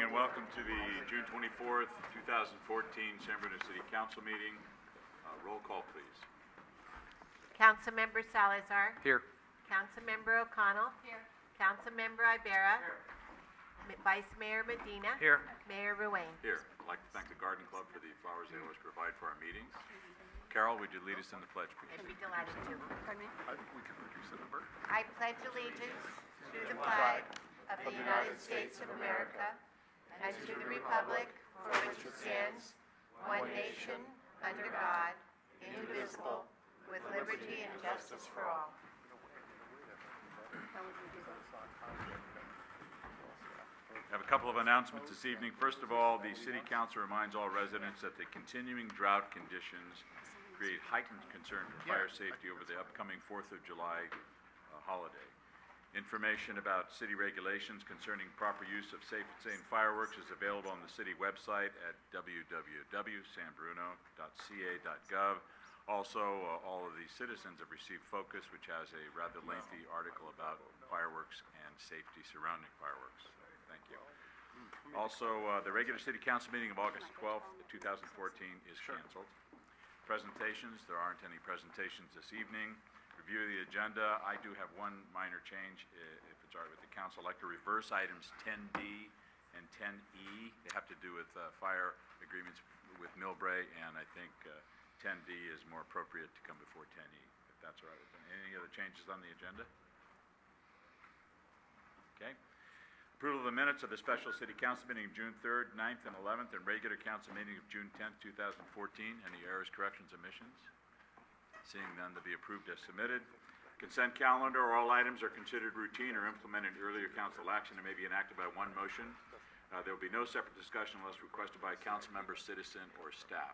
and welcome to the June 24th, 2014 San Bruno City Council meeting. Roll call, please. Councilmember Salazar. Here. Councilmember O'Connell. Here. Councilmember Ibarra. Here. Vice Mayor Medina. Here. Mayor Ruane. Here. I'd like to thank the Garden Club for the flowers they always provide for our meetings. Carol, would you lead us in the pledge, please? I'd be delighted to. Pardon me? I think we can reduce the number. I pledge allegiance to the flag of the United States of America and to the republic for which it stands, one nation, under God, indivisible, with liberty and justice for all. I have a couple of announcements this evening. First of all, the City Council reminds all residents that the continuing drought conditions create heightened concern for fire safety over the upcoming 4th of July holiday. Information about city regulations concerning proper use of safe and sane fireworks is available on the city website at www.sanbruno.ca.gov. Also, all of the citizens have received Focus, which has a rather lengthy article about fireworks and safety surrounding fireworks. Thank you. Also, the regular City Council meeting of August 12th, 2014 is canceled. Presentations, there aren't any presentations this evening. Review of the agenda, I do have one minor change, if it's all right with the council. I'd like to reverse items 10D and 10E. They have to do with fire agreements with Millbrae, and I think 10D is more appropriate to come before 10E, if that's all right with them. Any other changes on the agenda? Okay. Approval of the minutes of the special city council meeting of June 3rd, 9th, and 11th, and regular council meeting of June 10th, 2014. Any errors, corrections, omissions? Seeing none, to be approved as submitted. Consent calendar, all items are considered routine or implemented earlier council action and may be enacted by one motion. There will be no separate discussion unless requested by a council member, citizen, or staff.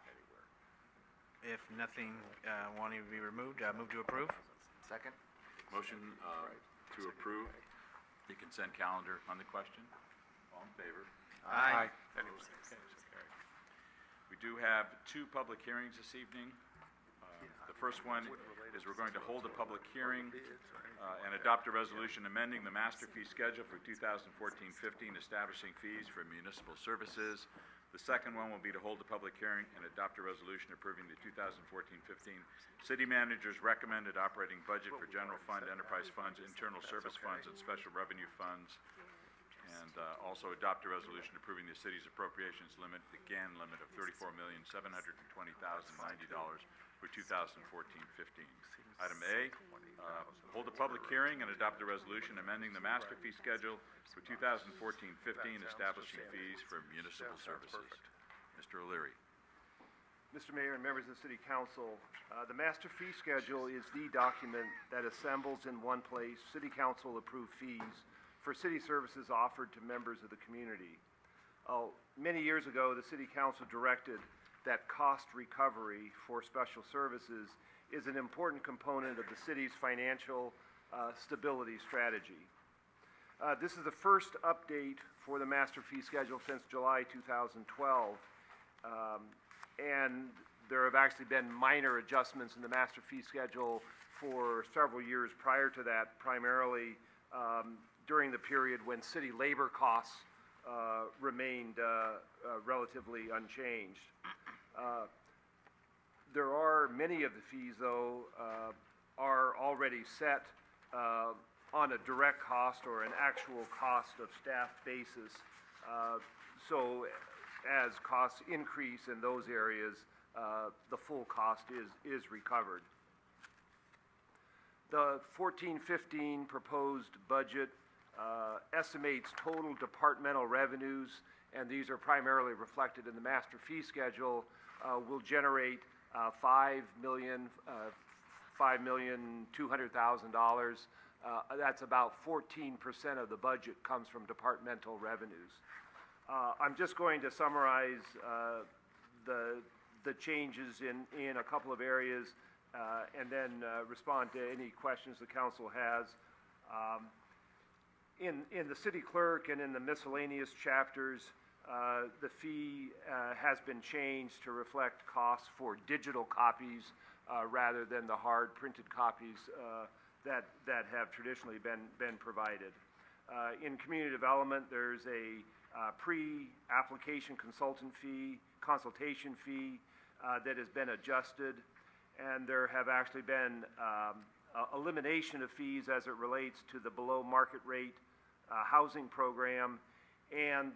If nothing wanting to be removed, move to approve. Second. Motion to approve the consent calendar on the question. All in favor? Aye. We do have two public hearings this evening. The first one is we're going to hold a public hearing and adopt a resolution amending the master fee schedule for 2014-15, establishing fees for municipal services. The second one will be to hold a public hearing and adopt a resolution approving the 2014-15 city manager's recommended operating budget for general fund, enterprise funds, internal service funds, and special revenue funds. And also adopt a resolution approving the city's appropriations limit, the GAN limit of $34,720,090 for 2014-15. Item A, hold a public hearing and adopt a resolution amending the master fee schedule for 2014-15, establishing fees for municipal services. Mr. O'Leary. Mr. Mayor and members of the City Council, the master fee schedule is the document that assembles in one place City Council approved fees for city services offered to members of the community. Many years ago, the City Council directed that cost recovery for special services is an important component of the city's financial stability strategy. This is the first update for the master fee schedule since July 2012, and there have actually been minor adjustments in the master fee schedule for several years prior to that, primarily during the period when city labor costs remained relatively unchanged. There are many of the fees, though, are already set on a direct cost or an actual cost of staff basis. So as costs increase in those areas, the full cost is recovered. The 14-15 proposed budget estimates total departmental revenues, and these are primarily reflected in the master fee schedule, will generate $5,200,000. That's about 14% of the budget comes from departmental revenues. I'm just going to summarize the changes in a couple of areas and then respond to any questions the council has. In the city clerk and in the miscellaneous chapters, the fee has been changed to reflect costs for digital copies rather than the hard printed copies that have traditionally been provided. In community development, there's a pre-application consultation fee that has been adjusted, and there have actually been elimination of fees as it relates to the below market rate housing program and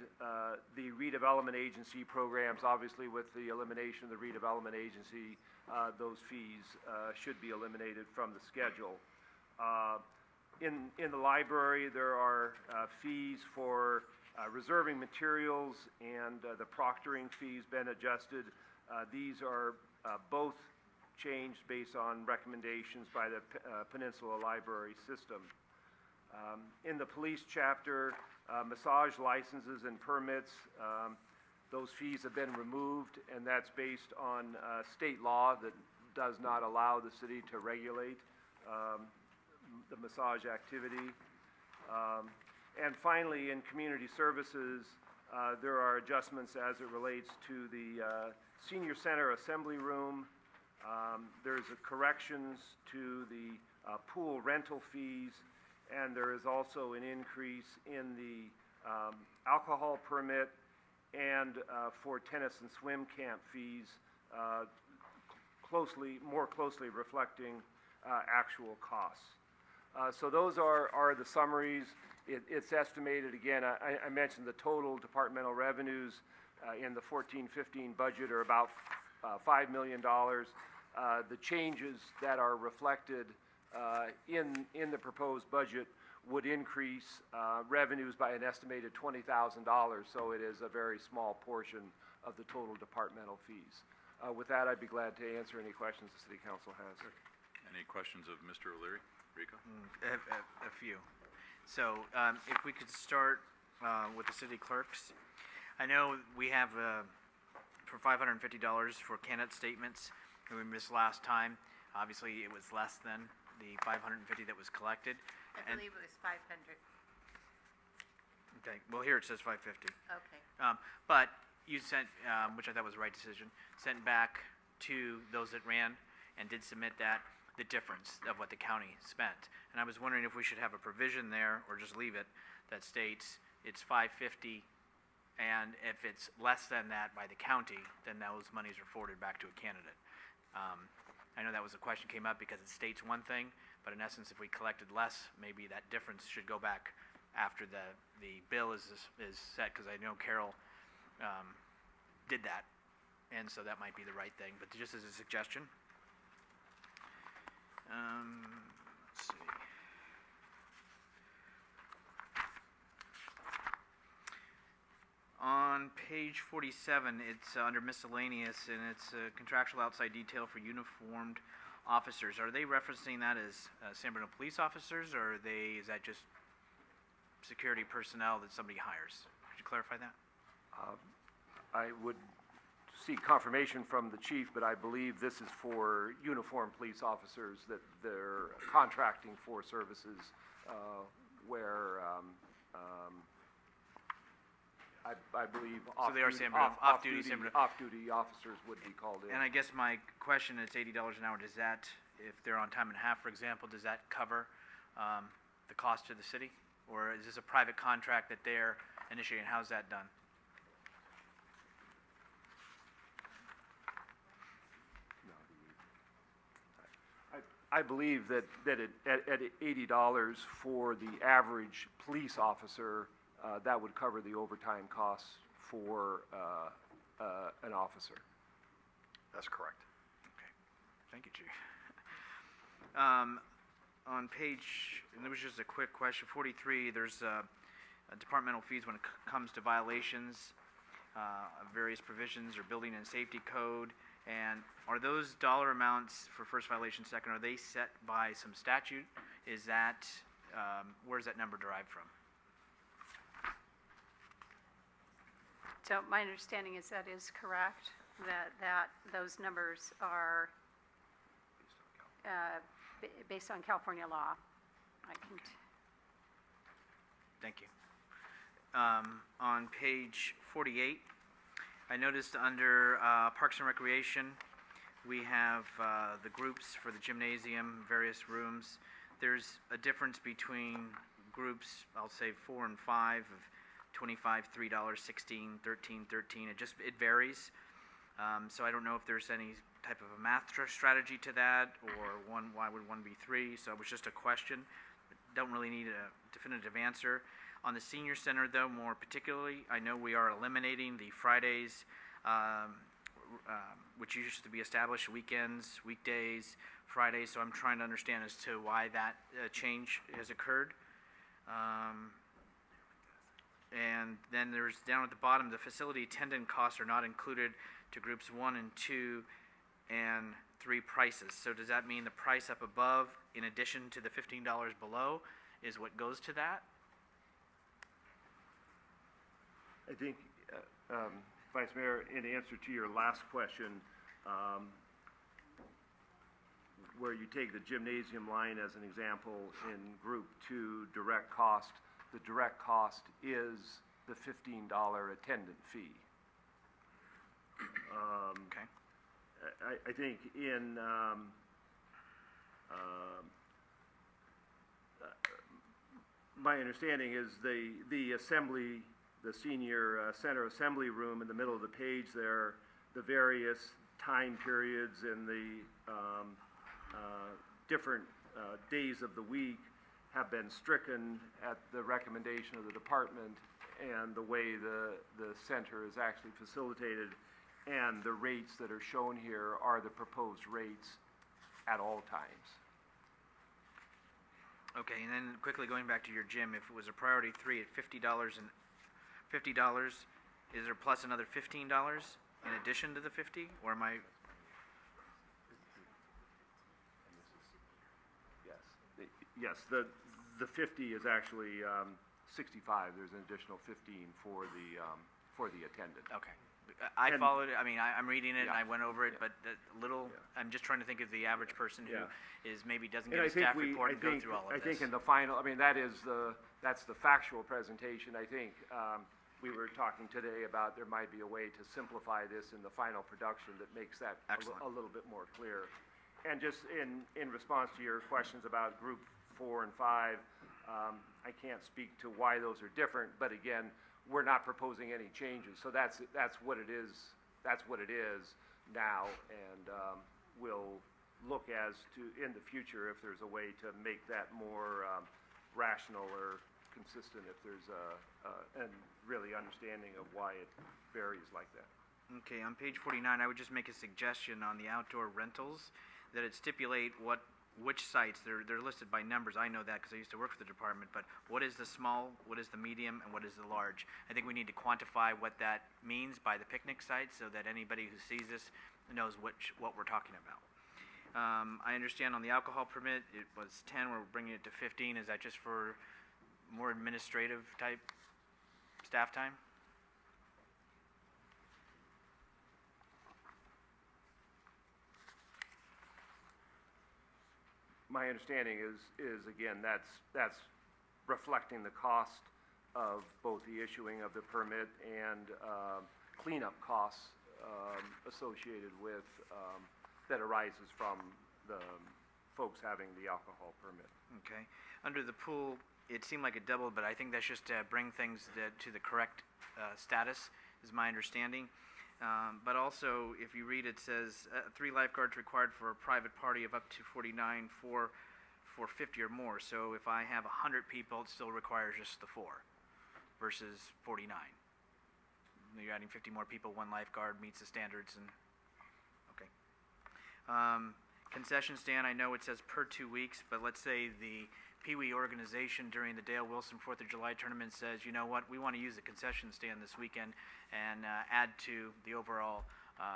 the redevelopment agency programs. Obviously, with the elimination of the redevelopment agency, those fees should be eliminated from the schedule. In the library, there are fees for reserving materials and the proctoring fees been adjusted. These are both changed based on recommendations by the Peninsula Library System. In the police chapter, massage licenses and permits, those fees have been removed, and that's based on state law that does not allow the city to regulate the massage activity. And finally, in community services, there are adjustments as it relates to the senior center assembly room. There's corrections to the pool rental fees, and there is also an increase in the alcohol permit and for tennis and swim camp fees, more closely reflecting actual costs. So those are the summaries. It's estimated, again, I mentioned the total departmental revenues in the 14-15 budget are about $5 million. The changes that are reflected in the proposed budget would increase revenues by an estimated $20,000, so it is a very small portion of the total departmental fees. With that, I'd be glad to answer any questions the City Council has. Any questions of Mr. O'Leary? Rico? A few. So if we could start with the city clerks. I know we have for $550 for candidate statements, and we missed last time. Obviously, it was less than the $550 that was collected. I believe it was 500. Okay, well, here it says $550. Okay. But you sent, which I thought was the right decision, sent back to those that ran and did submit that, the difference of what the county spent. And I was wondering if we should have a provision there, or just leave it, that states it's $550, and if it's less than that by the county, then those monies are forwarded back to a candidate. I know that was a question came up because it states one thing, but in essence, if we collected less, maybe that difference should go back after the bill is set, because I know Carol did that, and so that might be the right thing, but just as a suggestion. Let's see. On page 47, it's under miscellaneous, and it's contractual outside detail for uniformed officers. Are they referencing that as San Bruno police officers, or is that just security personnel that somebody hires? Could you clarify that? I would seek confirmation from the chief, but I believe this is for uniformed police officers, that they're contracting for services where I believe so they are off-duty officers would be called in. And I guess my question, it's $80 an hour. Does that, if they're on time and a half, for example, does that cover the cost to the city? Or is this a private contract that they're initiating? How's that done? I believe that at $80 for the average police officer, that would cover the overtime costs for an officer. That's correct. Okay. Thank you, Chief. On page, and it was just a quick question, 43, there's departmental fees when it comes to violations of various provisions or building and safety code. And are those dollar amounts for first violation, second, are they set by some statute? Is that, where's that number derived from? So my understanding is that is correct, that those numbers are based on California law. Thank you. On page 48, I noticed under Parks and Recreation, we have the groups for the gymnasium, various rooms. There's a difference between groups, I'll say 4 and 5 of $25, $3, 16, 13, 13. It varies. So I don't know if there's any type of a math strategy to that, or why would one be 3? So it was just a question. Don't really need a definitive answer. On the senior center, though, more particularly, I know we are eliminating the Fridays, which used to be established, weekends, weekdays, Fridays. So I'm trying to understand as to why that change has occurred. And then there's down at the bottom, the facility attendant costs are not included to groups 1 and 2 and 3 prices. So does that mean the price up above, in addition to the $15 below, is what goes to that? I think, Vice Mayor, in answer to your last question, where you take the gymnasium line as an example in Group 2, direct cost, the direct cost is the $15 attendant fee. Okay. I think in my understanding is the assembly, the senior center assembly room in the middle of the page there, the various time periods and the different days of the week have been stricken at the recommendation of the department and the way the center is actually facilitated, and the rates that are shown here are the proposed rates at all times. Okay, and then quickly going back to your gym, if it was a priority 3 at $50 and $50, is there plus another $15 in addition to the 50, or am I? Yes, the 50 is actually 65. There's an additional 15 for the attendant. Okay. I And- followed it. I mean, I'm reading it and Yeah. I went over it, Yeah. but I'm just trying to think of the average person who Yeah. is maybe doesn't And get I a think staff report and go through all of I this. think in the final, I mean, that's the factual presentation. I think we were talking today about there might be a way to simplify this in the final production that makes that Excellent. a little bit more clear. And just in response to your questions about Group 4 and 5, I can't speak to why those are different, but again, we're not proposing any changes. So that's what it is. That's what it is now, and we'll look as to in the future if there's a way to make that more rational or consistent, if there's and really understanding of why it varies like that. Okay, on page 49, I would just make a suggestion on the outdoor rentals that it stipulate which sites, they're listed by numbers. I know that because I used to work for the department, but what is the small, what is the medium, and what is the large? I think we need to quantify what that means by the picnic site so that anybody who sees this knows what we're talking about. I understand on the alcohol permit, it was 10, we're bringing it to 15. Is that just for more administrative type staff time? My understanding is again, that's reflecting the cost of both the issuing of the permit and cleanup costs associated with, that arises from the folks having the alcohol permit. Okay. Under the pool, it seemed like it doubled, but I think that's just to bring things to the correct status, is my understanding. But also, if you read, it says 3 lifeguards required for a private party of up to 49 for 50 or more. So if I have 100 people, it still requires just the 4 versus 49. You're adding 50 more people, 1 lifeguard meets the standards, and okay. Concession stand, I know it says per 2 weeks, but let's say the Pee Wee organization during the Dale Wilson 4th of July tournament says, you know what, we want to use the concession stand this weekend and add to the overall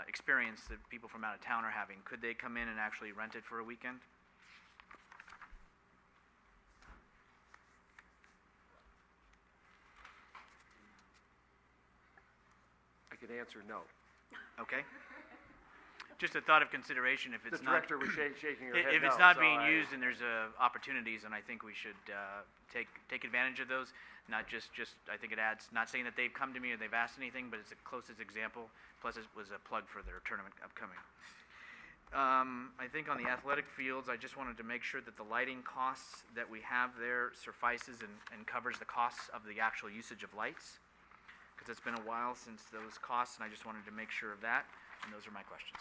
experience that people from out of town are having. Could they come in and actually rent it for a weekend? I can answer no. Okay. Just a thought of consideration if The it's not. director was shaking her head If it's no, not so being I- used and there's opportunities, and I think we should take advantage of those. Not just I think it adds. Not saying that they've come to me or they've asked anything, but it's the closest example. Plus, it was a plug for their tournament upcoming. I think on the athletic fields, I just wanted to make sure that the lighting costs that we have there suffices and covers the costs of the actual usage of lights. because it's been a while since those costs, and I just wanted to make sure of that, and those are my questions.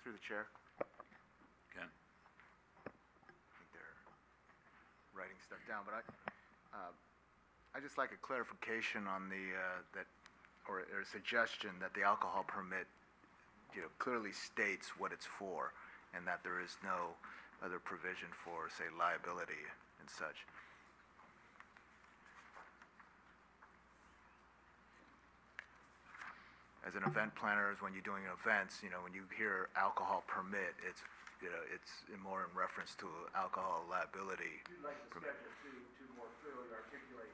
Through the chair. Ken? I think they're writing stuff down, but I just like a clarification on the, or a suggestion that the alcohol permit, clearly states what it's for, and that there is no other provision for, say, liability and such. As an event planner, when you're doing events, when you hear alcohol permit, it's more in reference to alcohol liability. You'd like the schedule to more clearly articulate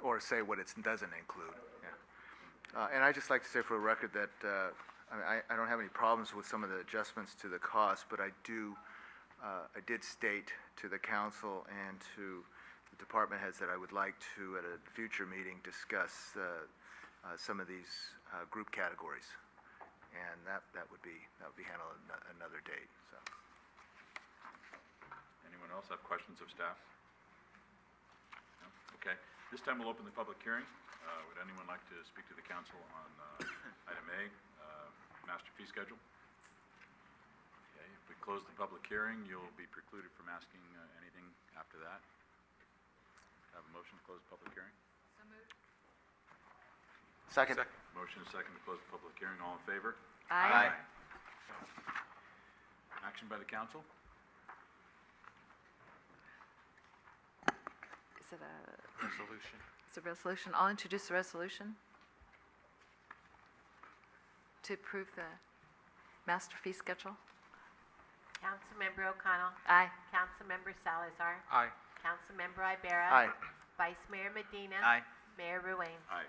Or say what it doesn't include. Yeah. And I'd just like to say for the record that I don't have any problems with some of the adjustments to the cost, but I did state to the council and to the department heads that I would like to, at a future meeting, discuss some of these group categories, and that would be handled another date. So. Anyone else have questions of staff? No? Okay. This time we'll open the public hearing. Would anyone like to speak to the council on item A, master fee schedule? Okay. If we close the public hearing, you'll be precluded from asking anything after that. Have a motion to close the public hearing? Second. Motion is second to close the public hearing. All in favor? Aye. Action by the council? Is it a, Resolution. it's a resolution? I'll introduce the resolution to approve the master fee schedule. Councilmember O'Connell. Aye. Councilmember Salazar. Aye. Councilmember Ibera. Aye. Vice Mayor Medina. Aye. Mayor Ruane. Aye.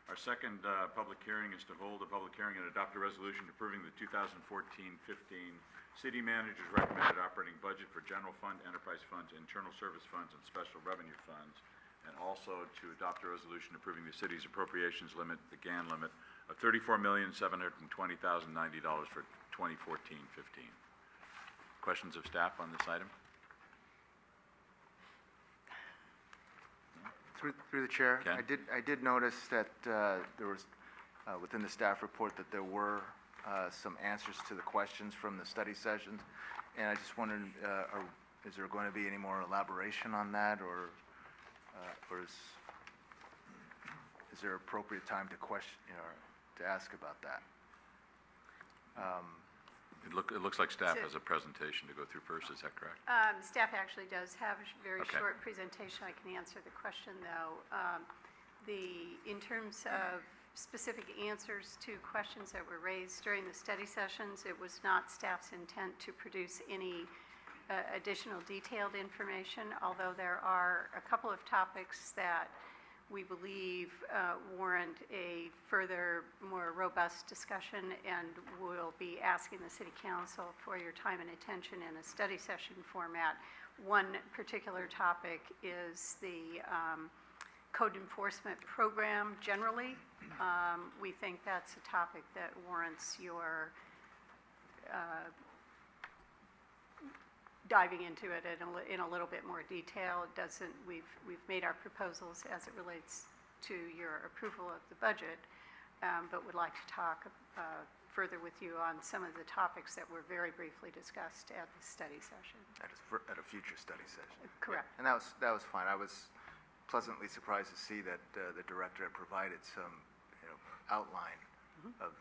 Our second public hearing is to hold a public hearing and adopt a resolution approving the 2014-15 city manager's recommended operating budget for general fund, enterprise funds, internal service funds, and special revenue funds, and also to adopt a resolution approving the city's appropriations limit, the GAN limit, of $34,720,090 for 2014-15. Questions of staff on this item? Through the chair, Ken? I did notice that there was, within the staff report, that there were some answers to the questions from the study sessions, and I just wondered, is there going to be any more elaboration on that, or is there appropriate time to question, to ask about that? It looks like staff has a presentation to go through first, is that correct? Staff actually does have a very Okay. short presentation. I can answer the question, though. In terms of specific answers to questions that were raised during the study sessions, it was not staff's intent to produce any additional detailed information, although there are a couple of topics that we believe warrant a further, more robust discussion, and we'll be asking the City Council for your time and attention in a study session format. One particular topic is the code enforcement program generally. We think that's a topic that warrants your diving into it in a little bit more detail. It doesn't, we've made our proposals as it relates to your approval of the budget, but would like to talk further with you on some of the topics that were very briefly discussed at the study session. At a future study session. Correct. And that was fine. I was pleasantly surprised to see that the director had provided some, outline of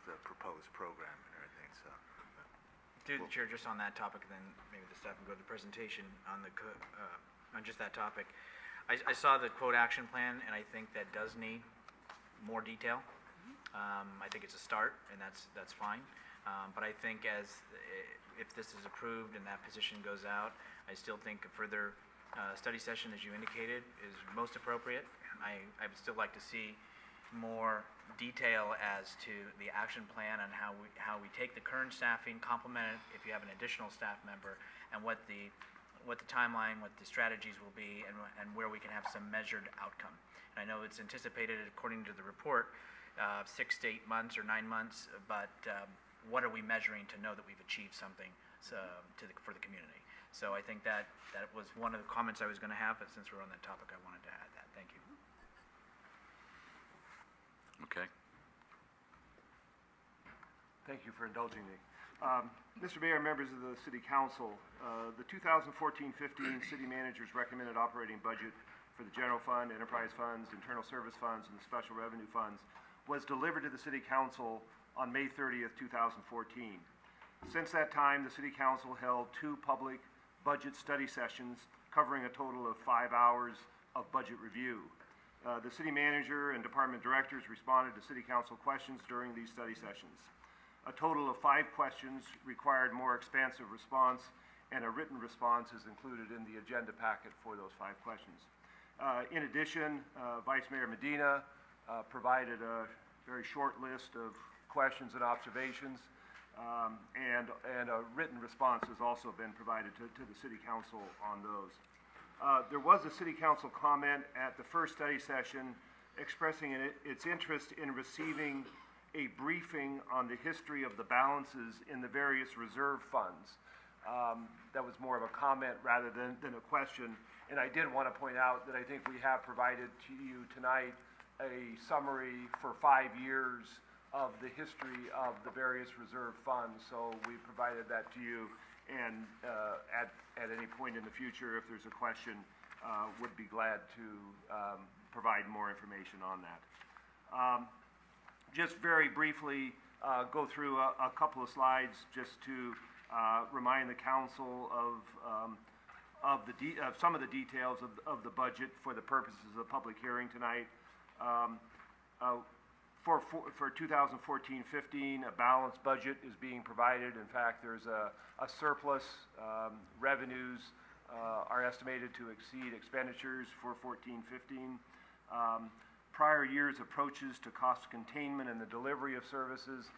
the proposed program and everything, so. Through the chair, just on that topic, then maybe the staff can go to the presentation on on just that topic. I saw the quote action plan, and I think that does need more detail. I think it's a start, and that's fine. But I think if this is approved and that position goes out, I still think a further study session, as you indicated, is most appropriate. I would still like to see more detail as to the action plan and how we take the current staffing, complement it if you have an additional staff member, and what the timeline, what the strategies will be, and where we can have some measured outcome. And I know it's anticipated, according to the report, 6 to 8 months or 9 months, but what are we measuring to know that we've achieved something for the community? So I think that was one of the comments I was going to have, but since we're on that topic, I wanted to add that. Thank you. Okay. Thank you for indulging me. Mr. Mayor, members of the City Council, the 2014-15 City Manager's recommended operating budget for the General Fund, Enterprise Funds, Internal Service Funds, and the Special Revenue Funds was delivered to the City Council on May 30th, 2014. Since that time, the City Council held 2 public budget study sessions covering a total of 5 hours of budget review. The City Manager and Department Directors responded to City Council questions during these study sessions. A total of 5 questions required more expansive response, and a written response is included in the agenda packet for those 5 questions. In addition, Vice Mayor Medina provided a very short list of questions and observations, and a written response has also been provided to the City Council on those. There was a City Council comment at the first study session expressing its interest in receiving a briefing on the history of the balances in the various reserve funds. That was more of a comment rather than a question. And I did want to point out that I think we have provided to you tonight a summary for 5 years of the history of the various reserve funds. So we provided that to you, and at any point in the future, if there's a question, would be glad to provide more information on that. Just very briefly go through a couple of slides just to remind the council of some of the details of the budget for the purposes of the public hearing tonight. For 2014-15, a balanced budget is being provided. In fact, there's a surplus. Revenues are estimated to exceed expenditures for 14-15. Prior years' approaches to cost containment and the delivery of services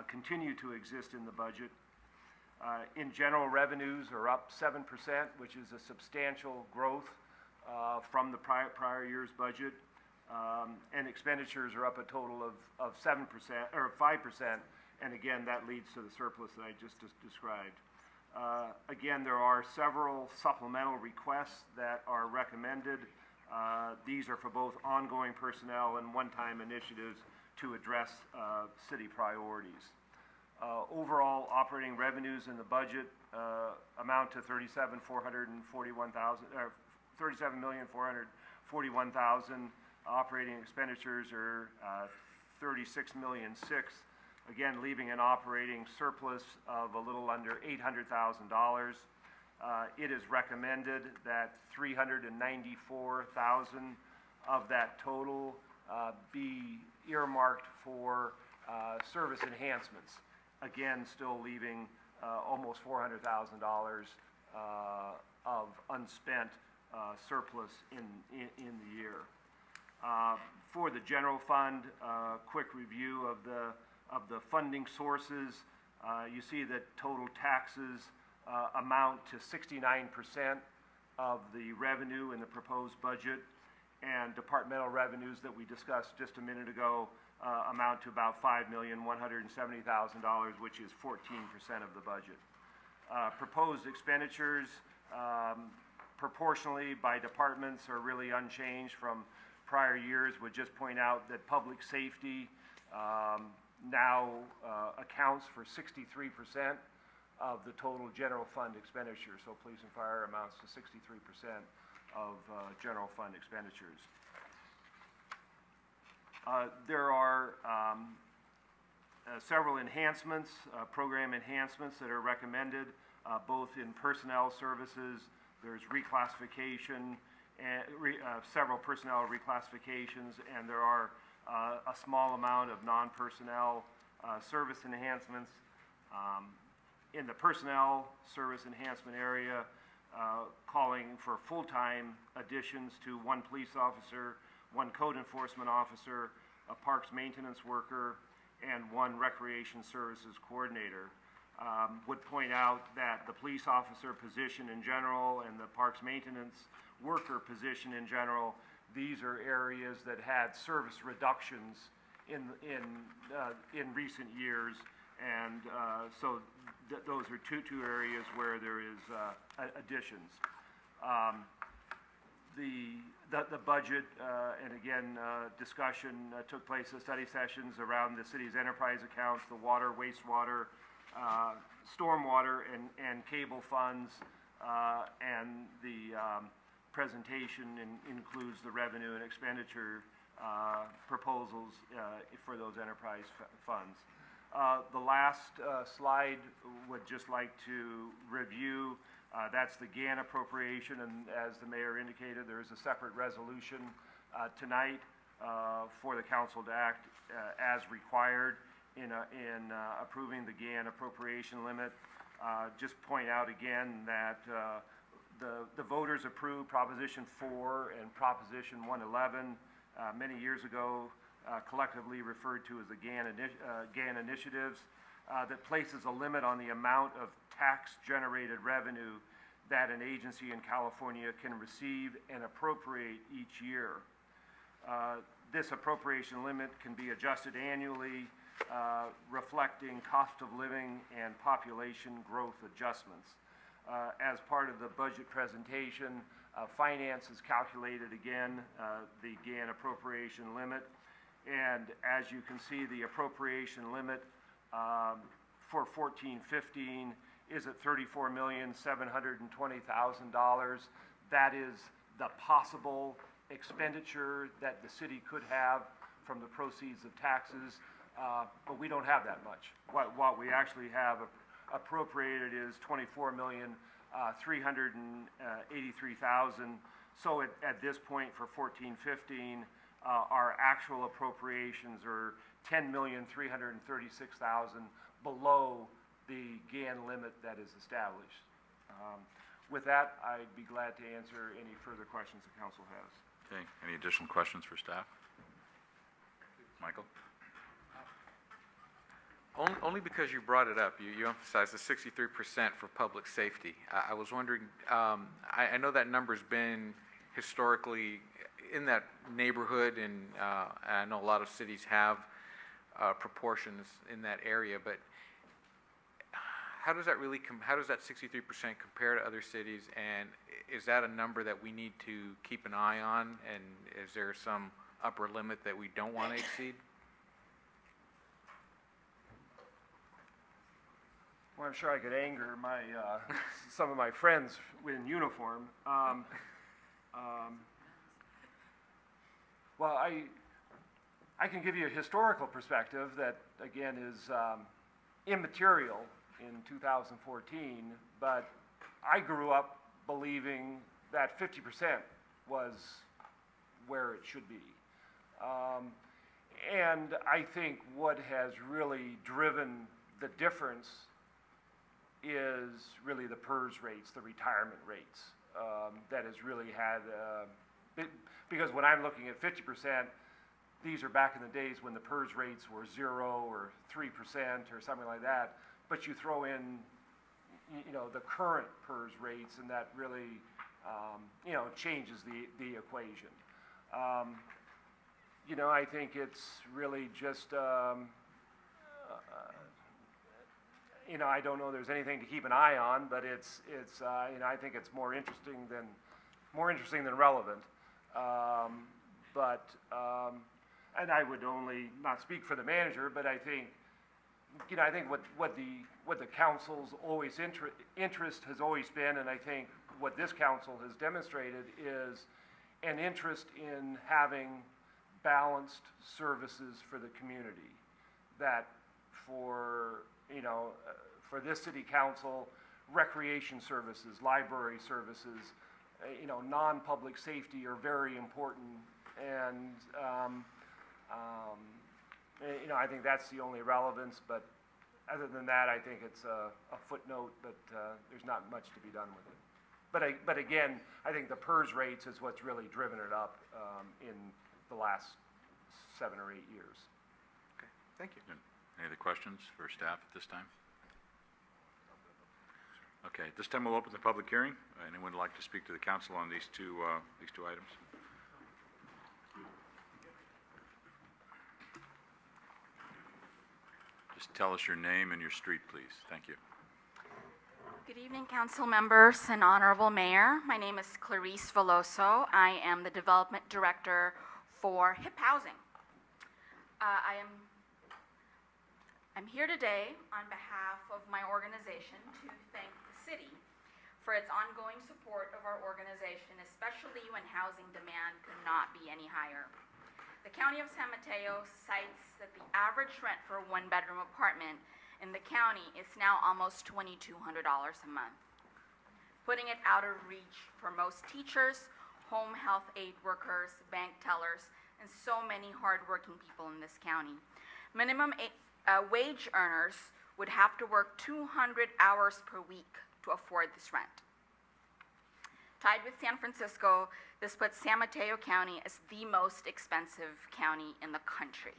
continue to exist in the budget. In general, revenues are up 7%, which is a substantial growth from the prior year's budget. And expenditures are up a total of 7% or 5%, and again, that leads to the surplus that I just described. Again, there are several supplemental requests that are recommended. These are for both ongoing personnel and one-time initiatives to address city priorities. Overall, operating revenues in the budget amount to $37,441,000. Operating expenditures are $36.6 million. Again, leaving an operating surplus of a little under $800,000. It is recommended that $394,000 of that total be earmarked for service enhancements. Again, still leaving almost $400,000 of unspent surplus in the year. For the general fund, quick review of the funding sources. You see that total taxes amount to 69% of the revenue in the proposed budget, and departmental revenues that we discussed just a minute ago amount to about $5,170,000, which is 14% of the budget. Proposed expenditures proportionally by departments are really unchanged from prior years. Would just point out that public safety now accounts for 63% of the total general fund expenditure. So police and fire amounts to 63% of general fund expenditures. There are several enhancements, program enhancements that are recommended, both in personnel services. There's reclassification, and several personnel reclassifications, and there are a small amount of non-personnel service enhancements. In the personnel service enhancement area, calling for full-time additions to 1 police officer, 1 code enforcement officer, a parks maintenance worker, and 1 recreation services coordinator. Would point out that the police officer position in general and the parks maintenance worker position in general, these are areas that had service reductions in recent years, and so those are two areas where there is additions. The budget, and again, discussion took place at study sessions around the city's enterprise accounts, the water, wastewater, stormwater, and cable funds, and the presentation includes the revenue and expenditure proposals for those enterprise funds. The last slide would just like to review. That's the GAN appropriation, and as the mayor indicated, there is a separate resolution tonight for the council to act as required in approving the GAN appropriation limit. Just point out again that the voters approved Proposition 4 and Proposition 111 many years ago, collectively referred to as the GAN initiatives, that places a limit on the amount of tax-generated revenue that an agency in California can receive and appropriate each year. This appropriation limit can be adjusted annually, reflecting cost of living and population growth adjustments. As part of the budget presentation, finance has calculated again the GAN appropriation limit, and as you can see, the appropriation limit for 14-15 is at $34,720,000. That is the possible expenditure that the city could have from the proceeds of taxes, but we don't have that much. What we actually have appropriated is $24,383,000. So at this point for 14-15, our actual appropriations are $10,336,000 below the GAN limit that is established. With that, I'd be glad to answer any further questions the council has. Okay, any additional questions for staff? Michael? Only because you brought it up, you emphasized the 63% for public safety. I was wondering, I know that number's been historically in that neighborhood, and I know a lot of cities have proportions in that area, but how does that 63% compare to other cities, and is that a number that we need to keep an eye on, and is there some upper limit that we don't want to exceed? Well, I'm sure I could anger some of my friends in uniform. Well, I can give you a historical perspective that, again, is immaterial in 2014, but I grew up believing that 50% was where it should be. And I think what has really driven the difference is really the PERS rates, the retirement rates, that has really had, because when I'm looking at 50%, these are back in the days when the PERS rates were 0 or 3% or something like that, but you throw in, the current PERS rates, and that really, changes the equation. I think it's really just, I don't know there's anything to keep an eye on, but it's I think it's more interesting than relevant. And I would only not speak for the manager, but I think, I think what the council's always interest has always been, and I think what this council has demonstrated is an interest in having balanced services for the community. That for this city council, recreation services, library services, non-public safety are very important, and I think that's the only relevance, but other than that, I think it's a footnote, but there's not much to be done with it. But again, I think the PERS rates is what's really driven it up in the last 7 or 8 years. Okay, thank you. Any other questions for staff at this time? Okay, at this time we'll open the public hearing. Anyone would like to speak to the council on these two items? Just tell us your name and your street, please. Thank you. Good evening, council members and honorable mayor. My name is Clarice Veloso. I am the development director for HIP Housing. I'm here today on behalf of my organization to thank the city for its ongoing support of our organization, especially when housing demand could not be any higher. The County of San Mateo cites that the average rent for a one-bedroom apartment in the county is now almost $2,200 a month, putting it out of reach for most teachers, home health aid workers, bank tellers, and so many hardworking people in this county. Minimum wage earners would have to work 200 hours per week to afford this rent. Tied with San Francisco, this puts San Mateo County as the most expensive county in the country.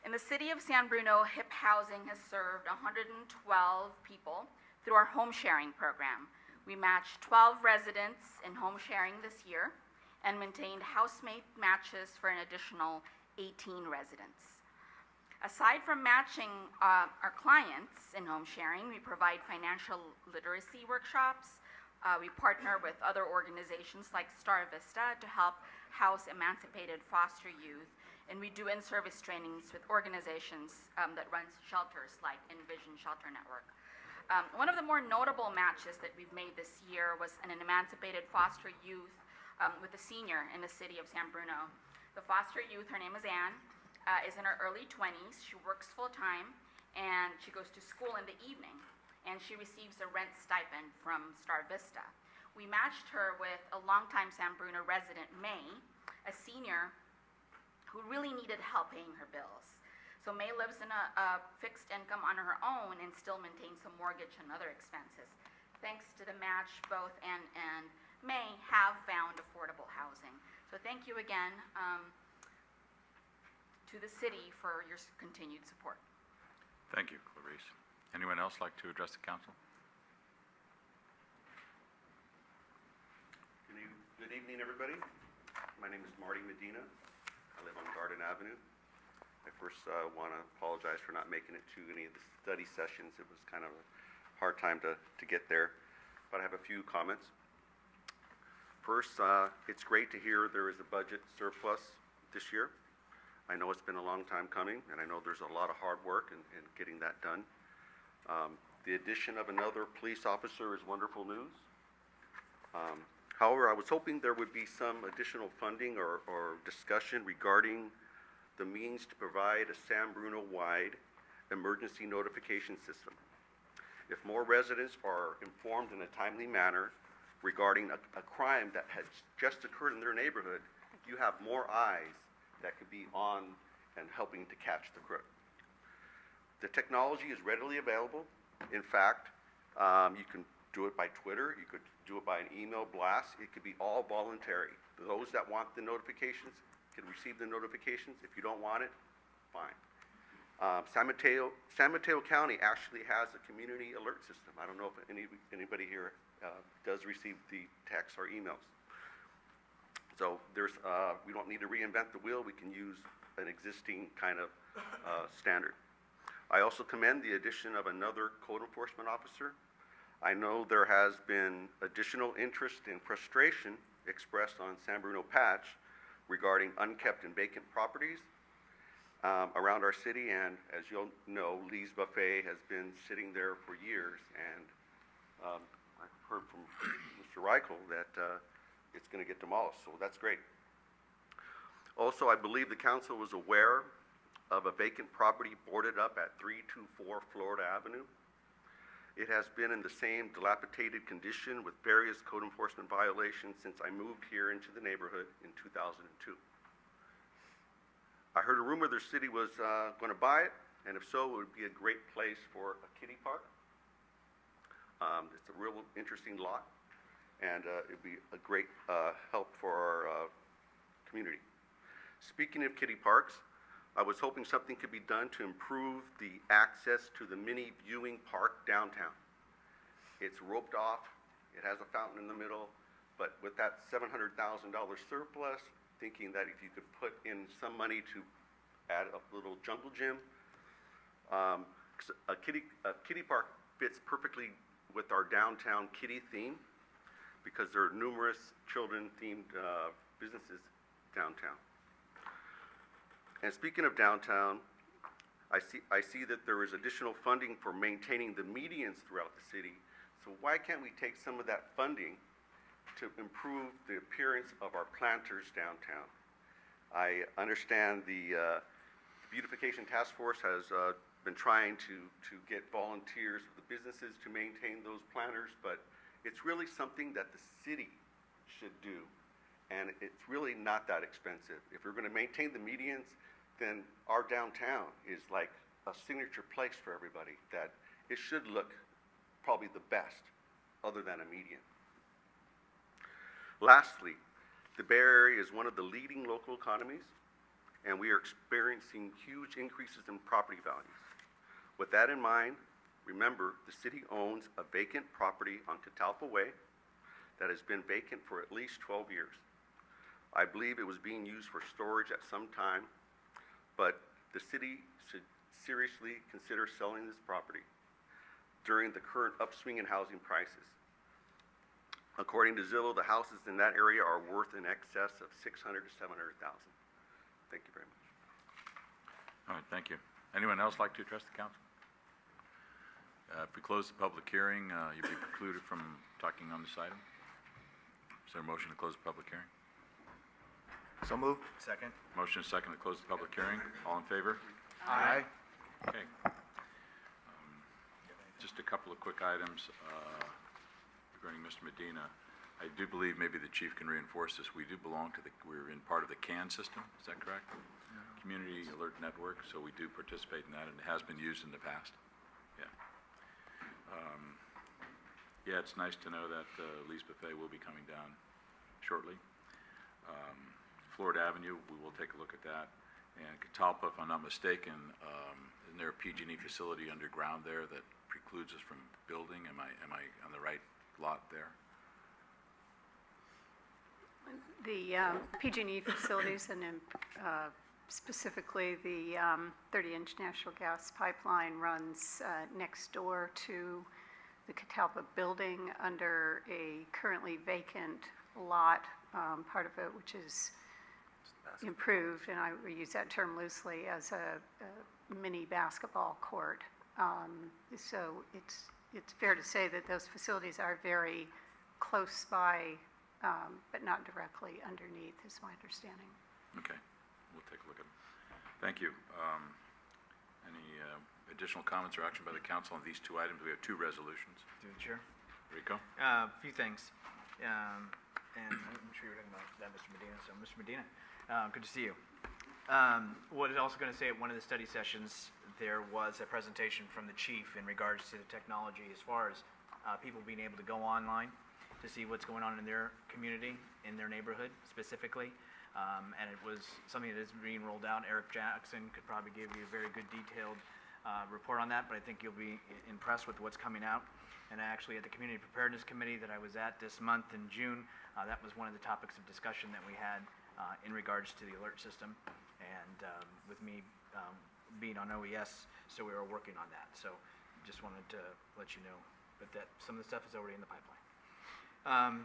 In the city of San Bruno, HIP Housing has served 112 people through our home sharing program. We matched 12 residents in home sharing this year and maintained housemate matches for an additional 18 residents. Aside from matching our clients in home sharing, we provide financial literacy workshops. We partner with other organizations like Star Vista to help house emancipated foster youth, and we do in-service trainings with organizations that run shelters like Envision Shelter Network. One of the more notable matches that we've made this year was an emancipated foster youth with a senior in the city of San Bruno. The foster youth, her name is Anne, is in her early 20s. She works full-time, and she goes to school in the evening, and she receives a rent stipend from Star Vista. We matched her with a longtime San Bruno resident, May, a senior who really needed help paying her bills. So May lives in a fixed income on her own and still maintains some mortgage and other expenses. Thanks to the match, both Anne and May have found affordable housing. So thank you again to the city for your continued support. Thank you, Clarice. Anyone else like to address the council? Good evening, everybody. My name is Marty Medina. I live on Garden Avenue. I first want to apologize for not making it to any of the study sessions. It was kind of a hard time to get there, but I have a few comments. First, it's great to hear there is a budget surplus this year. I know it's been a long time coming, and I know there's a lot of hard work in getting that done. The addition of another police officer is wonderful news. However, I was hoping there would be some additional funding or discussion regarding the means to provide a San Bruno-wide emergency notification system. If more residents are informed in a timely manner regarding a crime that has just occurred in their neighborhood, you have more eyes that could be on and helping to catch the crook. The technology is readily available. In fact, you can do it by Twitter, you could do it by an email blast, it could be all voluntary. Those that want the notifications can receive the notifications. If you don't want it, fine. San Mateo County actually has a community alert system. I don't know if anybody here does receive the texts or emails. So we don't need to reinvent the wheel. We can use an existing kind of standard. I also commend the addition of another code enforcement officer. I know there has been additional interest and frustration expressed on San Bruno Patch regarding unkept and vacant properties around our city, and as you'll know, Lee's Buffet has been sitting there for years, and I've heard from Mr. Reichel that it's going to get demolished, so that's great. Also, I believe the council was aware of a vacant property boarded up at 324 Florida Avenue. It has been in the same dilapidated condition with various code enforcement violations since I moved here into the neighborhood in 2002. I heard a rumor the city was going to buy it, and if so, it would be a great place for a kiddie park. It's a real interesting lot, and it'd be a great help for our community. Speaking of kiddie parks, I was hoping something could be done to improve the access to the mini viewing park downtown. It's roped off, it has a fountain in the middle, but with that $700,000 surplus, thinking that if you could put in some money to add a little jungle gym, 'Cause a kiddie park fits perfectly with our downtown kiddie theme because there are numerous children-themed businesses downtown. And speaking of downtown, I see that there is additional funding for maintaining the medians throughout the city. So why can't we take some of that funding to improve the appearance of our planters downtown? I understand the Beautification Task Force has been trying to get volunteers of the businesses to maintain those planters, but it's really something that the city should do, and it's really not that expensive. If we're going to maintain the medians, then our downtown is like a signature place for everybody, that it should look probably the best other than a median. Lastly, the Bay Area is one of the leading local economies, and we are experiencing huge increases in property values. With that in mind, remember the city owns a vacant property on Catalpa Way that has been vacant for at least 12 years. I believe it was being used for storage at some time, but the city should seriously consider selling this property during the current upswing in housing prices. According to Zillow, the houses in that area are worth in excess of $600,000 to $700,000. Thank you very much. All right, thank you. Anyone else like to address the council? If we close the public hearing, you'd be precluded from talking on this item. Is there a motion to close the public hearing? So moved. Second. Motion is second to close the public hearing. All in favor? Aye. Okay. Just a couple of quick items regarding Mr. Medina. I do believe maybe the chief can reinforce this. We do belong to we're in part of the CAN system. Is that correct? Community Alert Network. So we do participate in that, and it has been used in the past. Yeah. Yeah, it's nice to know that Lee's Buffet will be coming down shortly. Florida Avenue, we will take a look at that. And Catalpa, if I'm not mistaken, isn't there a PG&E facility underground there that precludes us from building? Am I on the right lot there? The PG&E facilities and specifically the 30-inch natural gas pipeline runs next door to the Catalpa building under a currently vacant lot, part of it which is improved, and I use that term loosely, as a mini basketball court. So it's fair to say that those facilities are very close by, but not directly underneath, is my understanding. Okay, we'll take a look at it. Thank you. Any additional comments or action by the council on these two items? We have two resolutions. Through the chair. Rico? A few things. And I'm sure you're talking about that, Mr. Medina. So, Mr. Medina, good to see you. What I was also going to say, at one of the study sessions, there was a presentation from the chief in regards to the technology as far as people being able to go online to see what's going on in their community, in their neighborhood specifically. And it was something that is being rolled out. Eric Jackson could probably give you a very good detailed report on that, but I think you'll be impressed with what's coming out. And actually, at the Community Preparedness Committee that I was at this month in June, that was one of the topics of discussion that we had in regards to the alert system. And with me being on OES, so we were working on that. So just wanted to let you know, but that some of the stuff is already in the pipeline.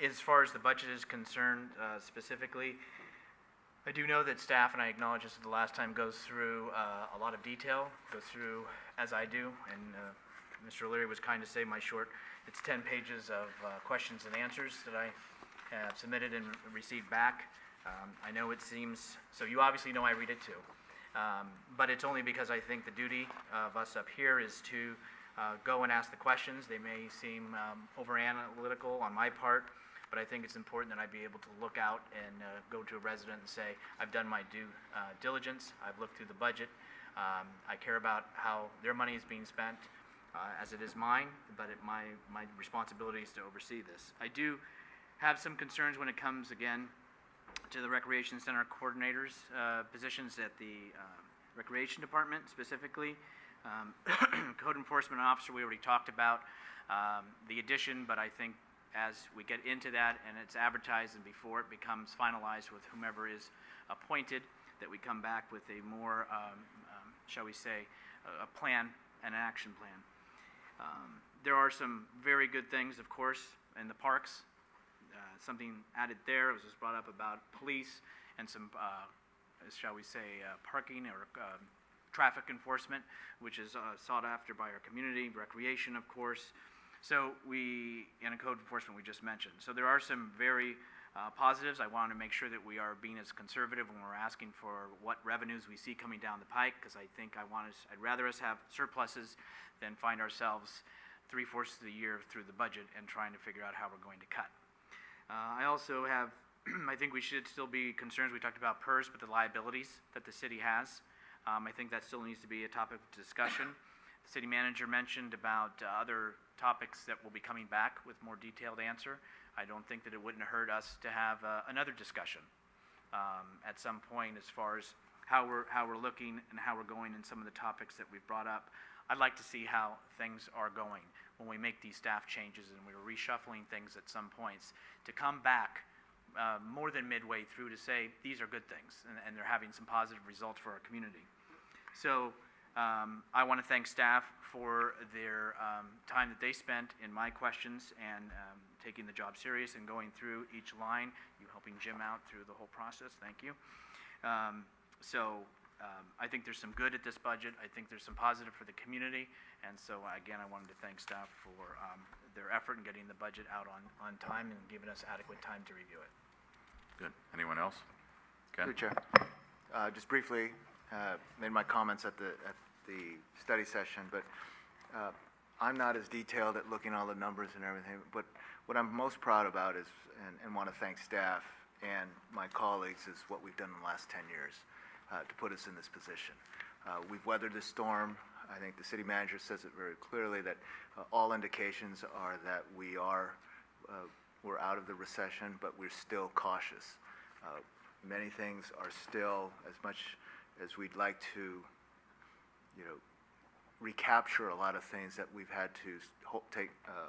As far as the budget is concerned, specifically, I do know that staff, and I acknowledge this the last time, goes through a lot of detail, goes through as I do, and Mr. O'Leary was kind to say it's 10 pages of questions and answers that I have submitted and received back. I know it seems, so you obviously know I read it too, but it's only because I think the duty of us up here is to go and ask the questions. They may seem over-analytical on my part, but I think it's important that I be able to look out and go to a resident and say, I've done my due diligence, I've looked through the budget, I care about how their money is being spent, as it is mine, but my responsibility is to oversee this. I do have some concerns when it comes, again, to the Recreation Center coordinators positions at the Recreation Department specifically. Code Enforcement Officer, we already talked about the addition, but I think as we get into that and it's advertised and before it becomes finalized with whomever is appointed, that we come back with a more, shall we say, a plan and an action plan. There are some very good things, of course, in the parks. Something added there was just brought up about police and some, shall we say, parking or traffic enforcement, which is sought after by our community, recreation, of course. So and code enforcement we just mentioned. So there are some very positives. I want to make sure that we are being as conservative when we're asking for what revenues we see coming down the pike, because I think I'd rather us have surpluses than find ourselves 3/4 of the year through the budget and trying to figure out how we're going to cut. I also have, I think we should still be concerned, we talked about PERS, but the liabilities that the city has. I think that still needs to be a topic of discussion. The city manager mentioned about other topics that will be coming back with more detailed answer. I don't think that it wouldn't hurt us to have another discussion at some point as far as how we're looking and how we're going in some of the topics that we've brought up. I'd like to see how things are going when we make these staff changes and we're reshuffling things at some points to come back more than midway through to say these are good things and they're having some positive results for our community. So I want to thank staff for their time that they spent in my questions and taking the job serious and going through each line, you helping Jim out through the whole process. Thank you. I think there's some good at this budget. I think there's some positive for the community. And so, again, I wanted to thank staff for their effort in getting the budget out on time and giving us adequate time to review it. Good. Anyone else? Ken? Through Chair. Just briefly, made my comments at the study session, but I'm not as detailed at looking at all the numbers and everything, but what I'm most proud about is, and want to thank staff and my colleagues, is what we've done in the last 10 years to put us in this position. We've weathered the storm. I think the city manager says it very clearly that all indications are that we're out of the recession, but we're still cautious. Many things are still, as much as we'd like to, recapture a lot of things that we've had to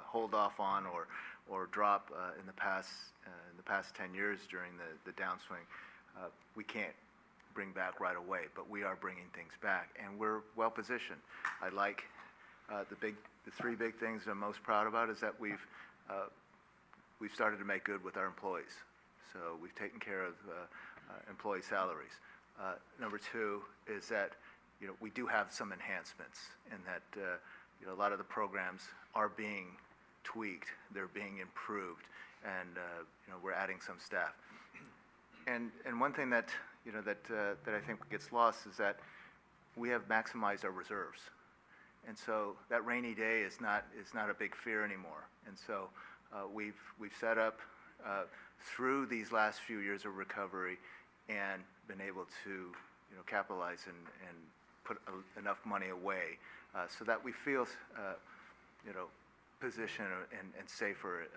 hold off on or drop in the past 10 years during the downswing. We can't bring back right away, but we are bringing things back, and we're well positioned. I like the three big things I'm most proud about is that we've started to make good with our employees. So we've taken care of employee salaries. Number two is that we do have some enhancements in that a lot of the programs are being tweaked, they're being improved, and we're adding some staff. And one thing that that I think gets lost is that we have maximized our reserves, and so that rainy day is not a big fear anymore. And so we've set up through these last few years of recovery and been able to capitalize and put enough money away so that we feel positioned and safer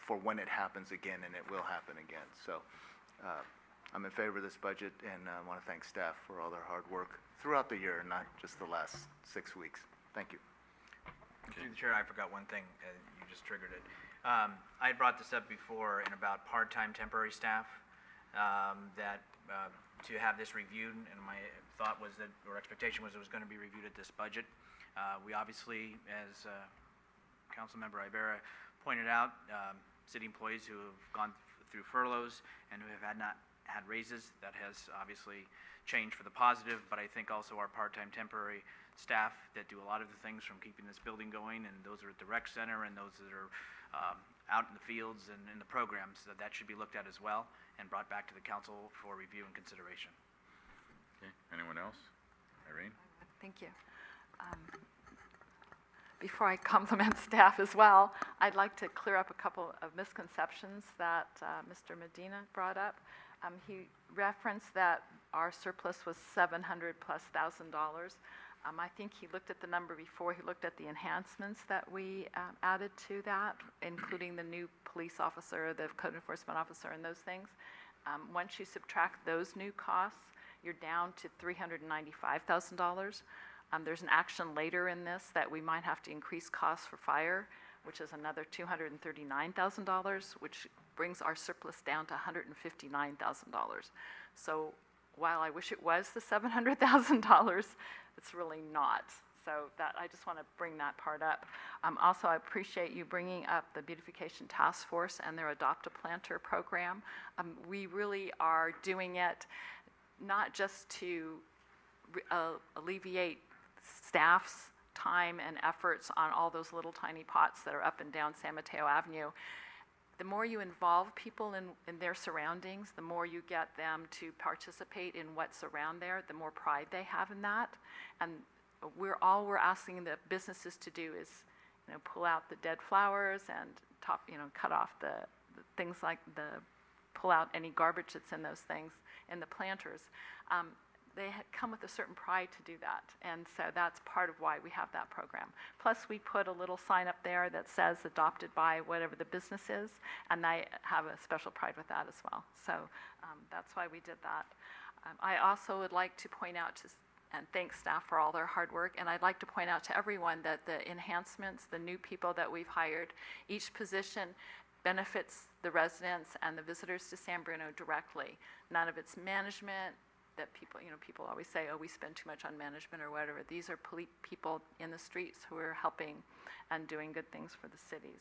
for when it happens again, and it will happen again. So I'm in favor of this budget, and I want to thank staff for all their hard work throughout the year, not just the last 6 weeks. Thank you. Through the chair, I forgot one thing, and you just triggered it. I had brought this up before in about part-time temporary staff, that to have this reviewed, and my thought was that, or expectation was it was going to be reviewed at this budget. We obviously, as Councilmember Ibarra pointed out, city employees who have gone through furloughs and who have not had raises, that has obviously changed for the positive, but I think also our part-time temporary staff that do a lot of the things from keeping this building going, and those are at the rec center and those that are out in the fields and in the programs, that should be looked at as well and brought back to the council for review and consideration. Okay. Anyone else? Irene? Thank you. Before I compliment staff as well, I'd like to clear up a couple of misconceptions that Mr. Medina brought up. He referenced that our surplus was $700,000+. I think he looked at the number before. He looked at the enhancements that we added to that, including the new police officer, the code enforcement officer, and those things. Once you subtract those new costs, you're down to $395,000. There's an action later in this that we might have to increase costs for fire, which is another $239,000, which brings our surplus down to $159,000. So while I wish it was the $700,000, it's really not. So that, I just want to bring that part up. Also, I appreciate you bringing up the Beautification Task Force and their Adopt a Planter program. We really are doing it not just to alleviate staff's time and efforts on all those little tiny pots that are up and down San Mateo Avenue. The more you involve people in their surroundings, the more you get them to participate in what's around there, the more pride they have in that. And we're asking the businesses to do is, pull out the dead flowers and cut off the things like pull out any garbage that's in those things, in the planters. They come with a certain pride to do that, and so that's part of why we have that program. Plus, we put a little sign up there that says adopted by whatever the business is, and I have a special pride with that as well. So that's why we did that. I also would like to point out and thank staff for all their hard work, and I'd like to point out to everyone that the enhancements, the new people that we've hired, each position benefits the residents and the visitors to San Bruno directly. None of it's management that people always say, oh, we spend too much on management or whatever. These are people in the streets who are helping and doing good things for the cities.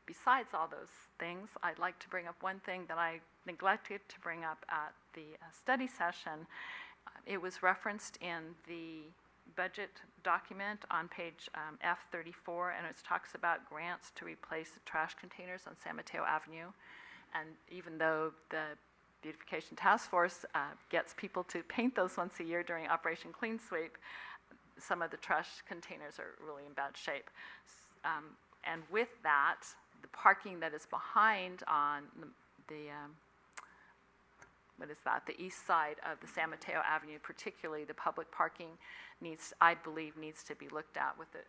Besides all those things, I'd like to bring up one thing that I neglected to bring up at the study session. It was referenced in the budget document on page F34, and it talks about grants to replace the trash containers on San Mateo Avenue. And even though the Beautification Task Force gets people to paint those once a year during Operation Clean Sweep, some of the trash containers are really in bad shape. And with that, the parking that is behind on the the east side of the San Mateo Avenue, particularly the public parking, I believe needs to be looked at with the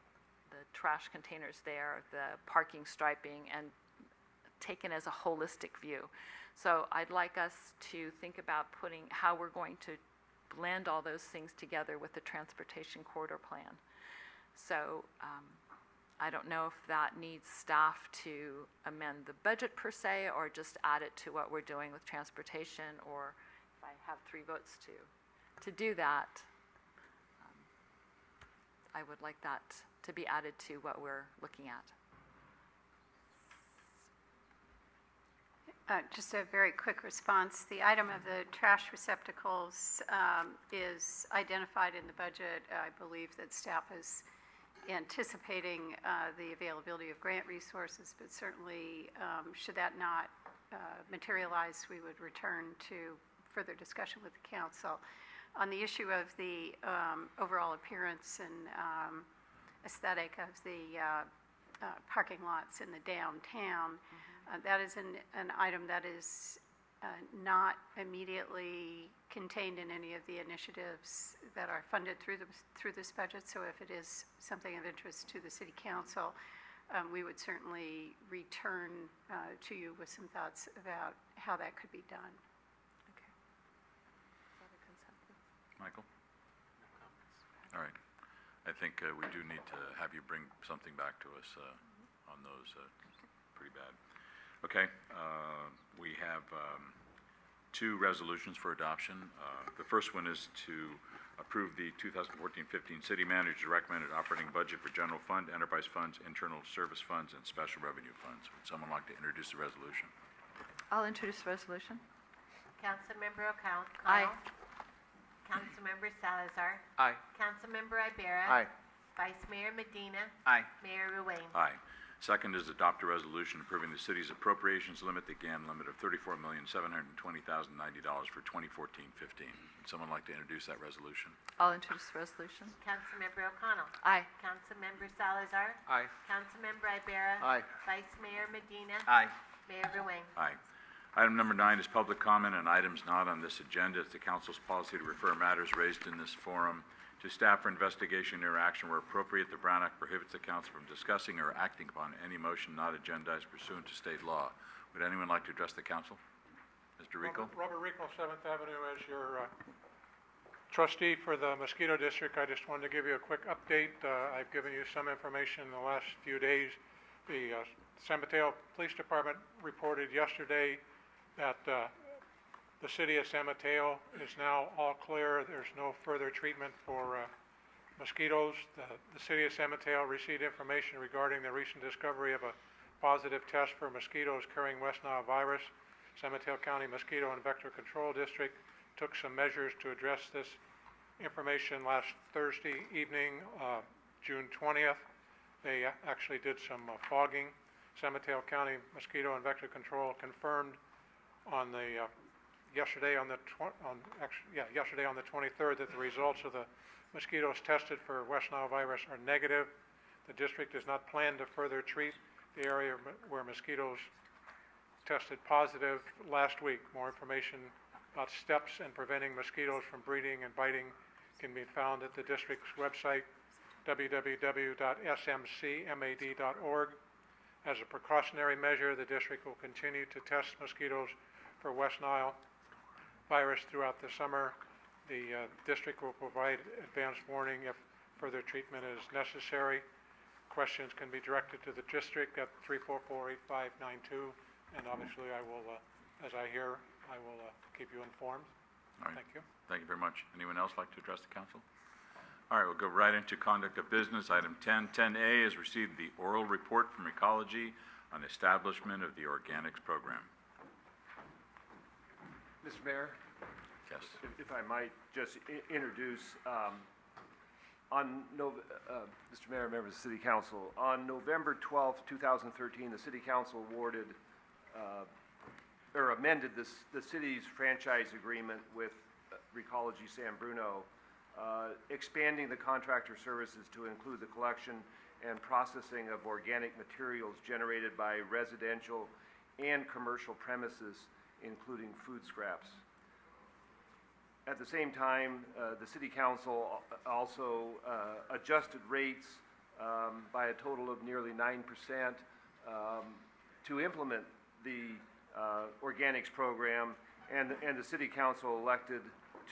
trash containers there, the parking striping, and taken as a holistic view. So I'd like us to think about how we're going to blend all those things together with the transportation corridor plan. So I don't know if that needs staff to amend the budget per se, or just add it to what we're doing with transportation, or if I have 3 votes to do that, I would like that to be added to what we're looking at. Just a very quick response. The item of the trash receptacles is identified in the budget. I believe that staff is anticipating the availability of grant resources, but certainly should that not materialize, we would return to further discussion with the council. On the issue of the overall appearance and aesthetic of the parking lots in the downtown, that is an item that is not immediately contained in any of the initiatives that are funded through this budget. So if it is something of interest to the city council, we would certainly return to you with some thoughts about how that could be done. Okay. Is that a consensus? Michael? All right. I think we do need to have you bring something back to us on those. Pretty bad. Okay. We have 2 resolutions for adoption. The first one is to approve the 2014-15 City Manager's recommended operating budget for general fund, enterprise funds, internal service funds, and special revenue funds. Would someone like to introduce the resolution? I'll introduce the resolution. Councilmember O'Connell. Aye. Councilmember Salazar. Aye. Councilmember Ibarra. Aye. Vice Mayor Medina. Aye. Mayor Ruane. Aye. Second is adopt a resolution approving the city's appropriations limit, the GAN limit of $34,720,090 for 2014-15. Would someone like to introduce that resolution? I'll introduce the resolution. Councilmember O'Connell. Aye. Councilmember Salazar. Aye. Councilmember Ibarra. Aye. Vice Mayor Medina. Aye. Mayor Ruane. Aye. Item number 9 is public comment on items not on this agenda. It's the council's policy to refer matters raised in this forum to staff for investigation and interaction where appropriate. The Brown Act prohibits the council from discussing or acting upon any motion not agendized pursuant to state law. Would anyone like to address the council? Mr. Rico? Robert Rico, 7th Avenue. As your trustee for the Mosquito District, I just wanted to give you a quick update. I've given you some information in the last few days. The San Mateo Police Department reported yesterday that The city of San Mateo is now all clear. There's no further treatment for mosquitoes. The city of San Mateo received information regarding the recent discovery of a positive test for mosquitoes carrying West Nile virus. San Mateo County Mosquito and Vector Control District took some measures to address this information last Thursday evening, June 20th. They actually did some fogging. San Mateo County Mosquito and Vector Control confirmed on the yesterday on the 23rd that the results of the mosquitoes tested for West Nile virus are negative. The district does not plan to further treat the area where mosquitoes tested positive last week. More information about steps in preventing mosquitoes from breeding and biting can be found at the district's website, www.smcmad.org. As a precautionary measure, the district will continue to test mosquitoes for West Nile virus throughout the summer. The district will provide advance warning if further treatment is necessary. Questions can be directed to the district at 344-8592, and obviously I will, as I hear, I will keep you informed. All right. Thank you. Thank you very much. Anyone else like to address the council? All right, we'll go right into conduct of business. Item 10. 10A has received the oral report from Ecology on establishment of the organics program. Mr. Mayor? Yes. If I might just introduce, Mr. Mayor, members of the City Council, on November 12th, 2013, the City Council awarded or amended the city's franchise agreement with Recology San Bruno, expanding the contractor services to include the collection and processing of organic materials generated by residential and commercial premises, including food scraps. At the same time, the City Council also adjusted rates by a total of nearly 9% to implement the organics program, and the City Council elected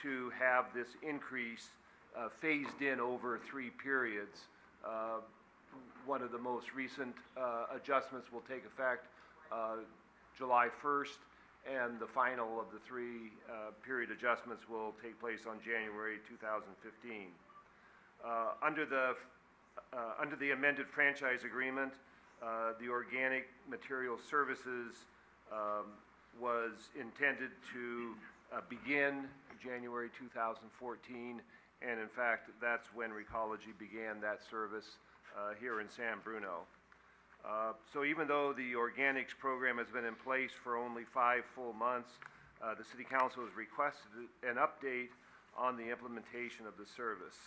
to have this increase phased in over 3 periods. One of the most recent adjustments will take effect July 1st, and the final of the 3 period adjustments will take place on January 2015. Under the amended franchise agreement, the organic material services was intended to begin January 2014, and in fact, that's when Recology began that service here in San Bruno. So even though the organics program has been in place for only 5 full months, the City Council has requested an update on the implementation of the service.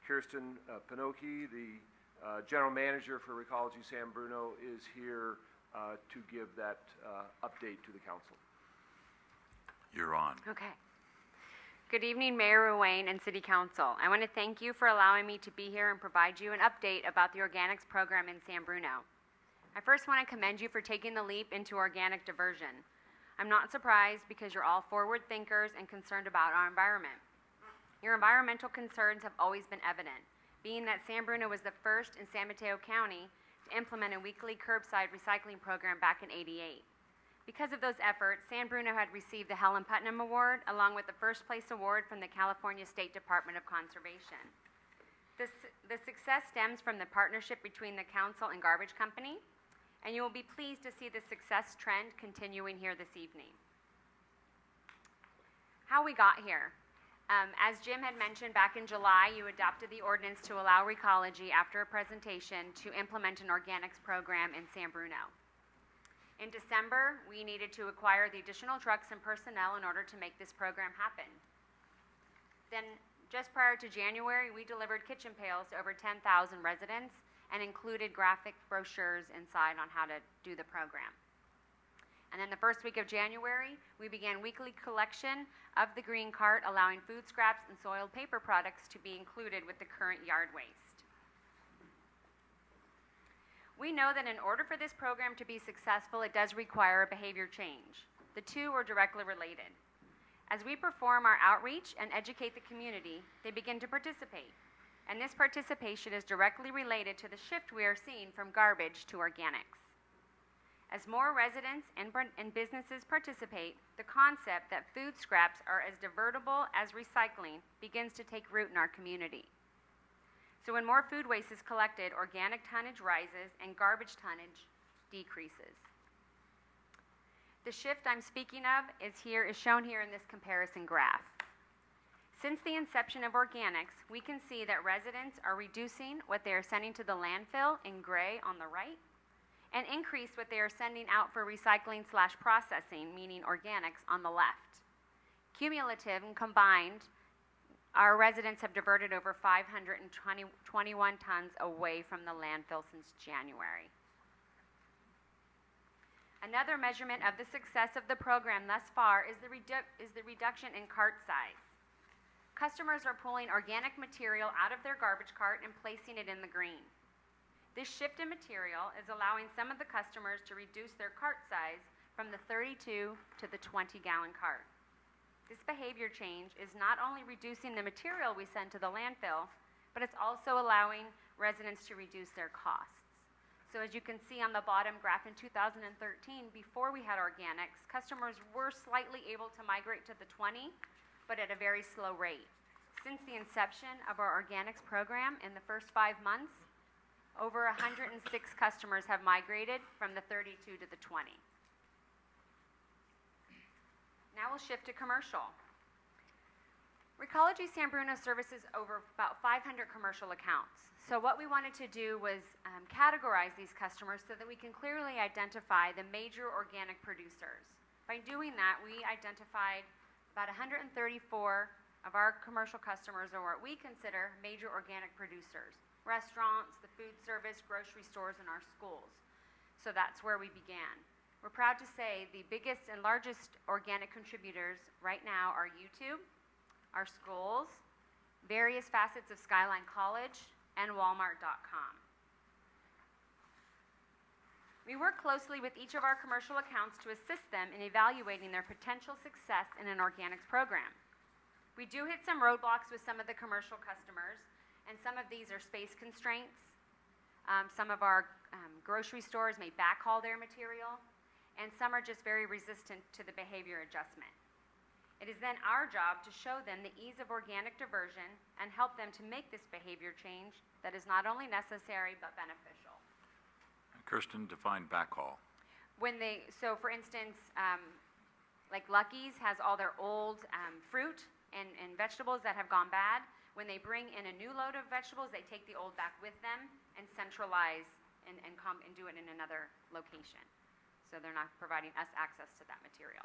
Kirsten Pinocchi, the General Manager for Recology San Bruno, is here to give that update to the Council. You're on. Okay. Good evening, Mayor Ruane and City Council. I want to thank you for allowing me to be here and provide you an update about the organics program in San Bruno. I first want to commend you for taking the leap into organic diversion. I'm not surprised because you're all forward thinkers and concerned about our environment. Your environmental concerns have always been evident, being that San Bruno was the first in San Mateo County to implement a weekly curbside recycling program back in '88. Because of those efforts, San Bruno had received the Helen Putnam Award, along with the first place award from the California State Department of Conservation. The success stems from the partnership between the council and garbage company, and you will be pleased to see the success trend continuing here this evening. How we got here. As Jim had mentioned, back in July, you adopted the ordinance to allow Recology, after a presentation, to implement an organics program in San Bruno. In December, we needed to acquire the additional trucks and personnel in order to make this program happen. Then, just prior to January, we delivered kitchen pails to over 10,000 residents and included graphic brochures inside on how to do the program. And then the first week of January, we began weekly collection of the green cart, allowing food scraps and soiled paper products to be included with the current yard waste. We know that in order for this program to be successful, it does require a behavior change. The two are directly related. As we perform our outreach and educate the community, they begin to participate. And this participation is directly related to the shift we are seeing from garbage to organics. As more residents and businesses participate, the concept that food scraps are as divertible as recycling begins to take root in our community. So when more food waste is collected, organic tonnage rises and garbage tonnage decreases. The shift I'm speaking of is shown here in this comparison graph. Since the inception of organics, we can see that residents are reducing what they are sending to the landfill in gray on the right, and increase what they are sending out for recycling/processing, meaning organics, on the left. Cumulative and combined, our residents have diverted over 521 tons away from the landfill since January. Another measurement of the success of the program thus far is the reduction in cart size. Customers are pulling organic material out of their garbage cart and placing it in the green. This shift in material is allowing some of the customers to reduce their cart size from the 32 to the 20-gallon cart. This behavior change is not only reducing the material we send to the landfill, but it's also allowing residents to reduce their costs. So as you can see on the bottom graph, in 2013, before we had organics, customers were slightly able to migrate to the 20, but at a very slow rate. Since the inception of our organics program in the first 5 months, over 106 customers have migrated from the 32 to the 20. Now we'll shift to commercial. Recology San Bruno services over about 500 commercial accounts. So what we wanted to do was categorize these customers so that we can clearly identify the major organic producers. By doing that, we identified about 134 of our commercial customers are what we consider major organic producers. Restaurants, the food service, grocery stores, and our schools. So that's where we began. We're proud to say the biggest and largest organic contributors right now are YouTube, our schools, various facets of Skyline College, and Walmart.com. We work closely with each of our commercial accounts to assist them in evaluating their potential success in an organics program. We do hit some roadblocks with some of the commercial customers, and some of these are space constraints. Some of our grocery stores may backhaul their material, and some are just very resistant to the behavior adjustment. It is then our job to show them the ease of organic diversion and help them to make this behavior change that is not only necessary but beneficial. Kirsten, define backhaul. So for instance, like Lucky's has all their old fruit and vegetables that have gone bad. When they bring in a new load of vegetables, they take the old back with them and centralize and do it in another location. So they're not providing us access to that material.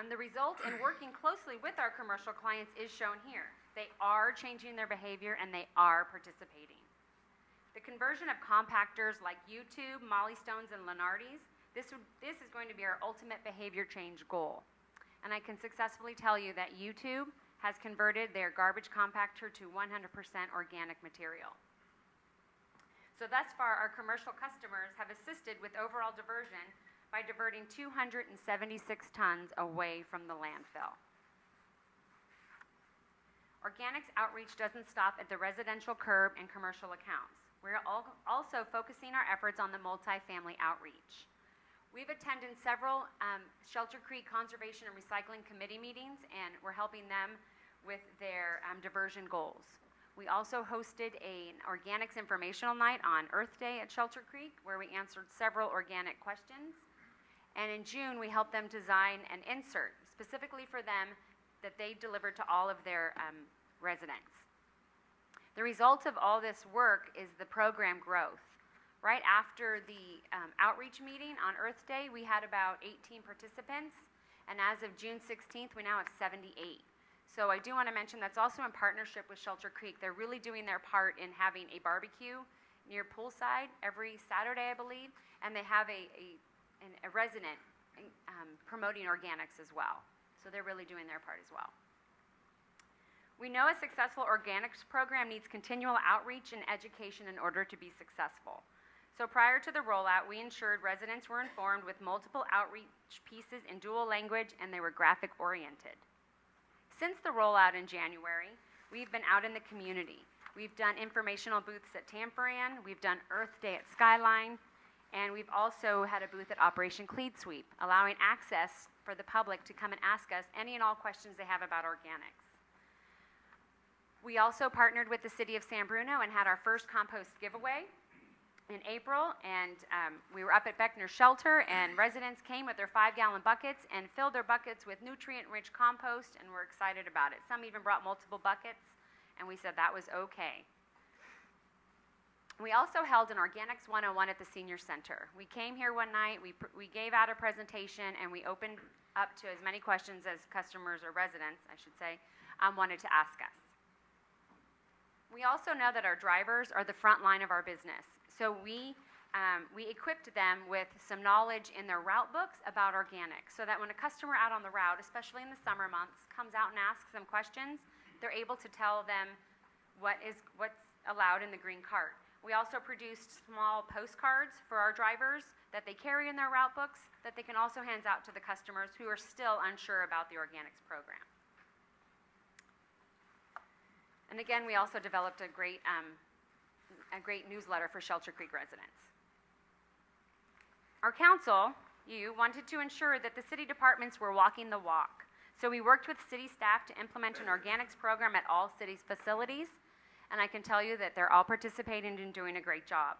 The result in working closely with our commercial clients is shown here. They are changing their behavior and they are participating. The conversion of compactors like YouTube, Molly Stones, and Lenardi's, this is going to be our ultimate behavior change goal. And I can successfully tell you that YouTube has converted their garbage compactor to 100% organic material. So thus far, our commercial customers have assisted with overall diversion by diverting 276 tons away from the landfill. Organics outreach doesn't stop at the residential curb and commercial accounts. We're also focusing our efforts on the multifamily outreach. We've attended several Shelter Creek Conservation and Recycling Committee meetings, and we're helping them with their diversion goals. We also hosted an organics informational night on Earth Day at Shelter Creek, where we answered several organic questions. And in June, we helped them design an insert specifically for them that they delivered to all of their residents. The result of all this work is the program growth. Right after the outreach meeting on Earth Day, we had about 18 participants, and as of June 16th, we now have 78. So I do want to mention that's also in partnership with Shelter Creek. They're really doing their part in having a barbecue near poolside every Saturday, I believe, and they have a resident promoting organics as well. So they're really doing their part as well. We know a successful organics program needs continual outreach and education in order to be successful. So prior to the rollout, we ensured residents were informed with multiple outreach pieces in dual language, and they were graphic oriented. Since the rollout in January, we've been out in the community. We've done informational booths at Tamparan, we've done Earth Day at Skyline, And we've also had a booth at Operation Clean Sweep, allowing access for the public to come and ask us any and all questions they have about organics. We also partnered with the City of San Bruno and had our first compost giveaway in April, and we were up at Beckner Shelter, and residents came with their 5-gallon buckets and filled their buckets with nutrient-rich compost, and we're excited about it. Some even brought multiple buckets, and we said that was okay. We also held an Organics 101 at the Senior Center. We came here one night, we gave out a presentation, and we opened up to as many questions as customers, or residents, I should say, wanted to ask us. We also know that our drivers are the front line of our business. So we equipped them with some knowledge in their route books about organics, so that when a customer out on the route, especially in the summer months, comes out and asks them questions, they're able to tell them what's allowed in the green cart. We also produced small postcards for our drivers that they carry in their route books that they can also hand out to the customers who are still unsure about the organics program. And again, we also developed a great newsletter for Shelter Creek residents. Our council, wanted to ensure that the city departments were walking the walk. So we worked with city staff to implement an organics program at all city's facilities, and I can tell you that they're all participating and doing a great job.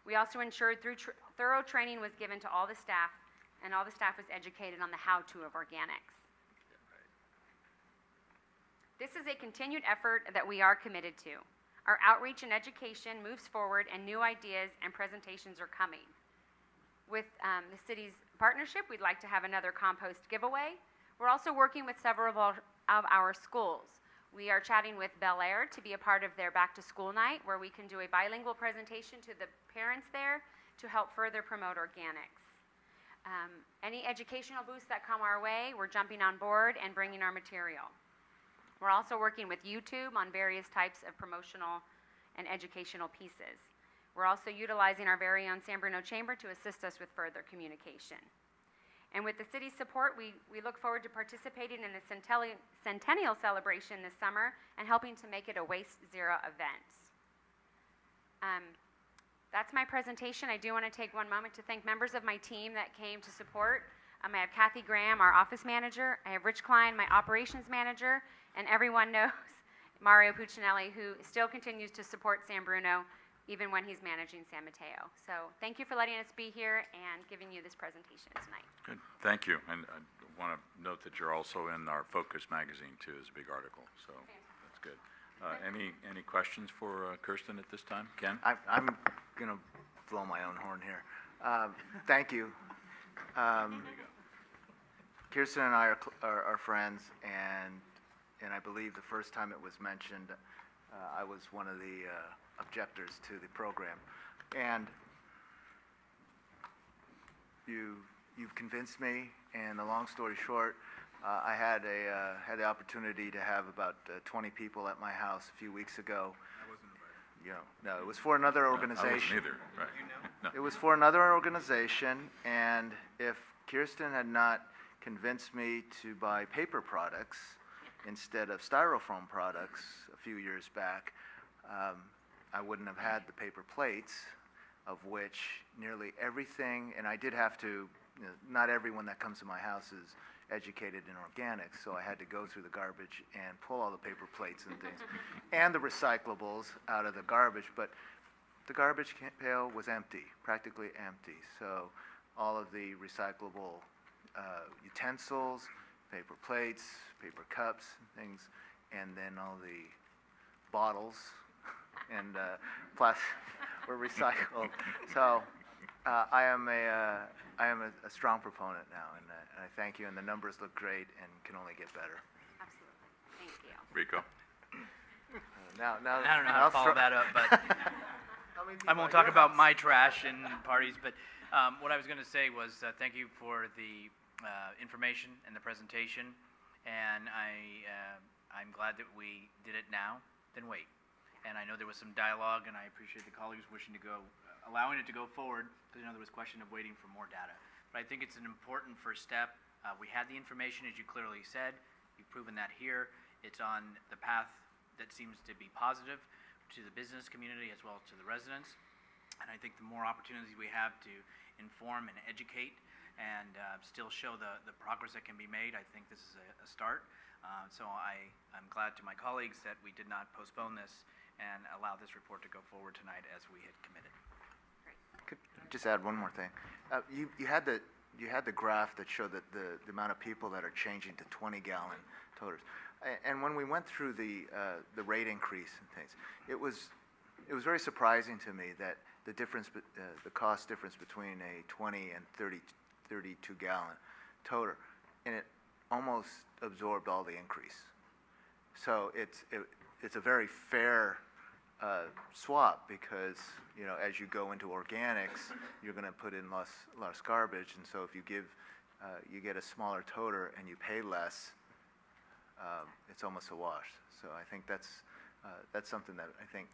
We also ensured thorough training was given to all the staff, and all the staff was educated on the how-to of organics. This is a continued effort that we are committed to. Our outreach and education moves forward, and new ideas and presentations are coming. With the city's partnership, we'd like to have another compost giveaway. We're also working with several of our schools. We are chatting with Bel Air to be a part of their back-to-school night, where we can do a bilingual presentation to the parents there to help further promote organics. Any educational booths that come our way, we're jumping on board and bringing our material. We're also working with YouTube on various types of promotional and educational pieces. We're also utilizing our very own San Bruno Chamber to assist us with further communication. And with the city's support, we look forward to participating in the centennial celebration this summer and helping to make it a Waste Zero event. That's my presentation. I do want to take one moment to thank members of my team that came to support. I have Kathy Graham, our office manager. I have Rich Klein, my operations manager. And everyone knows Mario Puccinelli, who still continues to support San Bruno, even when he's managing San Mateo. So thank you for letting us be here and giving you this presentation tonight. Good, thank you. And I want to note that you're also in our Focus magazine too, is a big article, so that's good. Any questions for Kirsten at this time? Ken? I'm going to blow my own horn here. Thank you. Kirsten and I are friends, and I believe the first time it was mentioned, I was one of the objectors to the program. And you've convinced me, and the long story short, I had the opportunity to have about 20 people at my house a few weeks ago. I wasn't invited. No, it was for another organization. I wasn't either, right. No. It was for another organization, and if Kirsten had not convinced me to buy paper products instead of styrofoam products a few years back, I wouldn't have had the paper plates, of which nearly everything, and I did have to, not everyone that comes to my house is educated in organics, so I had to go through the garbage and pull all the paper plates and things, and the recyclables out of the garbage, but the garbage pail was empty, practically empty, so all of the recyclable utensils, paper plates, paper cups, and things, and then all the bottles and plastic were recycled. So I am a strong proponent now, and I thank you. And the numbers look great and can only get better. Absolutely. Thank you. Rico? I don't know how to follow that up, but I won't talk about my trash and parties, but what I was going to say was thank you for the information and the presentation, and I'm glad that we did it now than wait. And I know there was some dialogue, and I appreciate the colleagues wishing to go, allowing it to go forward, because there was a question of waiting for more data. But I think it's an important first step. We had the information, as you clearly said. You've proven that here. It's on the path that seems to be positive to the business community as well as to the residents. And I think the more opportunities we have to inform and educate and still show the progress that can be made. I think this is a start. So I'm glad to my colleagues that we did not postpone this and allow this report to go forward tonight as we had committed. Could I just add one more thing? You had the graph that showed that the amount of people that are changing to 20-gallon toters. And when we went through the rate increase and things, it was very surprising to me that the difference, the cost difference between a 20 and 32-gallon toter, and it almost absorbed all the increase. So it's a very fair swap because, you know, as you go into organics, you're going to put in less garbage, and so if you get a smaller toter and you pay less, it's almost a wash. So I think that's something that I think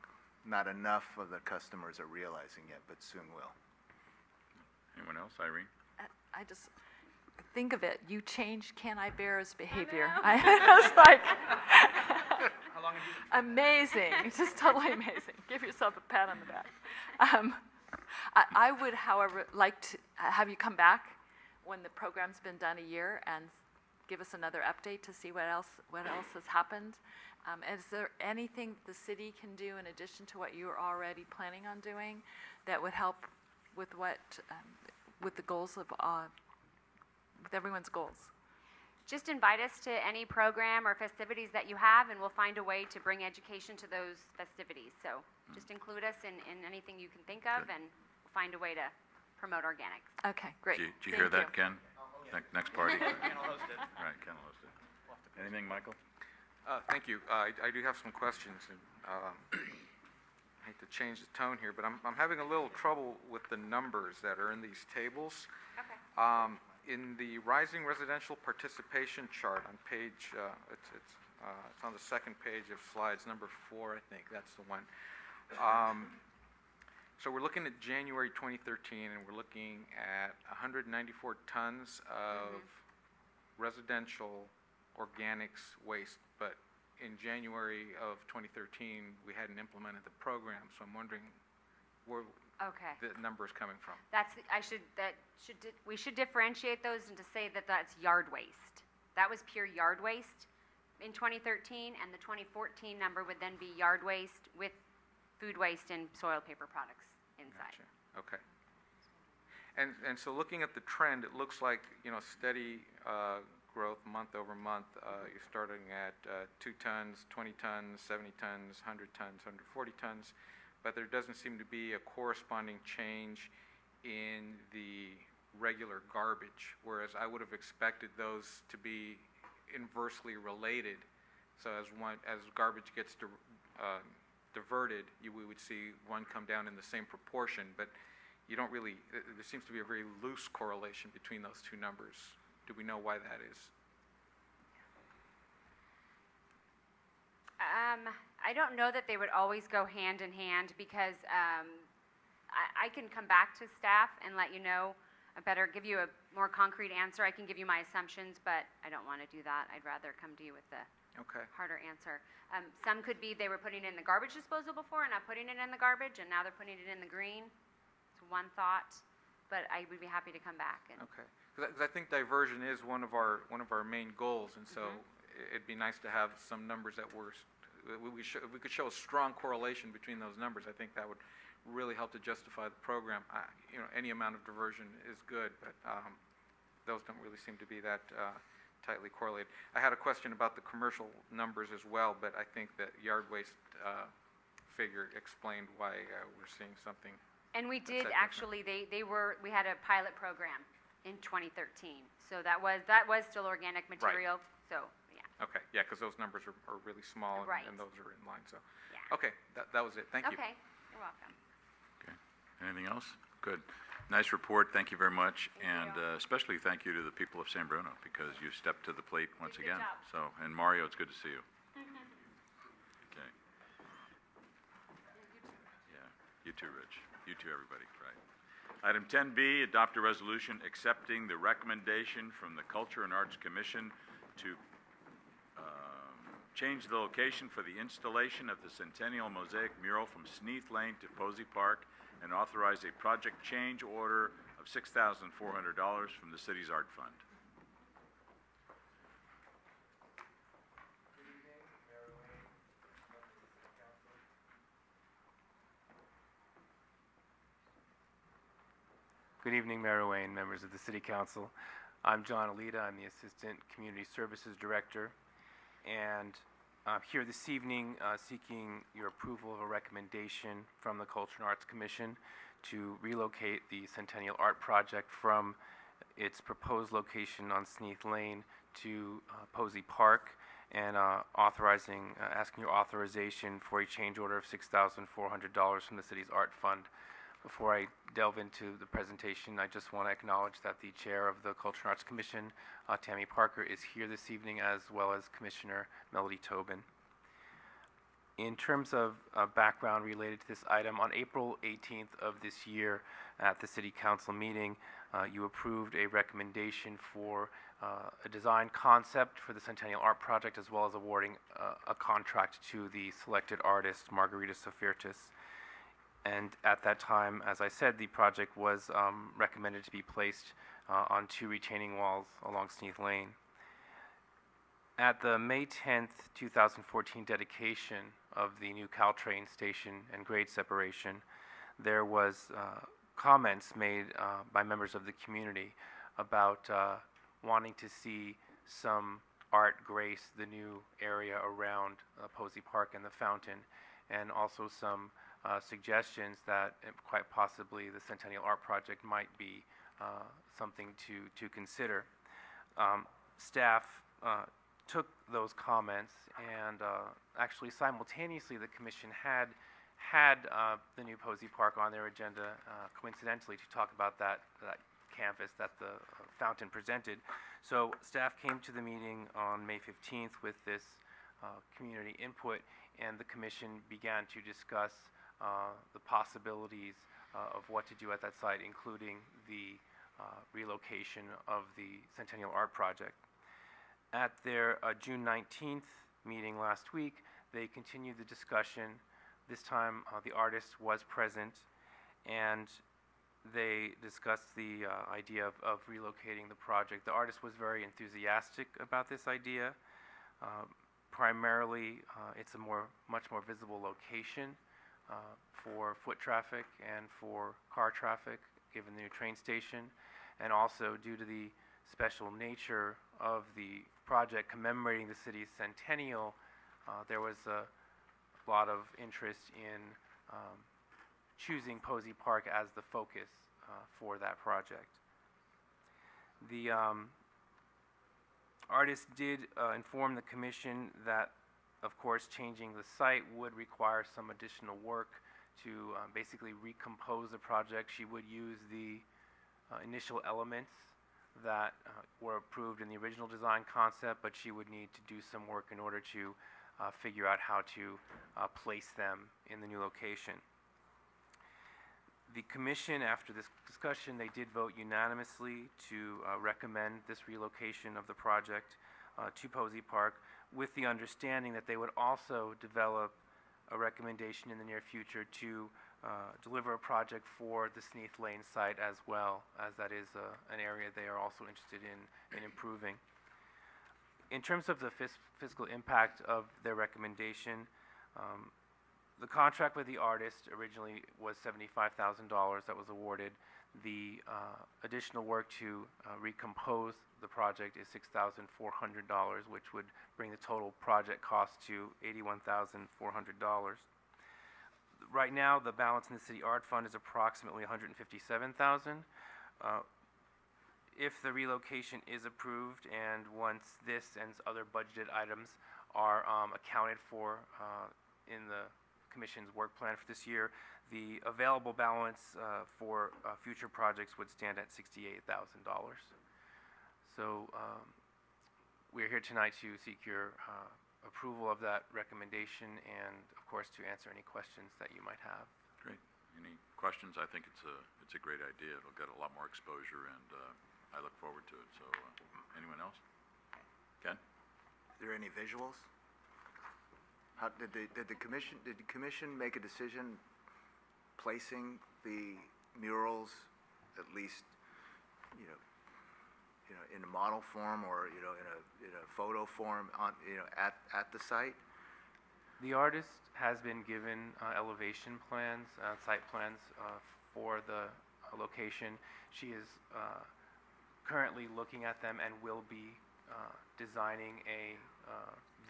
not enough of the customers are realizing yet, but soon will. Anyone else? Irene? I just think of it. You changed Can I Bear's behavior. I was like, How long have you amazing, just totally amazing. Give yourself a pat on the back. I would, however, like to have you come back when the program's been done a year and give us another update to see what else has happened. Is there anything the city can do in addition to what you're already planning on doing that would help with with the goals of with everyone's goals? Just invite us to any program or festivities that you have, and we'll find a way to bring education to those festivities. So just include us in anything you can think of, and we'll find a way to promote organics. Okay, great. Did you hear that, Ken? Next party. Ken will host it. Right, Ken will host it. Anything, Michael? Thank you. I do have some questions, and I hate to change the tone here, but I'm having a little trouble with the numbers that are in these tables. Okay. In the rising residential participation chart on page, it's on the second page of slides, number 4, I think, that's the one. So we're looking at January 2013, and we're looking at 194 tons of residential organics waste, but in January of 2013, we hadn't implemented the program, so I'm wondering where the number is coming from. We should differentiate those and to say that that's yard waste. That was pure yard waste in 2013, and the 2014 number would then be yard waste with food waste and soil paper products inside. Gotcha. Okay. And so looking at the trend, it looks like, you know, steady growth month over month. You're starting at 2 tons, 20 tons, 70 tons, 100 tons, 140 tons, but there doesn't seem to be a corresponding change in the regular garbage, whereas I would have expected those to be inversely related. So as garbage gets diverted, we would see one come down in the same proportion, but you don't really, there seems to be a very loose correlation between those two numbers. Do we know why that is? I don't know that they would always go hand in hand because I can come back to staff and let you know, give you a more concrete answer. I can give you my assumptions, but I don't want to do that. I'd rather come to you with the harder answer. Some could be they were putting it in the garbage disposal before and not putting it in the garbage, and now they're putting it in the green. It's one thought, but I would be happy to come back. Okay, because I think diversion is one of our main goals, and so it'd be nice to have some numbers that we could show a strong correlation between those numbers. I think that would really help to justify the program. You know, any amount of diversion is good, but those don't really seem to be that tightly correlated. I had a question about the commercial numbers as well, but I think that yard waste figure explained why we're seeing something. And we did actually. We had a pilot program in 2013, so that was still organic material. Right. So yeah. Okay, yeah, because those numbers are really small, and those are in line. So yeah. Okay, that was it. Thank you. Okay, you're welcome. Okay. Anything else? Good. Nice report. Thank you very much, and especially thank you to the people of San Bruno because you stepped to the plate once again. So, and Mario, it's good to see you. Okay. Yeah. You too, Rich. You too, everybody. Right. Item 10B, adopt a resolution accepting the recommendation from the Culture and Arts Commission to change the location for the installation of the Centennial Mosaic mural from Sneath Lane to Posey Park and authorize a project change order of $6,400 from the city's art fund. Good evening, Mayor Wayne, members of the City Council. I'm John Alita. I'm the Assistant Community Services Director. And here this evening seeking your approval of a recommendation from the Culture and Arts Commission to relocate the Centennial Art Project from its proposed location on Sneath Lane to Posey Park, and asking your authorization for a change order of $6,400 from the city's art fund. Before I delve into the presentation, I just want to acknowledge that the chair of the Culture and Arts Commission, Tammy Parker, is here this evening, as well as Commissioner Melody Tobin. In terms of background related to this item, on April 18th of this year at the City Council meeting, you approved a recommendation for a design concept for the Centennial Art Project, as well as awarding a contract to the selected artist, Margarita Sofirtis. And at that time, as I said, the project was recommended to be placed on 2 retaining walls along Sneath Lane. At the May 10th, 2014 dedication of the new Caltrain station and grade separation, there was comments made by members of the community about wanting to see some art grace the new area around Posey Park and the fountain, and also some suggestions that quite possibly the Centennial Art Project might be something to consider. Staff took those comments, and actually simultaneously the commission had the new Posey Park on their agenda, coincidentally, to talk about that canvas that the fountain presented. So staff came to the meeting on May 15th with this community input, and the commission began to discuss the possibilities of what to do at that site, including the relocation of the Centennial Art Project. At their June 19th meeting last week, they continued the discussion. This time the artist was present, and they discussed the idea of relocating the project. The artist was very enthusiastic about this idea. Primarily, it's a much more visible location for foot traffic and for car traffic, given the new train station, and also due to the special nature of the project commemorating the city's centennial, there was a lot of interest in choosing Posey Park as the focus for that project. The artist did inform the commission that, of course, changing the site would require some additional work to basically recompose the project. She would use the initial elements that were approved in the original design concept, but she would need to do some work in order to figure out how to place them in the new location. The commission, after this discussion, they did vote unanimously to recommend this relocation of the project to Posey Park, with the understanding that they would also develop a recommendation in the near future to deliver a project for the Sneath Lane site, as well, as that is an area they are also interested in improving. In terms of the fiscal impact of their recommendation, the contract with the artist originally was $75,000 that was awarded. The additional work to recompose the project is $6,400, which would bring the total project cost to $81,400. Right now, the balance in the city art fund is approximately $157,000. If the relocation is approved, and once this and other budgeted items are accounted for in the Commission's work plan for this year, the available balance for future projects would stand at $68,000. So we're here tonight to seek your approval of that recommendation, and of course to answer any questions that you might have. Great. Any questions? I think it's a great idea. It'll get a lot more exposure, and I look forward to it. So anyone else? Ken? Are there any visuals? How, did the commission make a decision placing the murals, at least in a model form or, in a photo form on, at the site? The artist has been given elevation plans, site plans for the location. She is currently looking at them and will be designing a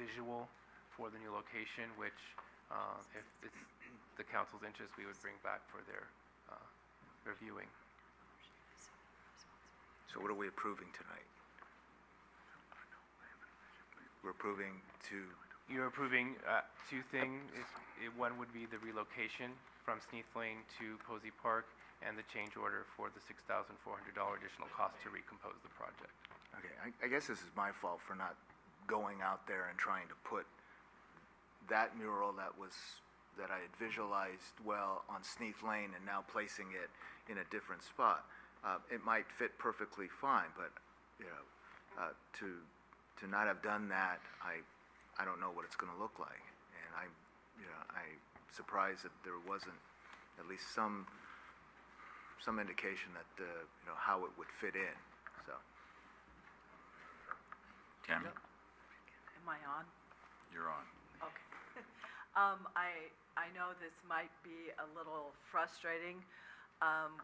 visual for the new location, which, if it's the council's interest, we would bring back for their reviewing. So what are we approving tonight? We're approving to, You're approving two things. One would be the relocation from Sneath Lane to Posey Park and the change order for the $6,400 additional cost to recompose the project. okay, I guess this is my fault for not going out there and trying to put that mural that I had visualized well on Sneath Lane and now placing it in a different spot. It might fit perfectly fine, but, to not have done that, I don't know what it's gonna look like. And I'm surprised that there wasn't at least some indication that, how it would fit in, so. Tammy, Am I on? you're on. Okay. I know this might be a little frustrating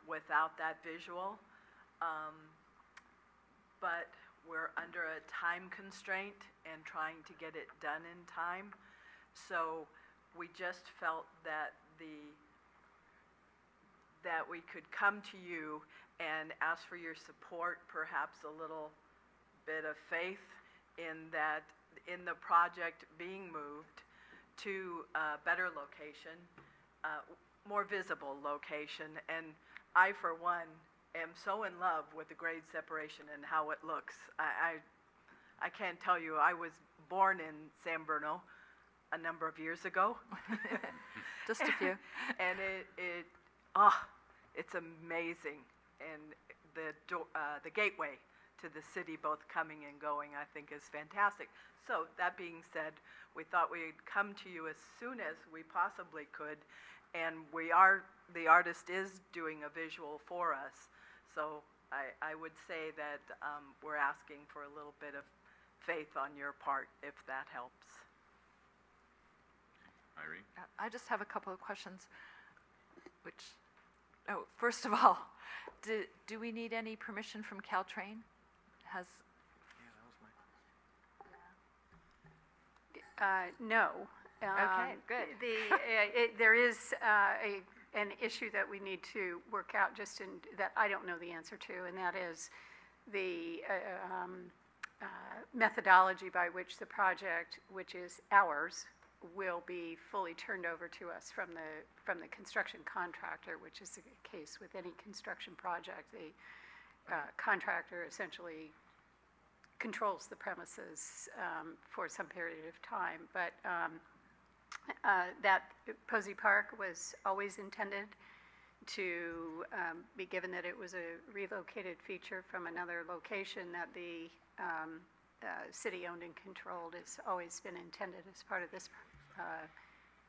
without that visual, but we're under a time constraint and trying to get it done in time. So we just felt that we could come to you and ask for your support, perhaps a little bit of faith in the project being moved to a better location, more visible location. And I, for one, am so in love with the grade separation and how it looks. I can't tell you, I was born in San Bruno a number of years ago. Just a few. And it's amazing. And the gateway to the city, both coming and going, I think is fantastic. So that being said, we thought we'd come to you as soon as we possibly could, and the artist is doing a visual for us. So I would say that we're asking for a little bit of faith on your part, if that helps. Irene? I just have a couple of questions, first of all, do we need any permission from Caltrain? No. Okay, good. There is an issue that we need to work out that I don't know the answer to, and that is the methodology by which the project, which is ours, will be fully turned over to us from the construction contractor, which is the case with any construction project. The contractor essentially controls the premises for some period of time. But that Posey Park was always intended to be given that it was a relocated feature from another location that the city owned and controlled. Has always been intended as part of this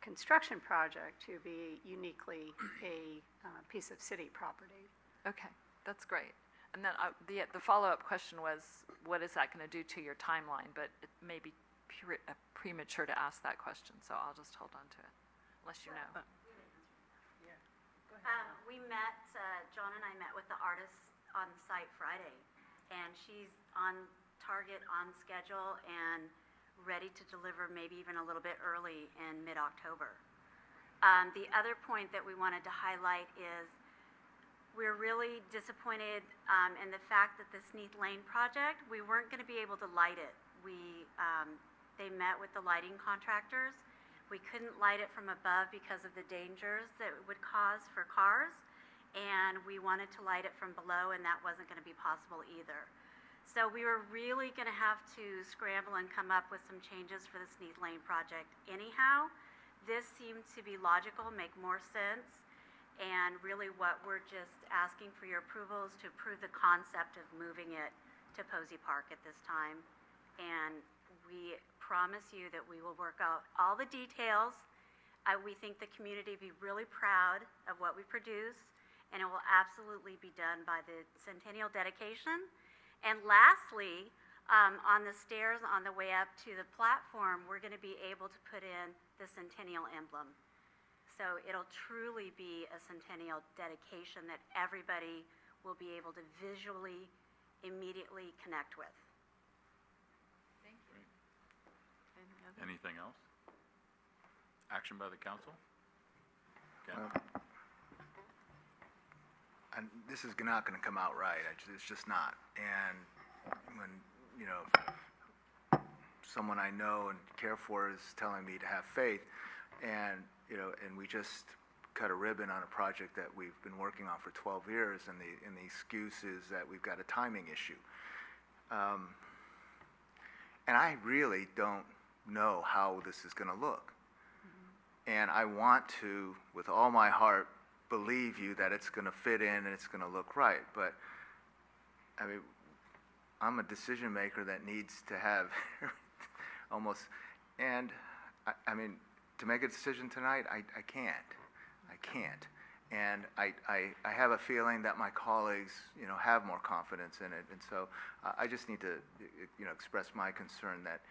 construction project to be uniquely a piece of city property. Okay, that's great. And then the follow-up question was, what is that going to do to your timeline? But it may be premature to ask that question, so I'll just hold on to it, unless you know. We met, John and I met with the artist on site Friday, and she's on target, on schedule, and ready to deliver maybe even a little bit early in mid-October. The other point that we wanted to highlight is we're really disappointed in the fact that the Sneath Lane project, we weren't going to be able to light it. They met with the lighting contractors. We couldn't light it from above because of the dangers that it would cause for cars, and we wanted to light it from below, and that wasn't going to be possible either. So we were really going to have to scramble and come up with some changes for the Sneath Lane project anyhow. This seemed to be logical, make more sense, and really what we're just asking for your approval is to approve the concept of moving it to Posey Park at this time. And we promise you that we will work out all the details. We think the community will be really proud of what we produce, and it will absolutely be done by the centennial dedication. And lastly, on the stairs on the way up to the platform, we're going to be able to put in the centennial emblem. So it'll truly be a centennial dedication that everybody will be able to visually, immediately connect with. Great. Anything else? Action by the council? Ken? And this is not going to come out right. It's just not. And when, you know, someone I know and care for is telling me to have faith, and, you know, and we just cut a ribbon on a project that we've been working on for 12 years, and the excuse is that we've got a timing issue. And I really don't know how this is going to look. And I want to, with all my heart, believe you that it's going to fit in and it's going to look right. But, I mean, I'm a decision maker that needs to have almost, and I mean, to make a decision tonight, I can't. And I have a feeling that my colleagues, you know, have more confidence in it. And so I just need to, you know, express my concern that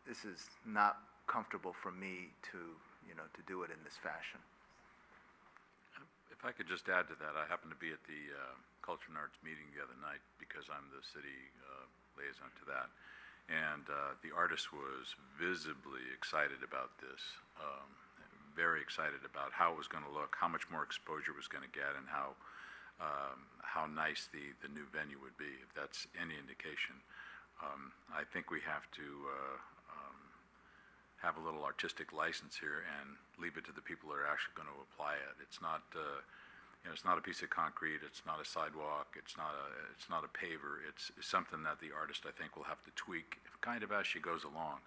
this is not comfortable for me to, you know, to do it in this fashion. If I could just add to that, I happened to be at the Culture and Arts meeting the other night because I'm the city liaison to that. And the artist was visibly excited about this, very excited about how it was going to look, how much more exposure it was going to get, and how nice the new venue would be, if that's any indication. I think we have to have a little artistic license here and leave it to the people that are actually going to apply it. It's not, you know, it's not a piece of concrete. It's not a sidewalk. It's not a paver. It's something that the artist, I think, will have to tweak kind of as she goes along.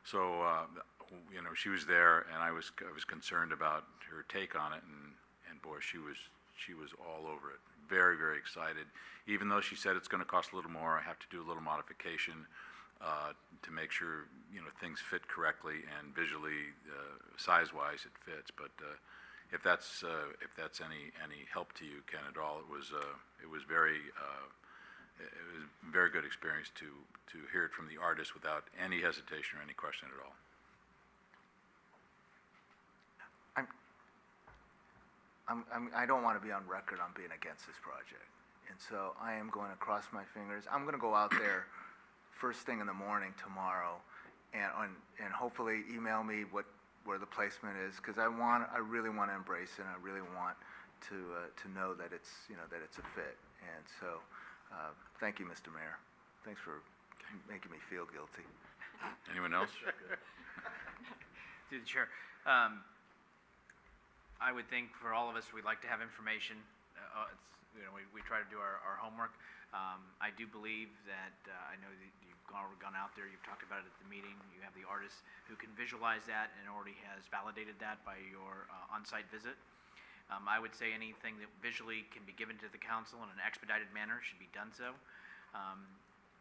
So, you know, she was there, and I was concerned about her take on it, and boy, she was all over it. Very, very excited. Even though she said it's going to cost a little more, I have to do a little modification to make sure, you know, things fit correctly and visually, size-wise, it fits. But if that's any help to you, Ken, at all, it was very good experience to hear it from the artist without any hesitation or any question at all. I don't want to be on record on being against this project, and so I am going to cross my fingers. I'm going to go out there first thing in the morning tomorrow, and hopefully email me where the placement is, because I really want to embrace it. And I really want to know that it's, you know, that it's a fit. And so, thank you, Mr. Mayor. Thanks for making me feel guilty. Anyone else? Through the chair. I would think for all of us, we'd like to have information. You know, we try to do our homework. I do believe that, I know that you've gone out there, you've talked about it at the meeting, you have the artist who can visualize that and already has validated that by your on-site visit. I would say anything that visually can be given to the council in an expedited manner should be done so.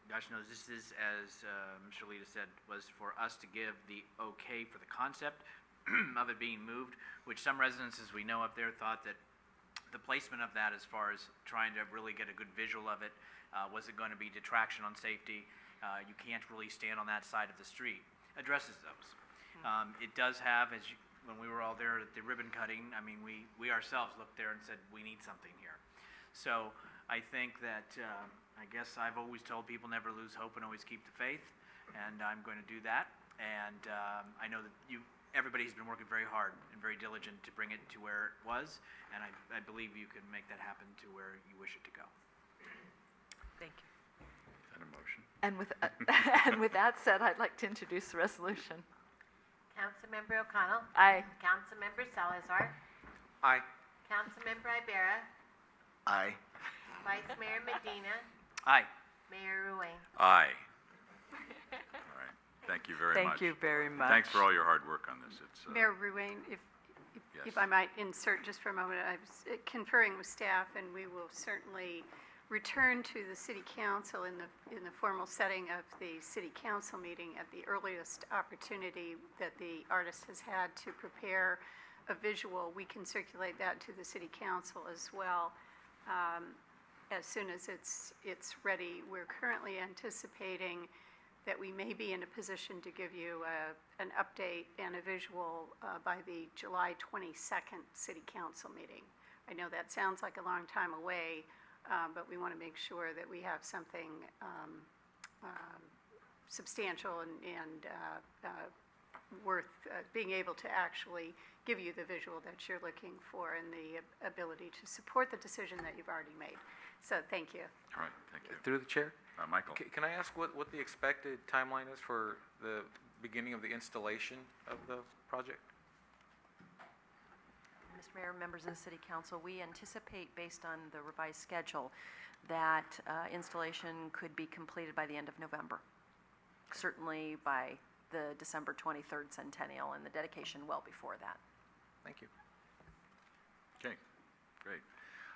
Gosh knows this is, as Mr. Lita said, was for us to give the okay for the concept of it being moved, which some residents, as we know up there, thought that the placement of that, as far as trying to really get a good visual of it, was it going to be detraction on safety? You can't really stand on that side of the street. Addresses those. It does have, when we were all there at the ribbon cutting, I mean, we ourselves looked there and said, we need something here. So I think that, I guess I've always told people never lose hope and always keep the faith, and I'm going to do that. And I know that everybody's been working very hard and very diligent to bring it to where it was, and I believe you can make that happen to where you wish it to go. Thank you. Is that a motion? And with that said, I'd like to introduce the resolution. Councilmember O'Connell. Aye. Councilmember Salazar. Aye. Councilmember Ibarra. Aye. Vice Mayor Medina. Aye. Mayor Ruane. Aye. All right. Thank you very much. Thank you very much. Thanks for all your hard work on this. It's Mayor Ruane, if I might insert just for a moment, I was conferring with staff, and we will certainly return to the city council in the formal setting of the city council meeting at the earliest opportunity that the artist has had to prepare a visual, we can circulate that to the city council as well as soon as it's ready. We're currently anticipating that we may be in a position to give you an update and a visual by the July 22nd city council meeting. I know that sounds like a long time away, but we want to make sure that we have something substantial and worth being able to actually give you the visual that you're looking for and the ability to support the decision that you've already made. So thank you. All right, thank you. Through the chair? Michael? Can I ask what the expected timeline is for the beginning of the installation of the project? Mr. Mayor, members of the City Council, we anticipate, based on the revised schedule, that installation could be completed by the end of November. Certainly by the December 23rd centennial, and the dedication well before that. Thank you. Okay, great.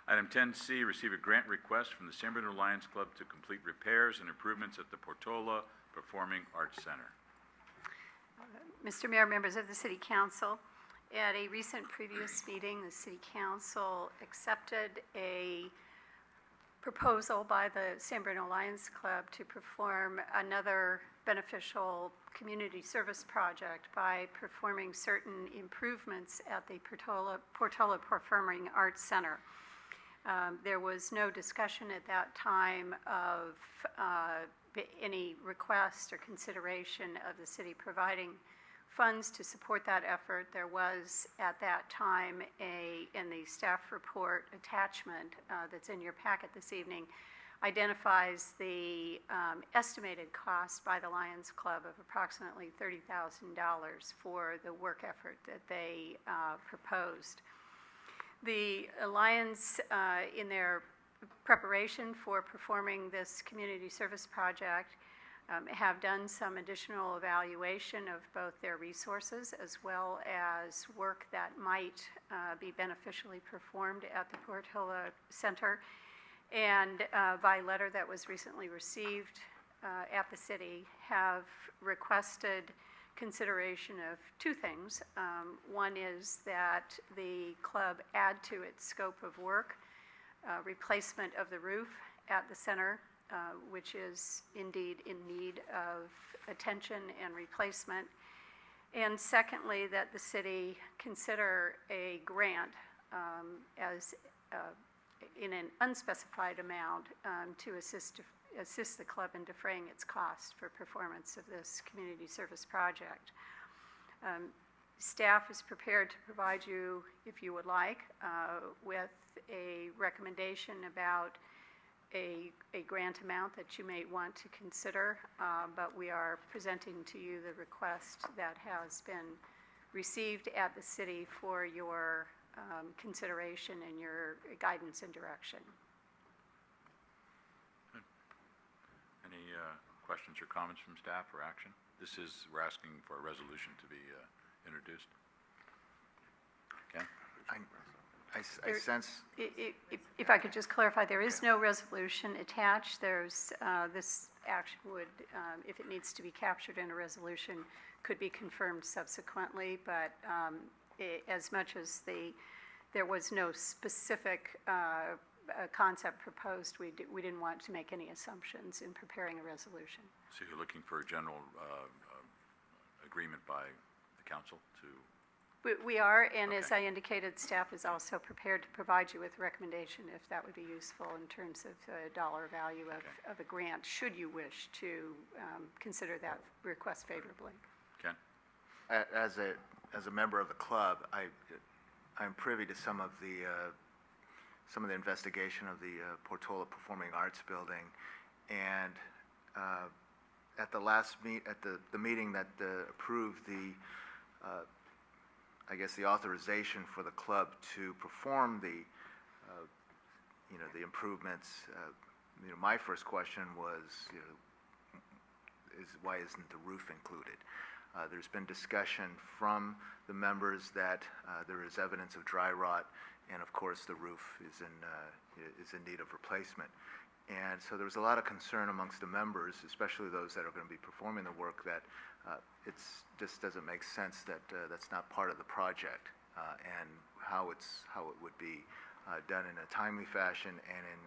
Item 10C, receive a grant request from the San Bruno Lions Club to complete repairs and improvements at the Portola Performing Arts Center. Mr. Mayor, members of the City Council, at a recent previous meeting, the City Council accepted a proposal by the San Bruno Lions Club to perform another beneficial community service project by performing certain improvements at the Portola Performing Arts Center. There was no discussion at that time of any request or consideration of the city providing funds to support that effort. There was, at that time, in the staff report attachment that's in your packet this evening, identifies the estimated cost by the Lions Club of approximately $30,000 for the work effort that they proposed. The Lions, in their preparation for performing this community service project, have done some additional evaluation of both their resources as well as work that might be beneficially performed at the Portola Center. And by letter that was recently received at the city, have requested consideration of two things. One is that the club add to its scope of work replacement of the roof at the center, which is indeed in need of attention and replacement. And secondly, that the city consider a grant as in an unspecified amount to assist the club in defraying its cost for performance of this community service project. Staff is prepared to provide you, if you would like, with a recommendation about a grant amount that you may want to consider, but we are presenting to you the request that has been received at the city for your consideration and your guidance and direction. Any questions or comments from staff or action? We're asking for a resolution to be introduced. Okay. I sense. If I could just clarify, there is no resolution attached. There's, this action would, if it needs to be captured in a resolution, could be confirmed subsequently, but as much as there was no specific concept proposed, we didn't want to make any assumptions in preparing a resolution. So you're looking for a general agreement by the council to... We are, and Okay. as I indicated, staff is also prepared to provide you with a recommendation if that would be useful in terms of the dollar value of a grant, should you wish to consider that request favorably. Ken? As a member of the club, I'm privy to some of the investigation of the Portola Performing Arts Building, and at the last the meeting that approved the I guess the authorization for the club to perform the the improvements. My first question was, why isn't the roof included? There's been discussion from the members that there is evidence of dry rot, and of course the roof is in need of replacement. And so there was a lot of concern amongst the members, especially those that are going to be performing the work, that it just doesn't make sense that that's not part of the project. and how it would be done in a timely fashion and in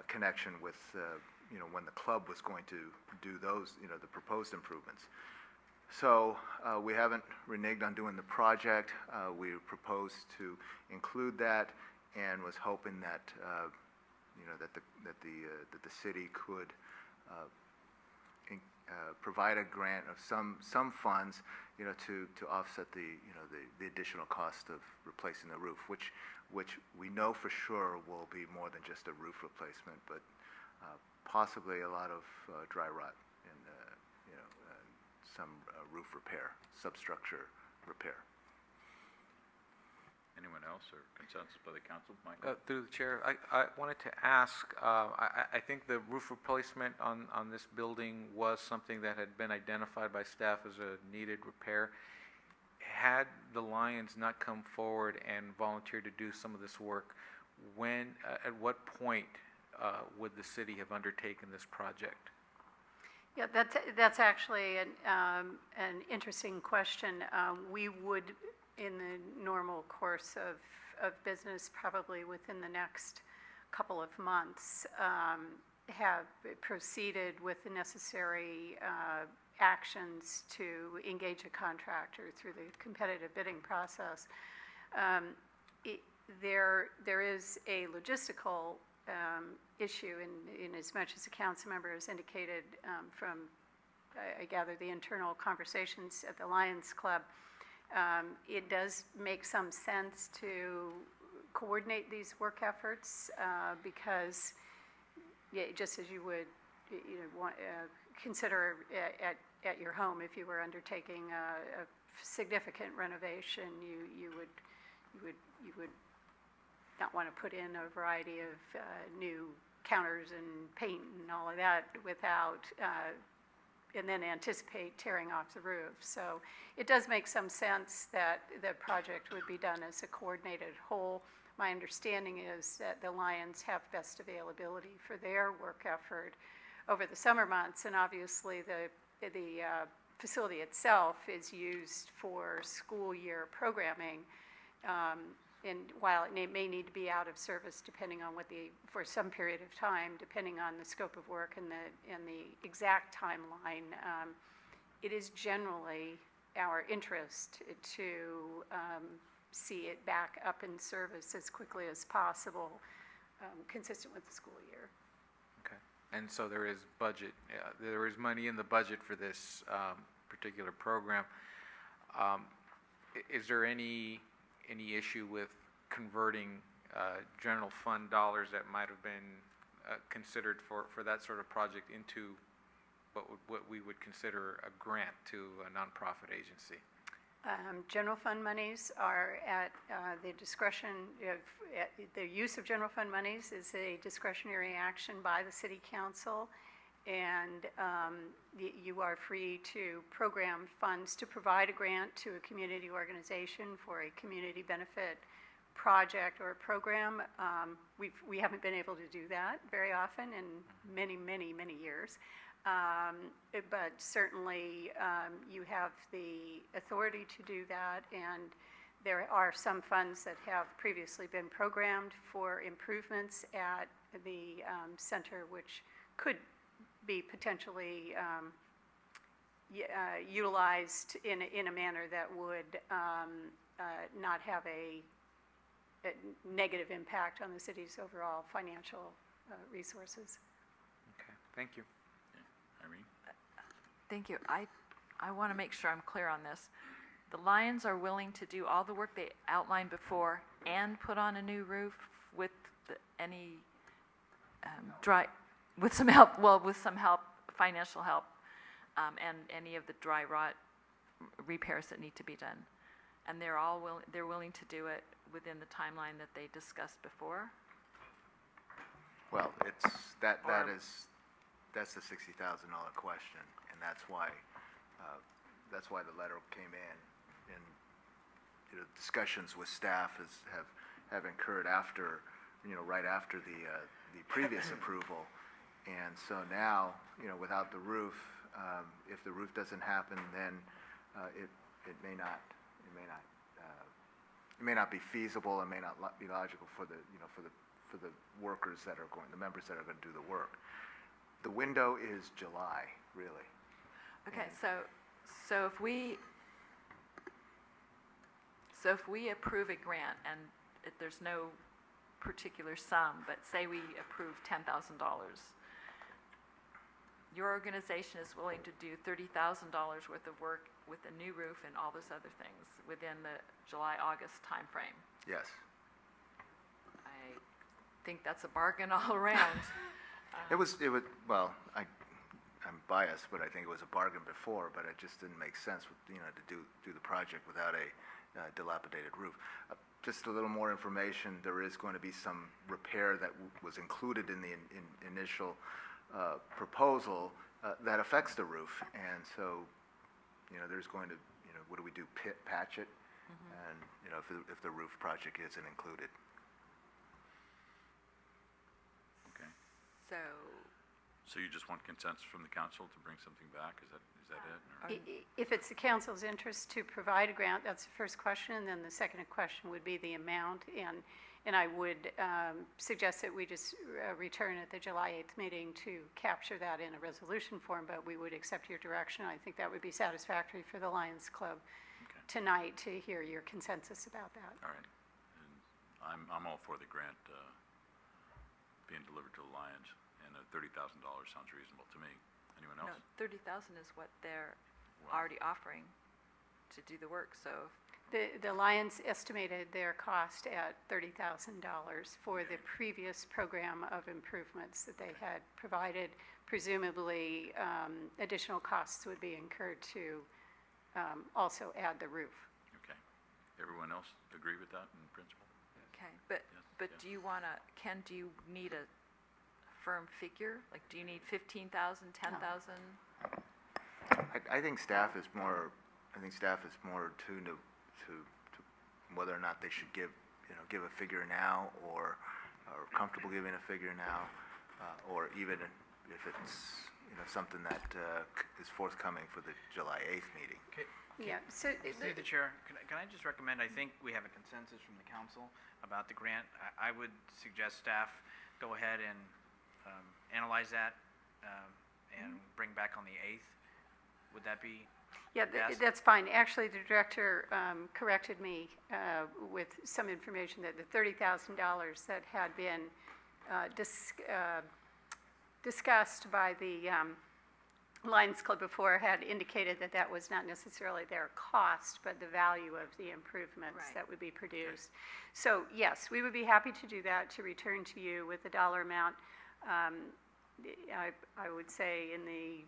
connection with, when the club was going to do those, the proposed improvements. So we haven't reneged on doing the project. We proposed to include that and was hoping that, that the city could provide a grant of some funds, to offset the additional cost of replacing the roof, which we know for sure will be more than just a roof replacement, but possibly a lot of dry rot and some roof repair, substructure repair. Anyone else or consensus by the council? Michael? Through the chair, I wanted to ask, I think the roof replacement on this building was something that had been identified by staff as a needed repair. Had the Lions not come forward and volunteered to do some of this work, at what point would the city have undertaken this project? Yeah, that's actually an interesting question. We would, in the normal course of business, probably within the next couple of months, have proceeded with the necessary actions to engage a contractor through the competitive bidding process. There is a logistical issue in as much as the council member has indicated from, I gather, the internal conversations at the Lions Club. It does make some sense to coordinate these work efforts because, just as you would consider at your home if you were undertaking a significant renovation, you would not want to put in a variety of new counters and paint and all of that without and then anticipate tearing off the roof. So it does make some sense that the project would be done as a coordinated whole. My understanding is that the Lions have best availability for their work effort over the summer months, and obviously the facility itself is used for school year programming. And while it may need to be out of service depending on for some period of time, depending on the scope of work and the exact timeline, it is generally our interest to see it back up in service as quickly as possible, consistent with the school year. Okay, and so there is budget, there is money in the budget for this particular program. Is there any issue with converting general fund dollars that might have been considered for that sort of project into what we would consider a grant to a nonprofit agency? General fund monies are at the discretion of, the use of general fund monies is a discretionary action by the city council, and you are free to program funds to provide a grant to a community organization for a community benefit project or a program. We haven't been able to do that very often in many, many, many years. But certainly you have the authority to do that, and there are some funds that have previously been programmed for improvements at the center, which could be potentially utilized in a manner that would not have a negative impact on the city's overall financial resources. Okay, thank you. Irene? Thank you. I want to make sure I'm clear on this. The Lions are willing to do all the work they outlined before and put on a new roof with any with some help, financial help, and any of the dry rot repairs that need to be done. And they're willing to do it within the timeline that they discussed before? Well, that's the $60,000 question, and that's why the letter came in. And discussions with staff have occurred after, right after the previous approval, and so now, without the roof, if the roof doesn't happen, then it may not it may not be feasible and may not be logical for the, for the workers that are going, the members that are going to do the work. The window is July, really. Okay, so if we approve a grant and there's no particular sum, but say we approve $10,000, your organization is willing to do $30,000 worth of work with a new roof and all those other things within the July-August timeframe. Yes. I think that's a bargain all around. It was, well, I'm biased, but I think it was a bargain before, but it just didn't make sense, to do the project without a dilapidated roof. Just a little more information, there is going to be some repair that was included in the initial proposal that affects the roof, and so, there's going to, what do we do, patch it? And, if the roof project isn't included. Okay. So you just want consensus from the council to bring something back? Is that it? Or? If it's the council's interest to provide a grant, that's the first question, and then the second question would be the amount, and I would suggest that we just return at the July 8th meeting to capture that in a resolution form, but we would accept your direction. I think that would be satisfactory for the Lions Club tonight to hear your consensus about that. All right. And I'm all for the grant being delivered to the Lions, and $30,000 sounds reasonable to me. Anyone else? no, 30,000 is what they're already offering to do the work, so. The Lions estimated their cost at $30,000 for the previous program of improvements that they had provided. Presumably, additional costs would be incurred to also add the roof. Okay. Everyone else agree with that in principle? Okay, but do you want to, Ken, do you need a firm figure? Like, do you need 15,000, 10,000? I think staff is more tuned to whether or not they should give a figure now, or comfortable giving a figure now, or even if it's something that is forthcoming for the July 8th meeting. Okay. Yeah, so. Through the chair, can I just recommend, I think we have a consensus from the council about the grant. I would suggest staff go ahead and analyze that and bring back on the 8th. Would that be? Yeah, that's fine. Actually, the director corrected me with some information that the $30,000 that had been discussed by the Lions Club before had indicated that that was not necessarily their cost, but the value of the improvements that would be produced. So yes, we would be happy to do that, to return to you with the dollar amount. I would say in the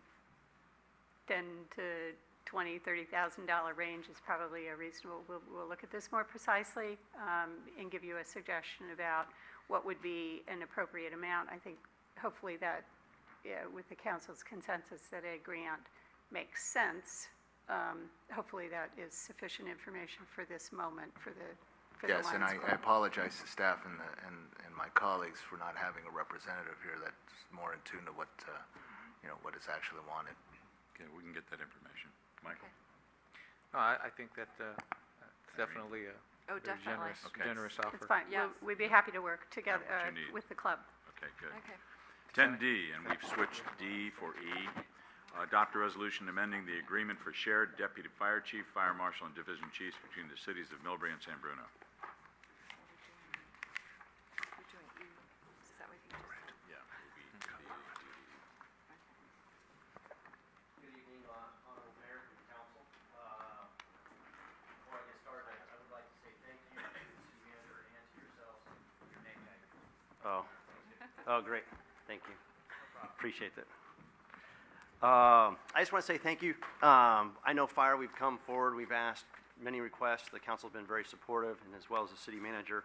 $10,000 to $20,000, $30,000 range is probably a reasonable. We'll look at this more precisely and give you a suggestion about what would be an appropriate amount. I think hopefully that, with the council's consensus that a grant makes sense, hopefully that is sufficient information for this moment for the Yes, and Lions I Club. apologize to staff and my colleagues for not having a representative here that's more in tune to what what is actually wanted. Okay, we can get that information. Michael? No, I think that it's definitely a Oh, very definitely. generous offer. It's fine. Yes. We'd be happy to work together what you need. with the club. Okay, good. Okay. 10D, and we've switched D for E. Adopt a resolution amending the agreement for shared deputy fire chief, fire marshal, and division chiefs between the cities of Millbrae and San Bruno. We're doing E. Is that what you just said? Yeah. Good evening, Honorable Mayor and Council. Before I get started, I would like to say thank you to the city manager and to yourselves for your name tag. Oh, great. Thank you. Appreciate that. I just want to say thank you. I know fire, we've come forward, we've asked many requests. The council's been very supportive, and as well as the city manager.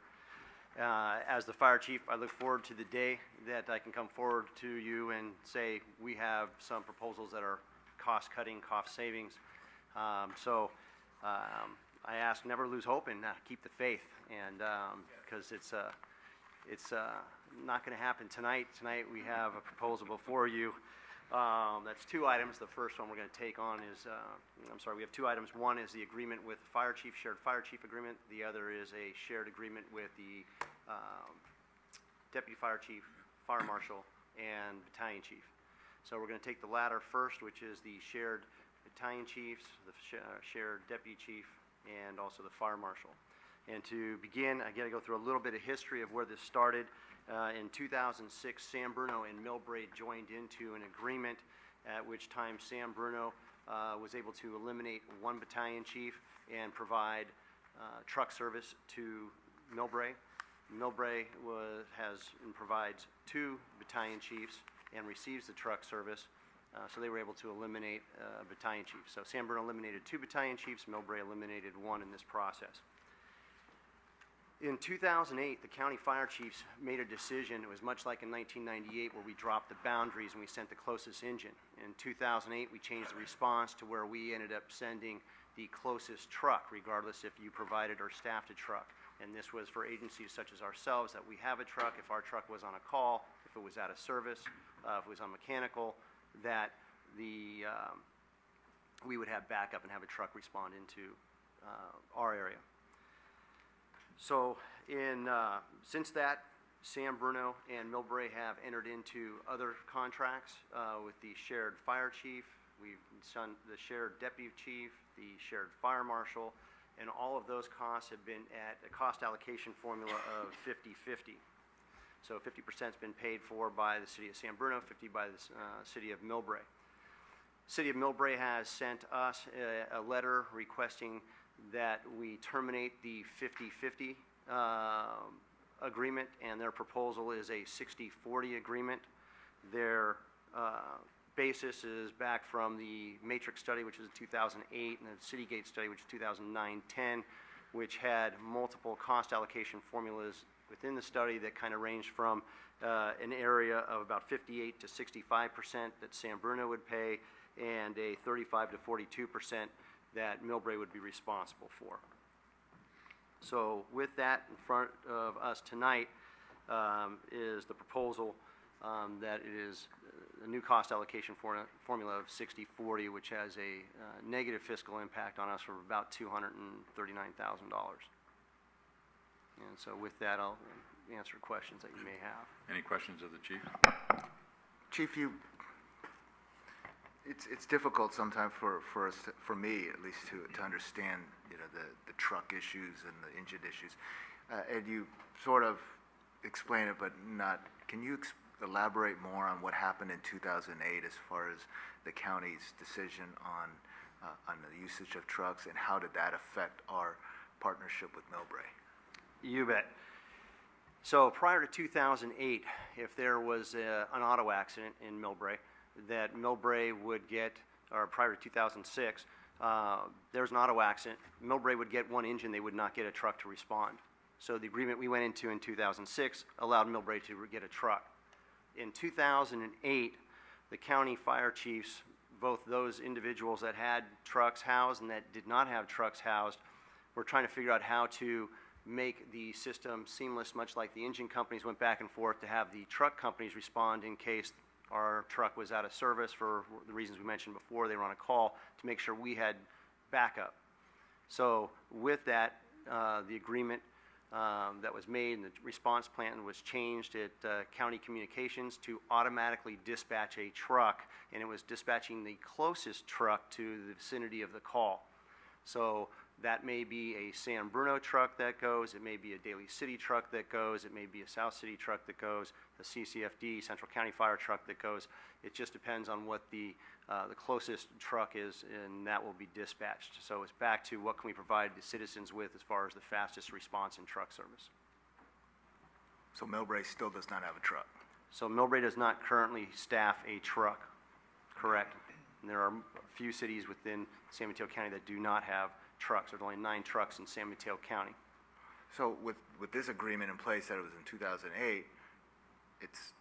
As the fire chief, I look forward to the day that I can come forward to you and say we have some proposals that are cost-cutting, cost savings. I ask never lose hope and keep the faith, and because it's not going to happen tonight. Tonight we have a proposal before you That's two items. The first one we're going to take on is, we have two items. One is the agreement with the fire chief, shared fire chief agreement. The other is a shared agreement with the deputy fire chief, fire marshal, and battalion chief. So we're going to take the latter first, which is the shared battalion chiefs, the shared deputy chief, and also the fire marshal. And to begin, I got to go through a little bit of history of where this started. In 2006, San Bruno and Millbrae joined into an agreement, at which time San Bruno was able to eliminate one battalion chief and provide truck service to Millbrae. Millbrae has and provides two battalion chiefs and receives the truck service, so they were able to eliminate a battalion chief. So San Bruno eliminated two battalion chiefs, Millbrae eliminated one in this process. In 2008, the county fire chiefs made a decision. It was much like in 1998 where we dropped the boundaries and we sent the closest engine. In 2008, we changed the response to where we ended up sending the closest truck, regardless if you provided or staffed a truck. And this was for agencies such as ourselves, that we have a truck. If our truck was on a call, if it was out of service, if it was on mechanical, that we would have backup and have a truck respond into our area. So since that, San Bruno and Millbrae have entered into other contracts with the shared fire chief, we've done the shared deputy chief, the shared fire marshal, and all of those costs have been at a cost allocation formula of 50-50. So 50% has been paid for by the city of San Bruno, 50 by the city of Millbrae. City of Millbrae has sent us a letter requesting that we terminate the 50-50 agreement, and their proposal is a 60-40 agreement. Their basis is back from the Matrix study, which is 2008, and the Citygate study, which is 2009-10, which had multiple cost allocation formulas within the study that kind of ranged from an area of about 58 to 65% that San Bruno would pay, and a 35 to 42% that Millbrae would be responsible for. So with that in front of us tonight is the proposal that it is a new cost allocation formula of 60-40, which has a negative fiscal impact on us of about $239,000. And so with that, I'll answer questions that you may have. Any questions of the chief? Chief, it's difficult sometimes for us, for me at least, to understand, the truck issues and the engine issues. And you sort of explain it, but not. Can you elaborate more on what happened in 2008 as far as the county's decision on the usage of trucks, and how did that affect our partnership with Millbrae? You bet. So prior to 2008, if there was an auto accident in Millbrae, that Millbrae would get, or prior to 2006, there's an auto accident, Millbrae would get one engine, they would not get a truck to respond. So the agreement we went into in 2006 allowed Millbrae to get a truck. In 2008, the county fire chiefs, both those individuals that had trucks housed and that did not have trucks housed, were trying to figure out how to make the system seamless, much like the engine companies went back and forth to have the truck companies respond in case our truck was out of service for the reasons we mentioned before. They were on a call to make sure we had backup. So with that, the agreement that was made and the response plan was changed at county communications to automatically dispatch a truck, and it was dispatching the closest truck to the vicinity of the call. So that may be a San Bruno truck that goes, it may be a Daly City truck that goes, it may be a South City truck that goes, a CCFD, Central County Fire truck that goes. It just depends on what the closest truck is, and that will be dispatched. So it's back to what can we provide the citizens with as far as the fastest response in truck service. So Millbrae still does not have a truck? So Millbrae does not currently staff a truck, correct? And there are a few cities within San Mateo County that do not have trucks. There's only 9 trucks in San Mateo County. So with this agreement in place that it was in 2008, it's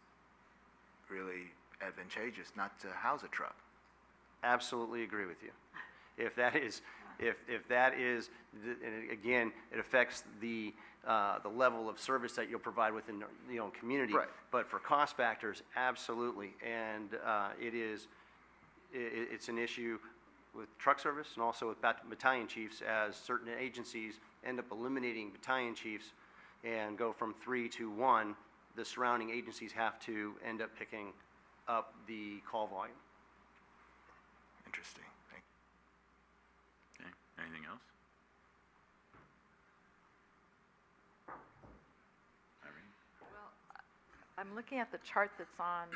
really advantageous not to house a truck. Absolutely agree with you. If that is If that is, and again, it affects the level of service that you'll provide within the own community. Right. But for cost factors, absolutely. And it's an issue with truck service and also with battalion chiefs, as certain agencies end up eliminating battalion chiefs and go from 3 to 1. The surrounding agencies have to end up picking up the call volume. Interesting. Thank you. Okay, anything else? Irene? Well, I'm looking at the chart that's on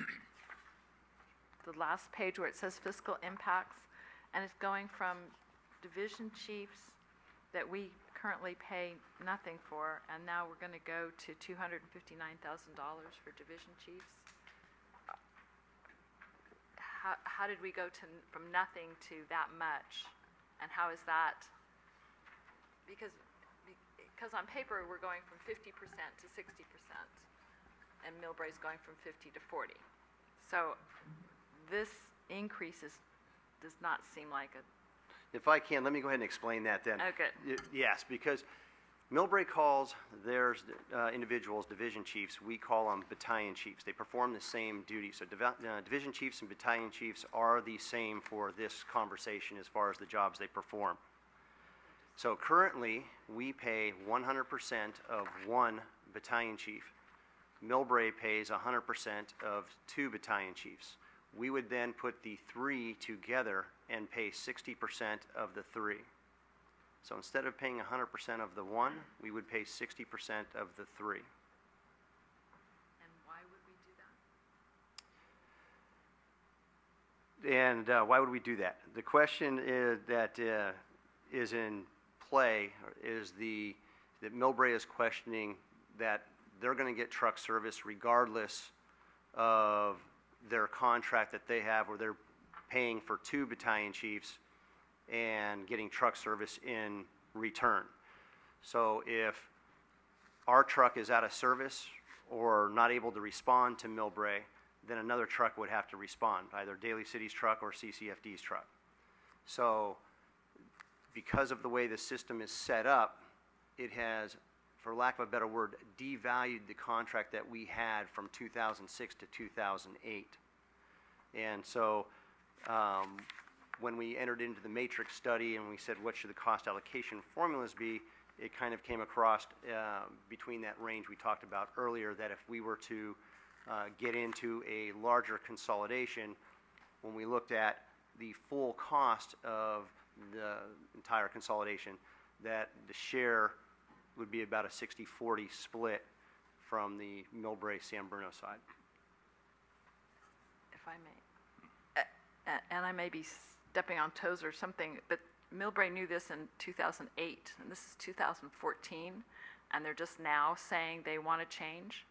the last page where it says fiscal impacts, and it's going from division chiefs that we currently pay nothing for, and now we're going to go to $259,000 for division chiefs. How did we go from nothing to that much, and how is that? Because on paper we're going from 50% to 60%, and Millbrae's going from 50 to 40. So this increase does not seem like a. If I can, let me go ahead and explain that then. Okay. Yes, because Millbrae calls their individuals division chiefs. We call them battalion chiefs. They perform the same duties. So division chiefs and battalion chiefs are the same for this conversation as far as the jobs they perform. So currently, we pay 100% of one battalion chief. Millbrae pays 100% of 2 battalion chiefs. We would then put the 3 together and pay 60% of the 3. So instead of paying 100% of the 1, we would pay 60% of the 3. And why would we do that? And why would we do that? The question is in play is that Millbrae is questioning that they're going to get truck service regardless of their contract that they have, where they're paying for 2 battalion chiefs and getting truck service in return. So if our truck is out of service or not able to respond to Millbrae, then another truck would have to respond, either Daly City's truck or CCFD's truck. So because of the way the system is set up, it has, for lack of a better word, devalued the contract that we had from 2006 to 2008. And so when we entered into the matrix study and we said, what should the cost allocation formulas be, it kind of came across between that range we talked about earlier, that if we were to get into a larger consolidation, when we looked at the full cost of the entire consolidation, that the share would be about a 60-40 split from the Millbrae-San Bruno side. If I may, and I may be stepping on toes or something, but Millbrae knew this in 2008, and this is 2014, and they're just now saying they want to change?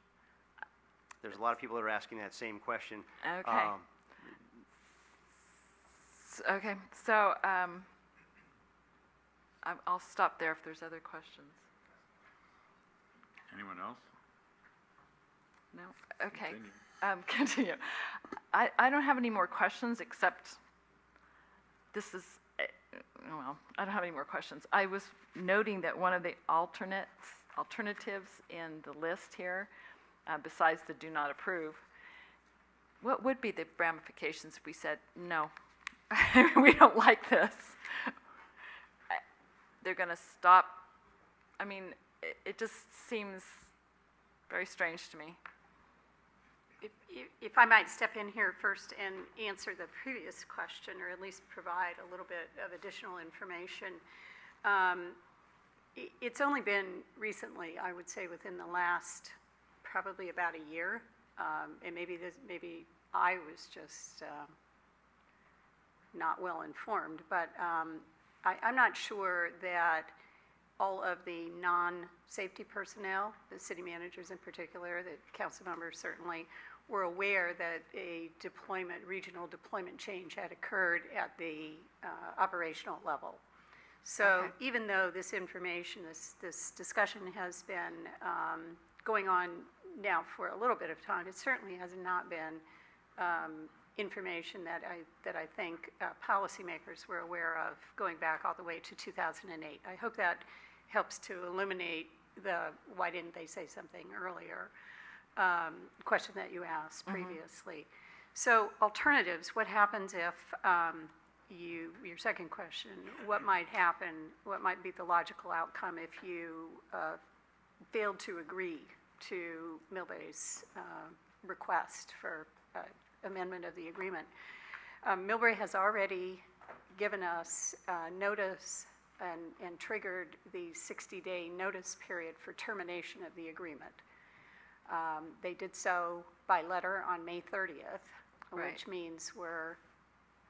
There's a lot of people that are asking that same question. Okay. Okay, so I'll stop there if there's other questions. Anyone else? No? Okay. Continue. Continue. I don't have any more questions, except this is, well, I don't have any more questions. I was noting that one of the alternatives in the list here, besides the do not approve, what would be the ramifications if we said, no, we don't like this? They're going to stop. I mean, it just seems very strange to me. If I might step in here first and answer the previous question, or at least provide a little bit of additional information. It's only been recently, I would say within the last probably about a year, and maybe I was just not well informed, but I'm not sure that all of the non-safety personnel, the city managers in particular, the council members certainly, were aware that a regional deployment change had occurred at the operational level. So even though this information, this discussion has been going on now for a little bit of time, it certainly has not been information that I think policymakers were aware of going back all the way to 2008. I hope that helps to illuminate the why didn't they say something earlier question that you asked previously. So alternatives, what happens if your second question, what might happen, what might be the logical outcome if you failed to agree to Millbrae's request for amendment of the agreement? Millbrae has already given us notice and triggered the 60-day notice period for termination of the agreement. They did so by letter on May 30th, which means we're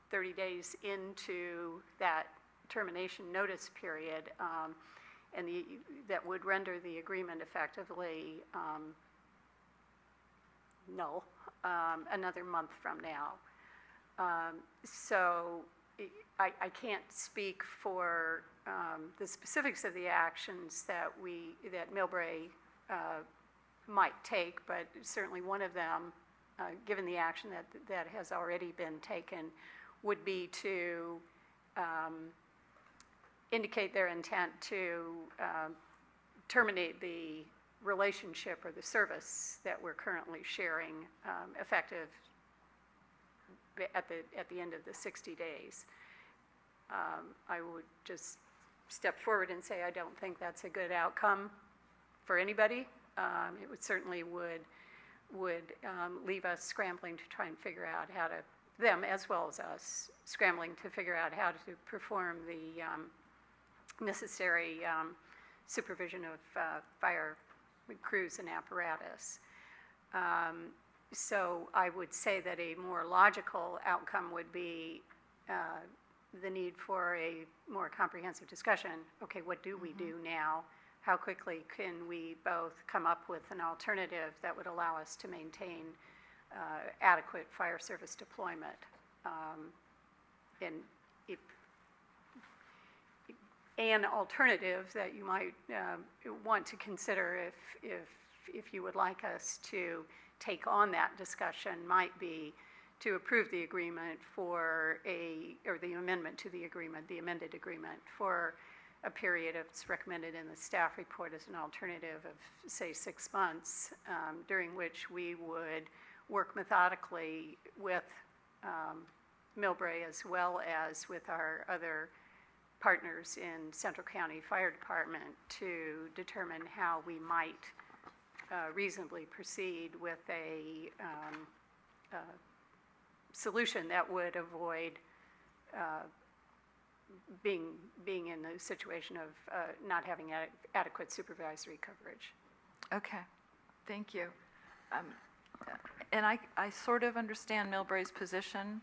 30 days into that termination notice period, and that would render the agreement effectively null another month from now. So I can't speak for the specifics of the actions that Millbrae might take, but certainly one of them, given the action that has already been taken, would be to indicate their intent to terminate the relationship or the service that we're currently sharing, effective at the end of the 60 days. I would just step forward and say I don't think that's a good outcome for anybody. It would certainly would leave us scrambling to try and figure out how to, them as well as us, scrambling to figure out how to perform the necessary supervision of fire crews and apparatus. So I would say that a more logical outcome would be the need for a more comprehensive discussion. Okay, what do we do now? How quickly can we both come up with an alternative that would allow us to maintain adequate fire service deployment? And if an alternative that you might want to consider if you would like us to take on that discussion might be to approve the agreement or the amendment to the agreement, the amended agreement, for a period it's recommended in the staff report as an alternative of, say, 6 months, during which we would work methodically with Millbrae as well as with our other partners in Central County Fire Department to determine how we might reasonably proceed with a solution that would avoid being in a situation of not having adequate supervisory coverage. Okay, thank you. And I sort of understand Millbrae's position.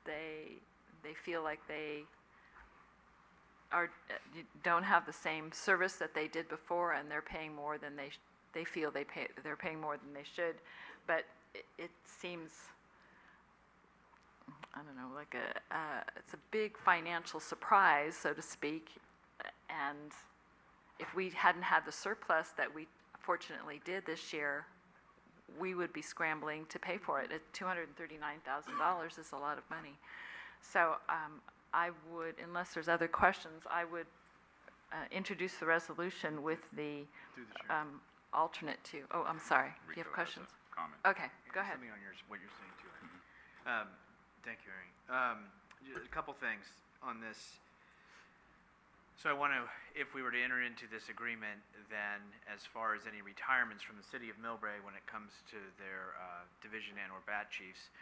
They feel like they don't have the same service that they did before, and they're paying more than they feel they're paying more than they should. But it seems, I don't know, like it's a big financial surprise, so to speak. And if we hadn't had the surplus that we fortunately did this year, we would be scrambling to pay for it. $239,000 is a lot of money. So I would, unless there's other questions, I would introduce the resolution with the alternate to. Oh, I'm sorry. Do you have questions? Comment. Okay, go ahead. Something on what you're saying too. Thank you, Ernie. A couple things on this. So I want to, if we were to enter into this agreement, then as far as any retirements from the city of Millbrae when it comes to their division and or bat chiefs,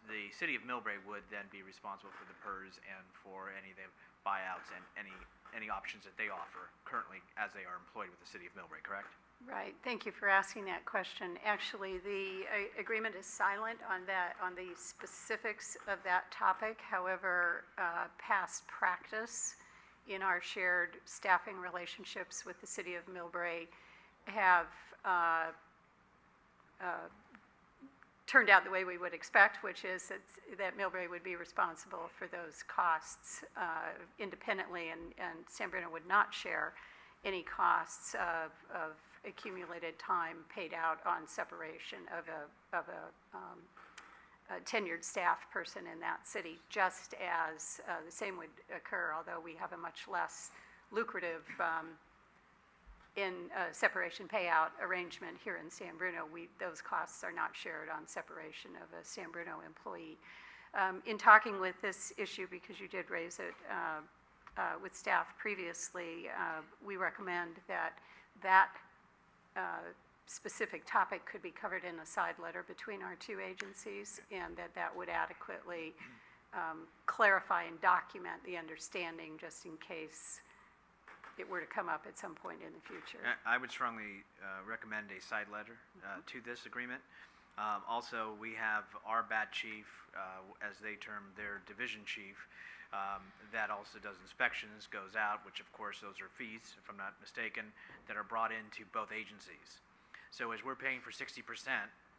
the city of Millbrae would then be responsible for the PERS and for any of the buyouts and any options that they offer currently as they are employed with the city of Millbrae, correct? Right. Thank you for asking that question. Actually, the agreement is silent on the specifics of that topic. However, past practice in our shared staffing relationships with the city of Millbrae have turned out the way we would expect, which is that Millbrae would be responsible for those costs independently, and San Bruno would not share any costs of accumulated time paid out on separation of a tenured staff person in that city, just as the same would occur, although we have a much less lucrative separation payout arrangement here in San Bruno. Those costs are not shared on separation of a San Bruno employee. In talking with this issue, because you did raise it with staff previously, we recommend that specific topic could be covered in a side letter between our two agencies, and that would adequately clarify and document the understanding, just in case it were to come up at some point in the future. I would strongly recommend a side letter to this agreement. Also, we have our BAT chief, as they term their division chief, that also does inspections, goes out, which of course those are fees, if I'm not mistaken, that are brought into both agencies. So as we're paying for 60%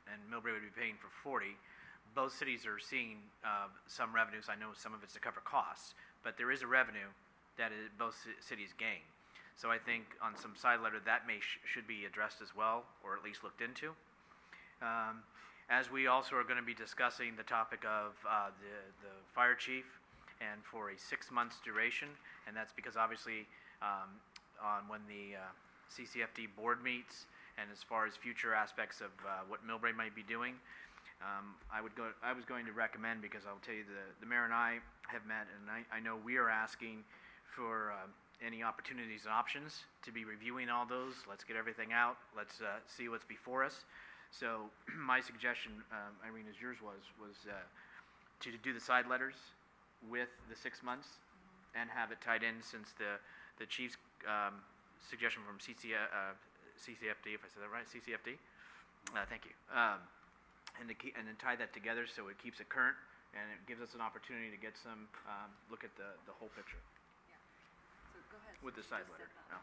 and Millbrae would be paying for 40%, both cities are seeing some revenues. I know some of it's to cover costs, but there is a revenue that both cities gain. So I think on some side letter that should be addressed as well, or at least looked into. As we also are going to be discussing the topic of the fire chief, and for a 6 months duration, and that's because obviously on when the CCFD board meets, and as far as future aspects of what Millbrae might be doing, I was going to recommend, because I'll tell you the mayor and I have met, and I know we are asking for any opportunities and options to be reviewing all those. Let's get everything out. Let's see what's before us. So my suggestion, Irene, as yours was to do the side letters with the 6 months and have it tied in, since the chief's suggestion from CCFD, if I said that right, CCFD? Thank you. And then tie that together so it keeps it current, and it gives us an opportunity to get some look at the whole picture. Yeah. So go ahead. With the side letter. No.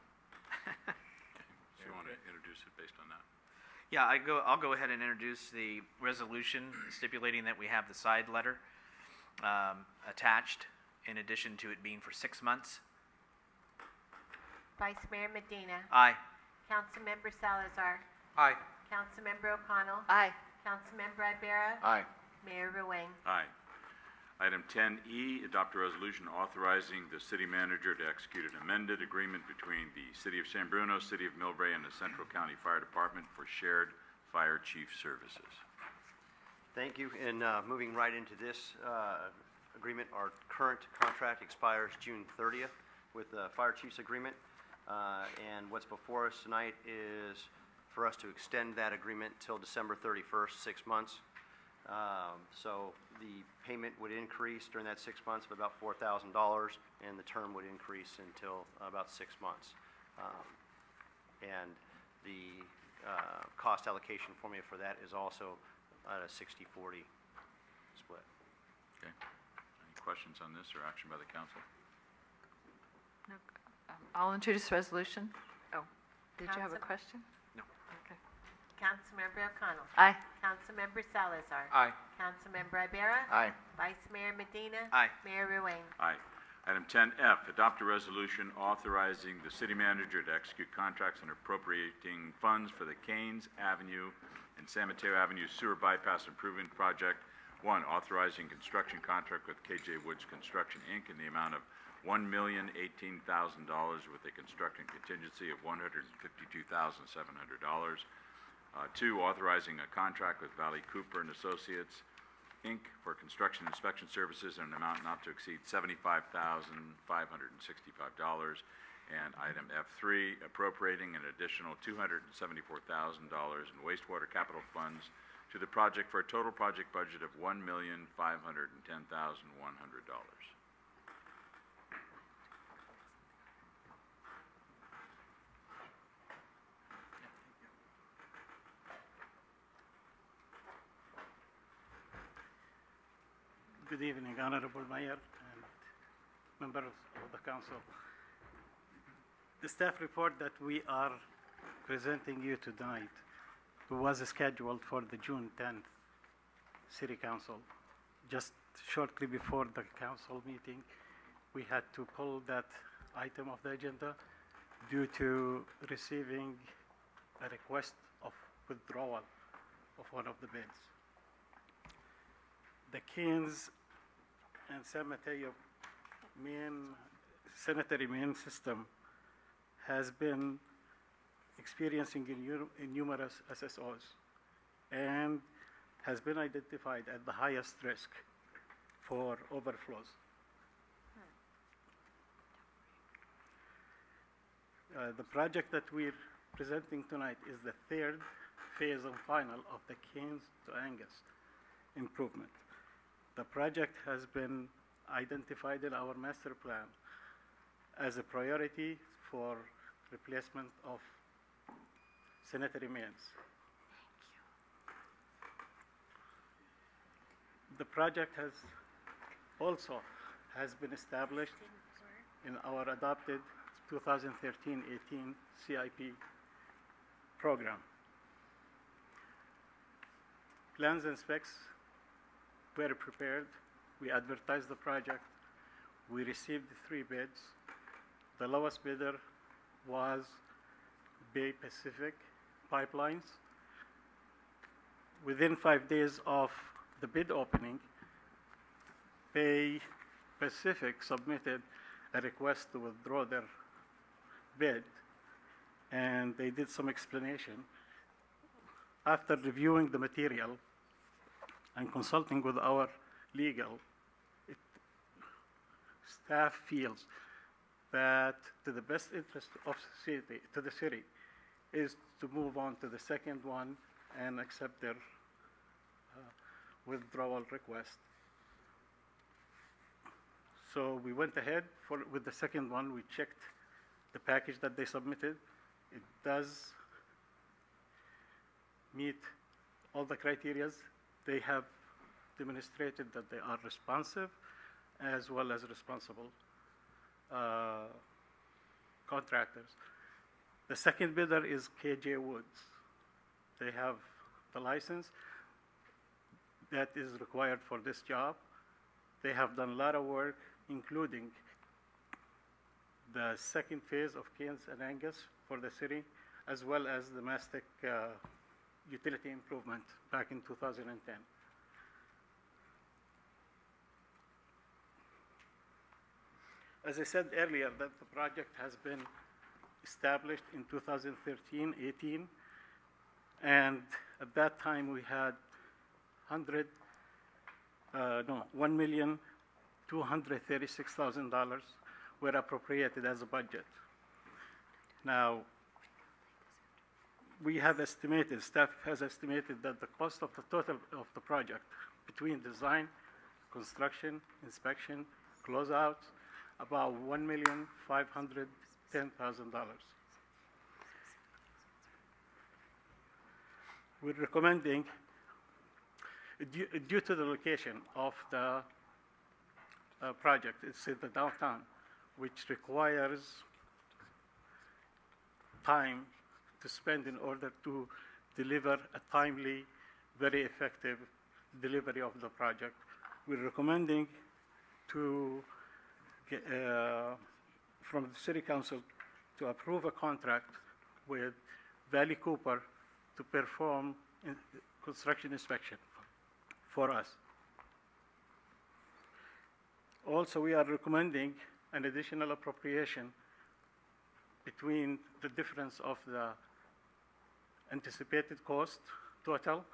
So you want to introduce it based on that? Yeah, I'll go ahead and introduce the resolution stipulating that we have the side letter attached, in addition to it being for 6 months. Vice Mayor Medina. Aye. Councilmember Salazar. Aye. Councilmember O'Connell. Aye. Councilmember Ibarra. Aye. Mayor Ruane. Aye. Item 10E, adopt a resolution authorizing the city manager to execute an amended agreement between the City of San Bruno, City of Millbrae, and the Central County Fire Department for shared fire chief services. Thank you. And moving right into this agreement, our current contract expires June 30th with the fire chief's agreement. And what's before us tonight is for us to extend that agreement till December 31st, 6 months. So the payment would increase during that 6 months of about $4,000, and the term would increase until about 6 months. And the cost allocation formula for that is also at a 60-40 split. Okay. Any questions on this or action by the council? No, I'll introduce the resolution. Oh, did you have a Council- question? No. Okay. Councilmember O'Connell. Aye. Councilmember Salazar. Aye. Councilmember Ibarra. Aye. Vice Mayor Medina. Aye. Mayor Ruane. Aye. Item 10F, adopt a resolution authorizing the city manager to execute contracts and appropriating funds for the Canes Avenue and San Mateo Avenue Sewer Bypass Improvement Project. 1, authorizing construction contract with KJ Woods Construction, Inc. in the amount of $1,018,000 with a construction contingency of $152,700. 2, authorizing a contract with Valley Cooper and Associates, Inc. for construction inspection services in an amount not to exceed $75,565. And item F3, appropriating an additional $274,000 in wastewater capital funds to the project for a total project budget of $1,510,100. Good evening, Honorable Mayor and members of the council. The staff report that we are presenting you tonight was scheduled for the June 10th City Council. Just shortly before the council meeting, we had to pull that item of the agenda due to receiving a request of withdrawal of one of the bids. the Keynes and San Mateo sanitary main system has been experiencing numerous SSOs and has been identified at the highest risk for overflows. The project that we're presenting tonight is the third phase and final of the Keynes to Angus improvement. The project has been identified in our master plan as a priority for replacement of sanitary mains. The project has also been established in our adopted 2013-18 CIP program. Plans and specs were prepared. We advertised the project. We received 3 bids. The lowest bidder was Bay Pacific Pipelines. Within 5 days of the bid opening, Bay Pacific submitted a request to withdraw their bid, and they did some explanation. After reviewing the material and consulting with our legal, staff feels that to the best interest of the city is to move on to the second one and accept their withdrawal request. So we went ahead with the second one. We checked the package that they submitted. It does meet all the criteria. They have demonstrated that they are responsive as well as responsible contractors. The second bidder is KJ Woods. They have the license that is required for this job. They have done a lot of work, including the second phase of Keynes and Angus for the city, as well as the Mastic utility improvement back in 2010. As I said earlier, that the project has been established in 2013-18, and at that time we had $1,236,000 were appropriated as a budget. Now, we have estimated, staff has estimated that the cost of the total of the project between design, construction, inspection, closeouts, about $1,510,000. We're recommending, due to the location of the project, it's in the downtown, which requires time to spend in order to deliver a timely, very effective delivery of the project. We're recommending to from the City Council to approve a contract with Valley Cooper to perform construction inspection for us. Also, we are recommending an additional appropriation between the difference of the anticipated cost total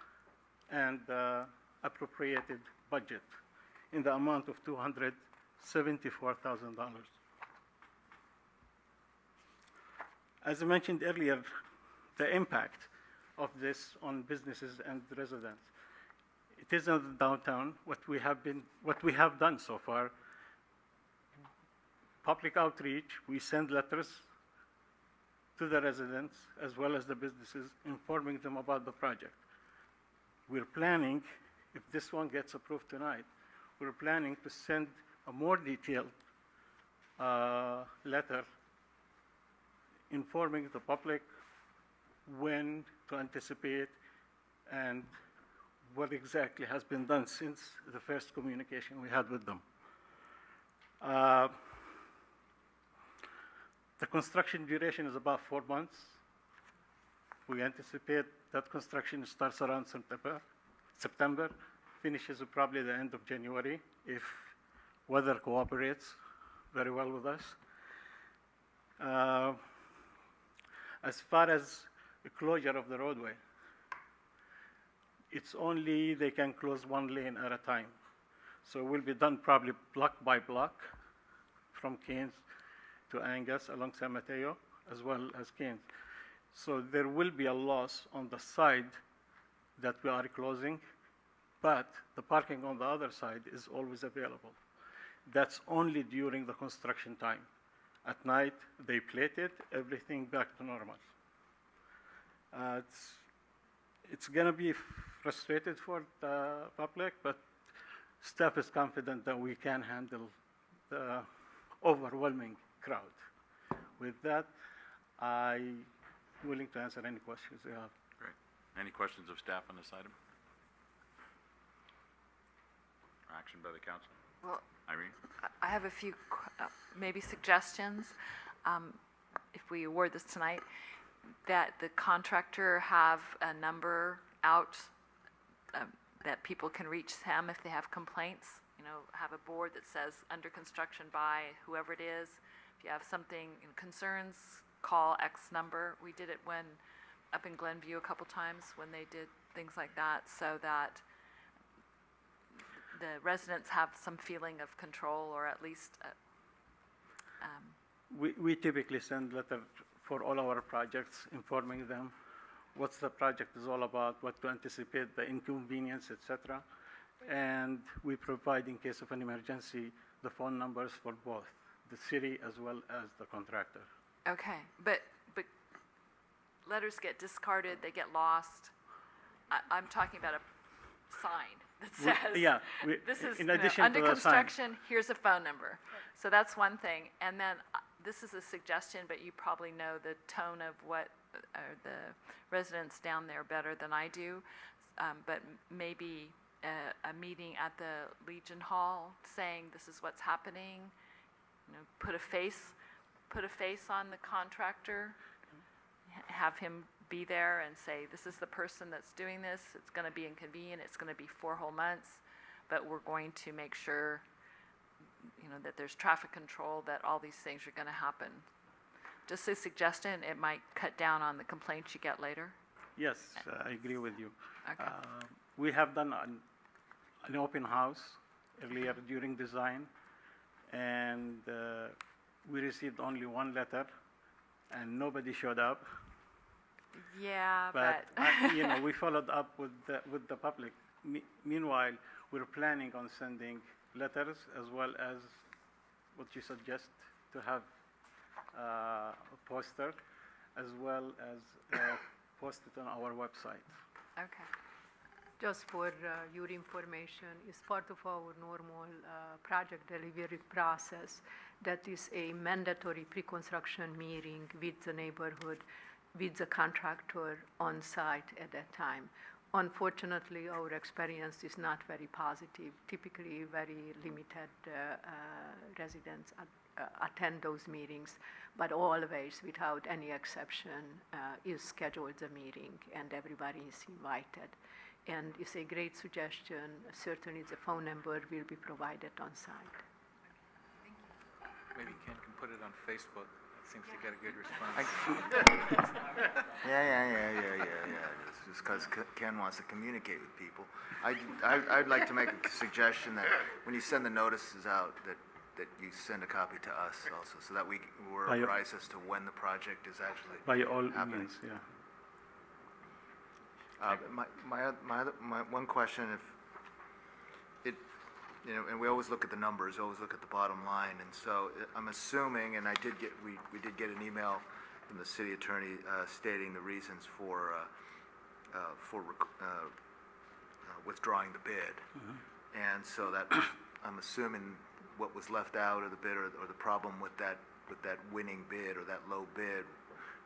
and the appropriated budget in the amount of $274,000. As I mentioned earlier, the impact of this on businesses and residents. It is in the downtown. What we have done so far, public outreach. We send letters to the residents as well as the businesses, informing them about the project. We're planning, if this one gets approved tonight, we're planning to send a more detailed letter informing the public when to anticipate and what exactly has been done since the first communication we had with them. The construction duration is about 4 months. We anticipate that construction starts around September, finishes probably the end of January if weather cooperates very well with us. As far as the closure of the roadway, it's only they can close one lane at a time. So it will be done probably block by block from Keynes to Angus along San Mateo as well as Keynes. So there will be a loss on the side that we are closing, but the parking on the other side is always available. That's only during the construction time. At night, they plate it, everything back to normal. It's gonna be frustrated for the public, but staff is confident that we can handle the overwhelming crowd. With that, I'm willing to answer any questions you have. Great. Any questions of staff on this item? Action by the council? Well, Irene? I have a few maybe suggestions. If we award this tonight, that the contractor have a number out that people can reach him if they have complaints. You know, have a board that says under construction by whoever it is. If you have something in concerns, call X number. We did it when up in Glenview a couple times when they did things like that, so that the residents have some feeling of control, or at least We typically send letter for all our projects informing them what the project is all about, what to anticipate, the inconvenience, etc. And we provide, in case of an emergency, the phone numbers for both the city as well as the contractor. okay, but letters get discarded, they get lost. I'm talking about a sign that says, this is in addition under to the sign. construction, here's a phone number. So that's one thing. And then this is a suggestion, but you probably know the tone of what the residents down there better than I do. But maybe a meeting at the Legion Hall saying this is what's happening. You know, put a face on the contractor, have him be there and say, this is the person that's doing this. It's going to be inconvenient. It's going to be 4 whole months, but we're going to make sure, you know, that there's traffic control, that all these things are going to happen. Just a suggestion, it might cut down on the complaints you get later. Yes, I agree with you. Okay. We have done an open house earlier during design, and we received only one letter, and nobody showed up. Yeah, But you know, we followed up with the public. Meanwhile, we're planning on sending letters as well as what you suggest to have a poster, as well as post it on our website. Okay. Just for your information, it's part of our normal project delivery process. That is a mandatory pre-construction meeting with the neighborhood, with the contractor on site at that time. Unfortunately, our experience is not very positive. Typically, very limited residents attend those meetings, but always, without any exception, is scheduled the meeting and everybody is invited. And it's a great suggestion. Certainly, the phone number will be provided on site. Maybe Ken can put it on Facebook. That seems to get a good response. Yeah. Just because Ken wants to communicate with people. I'd like to make a suggestion that when you send the notices out, that you send a copy to us also, so that we're apprised as to when the project is actually By all happening. means, yeah. My one question, you know, and we always look at the numbers, always look at the bottom line, and so I'm assuming, and we did get an email from the city attorney stating the reasons for withdrawing the bid, and so that I'm assuming what was left out of the bid, or the problem with that winning bid or that low bid,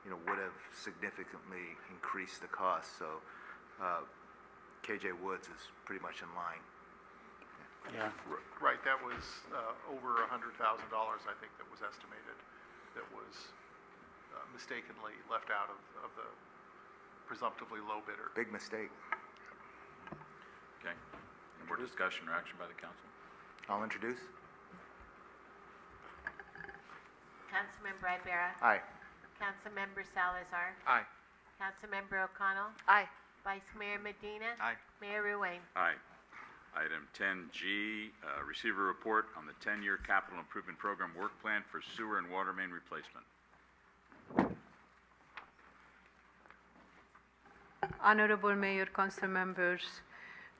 you know, would have significantly increased the cost. So KJ Woods is pretty much in line. Yeah. Right, that was over $100,000, I think, that was estimated, that was mistakenly left out of the presumptively low bidder. Big mistake. Okay. for discussion or action by the council? I'll introduce. Councilmember Ibera. Aye. Councilmember Salazar. Aye. Councilmember O'Connell. Aye. Vice Mayor Medina. Aye. Mayor Ruane. Aye. Item 10G, receive a report on the 10-year capital improvement program work plan for sewer and water main replacement. Honorable Mayor, council members,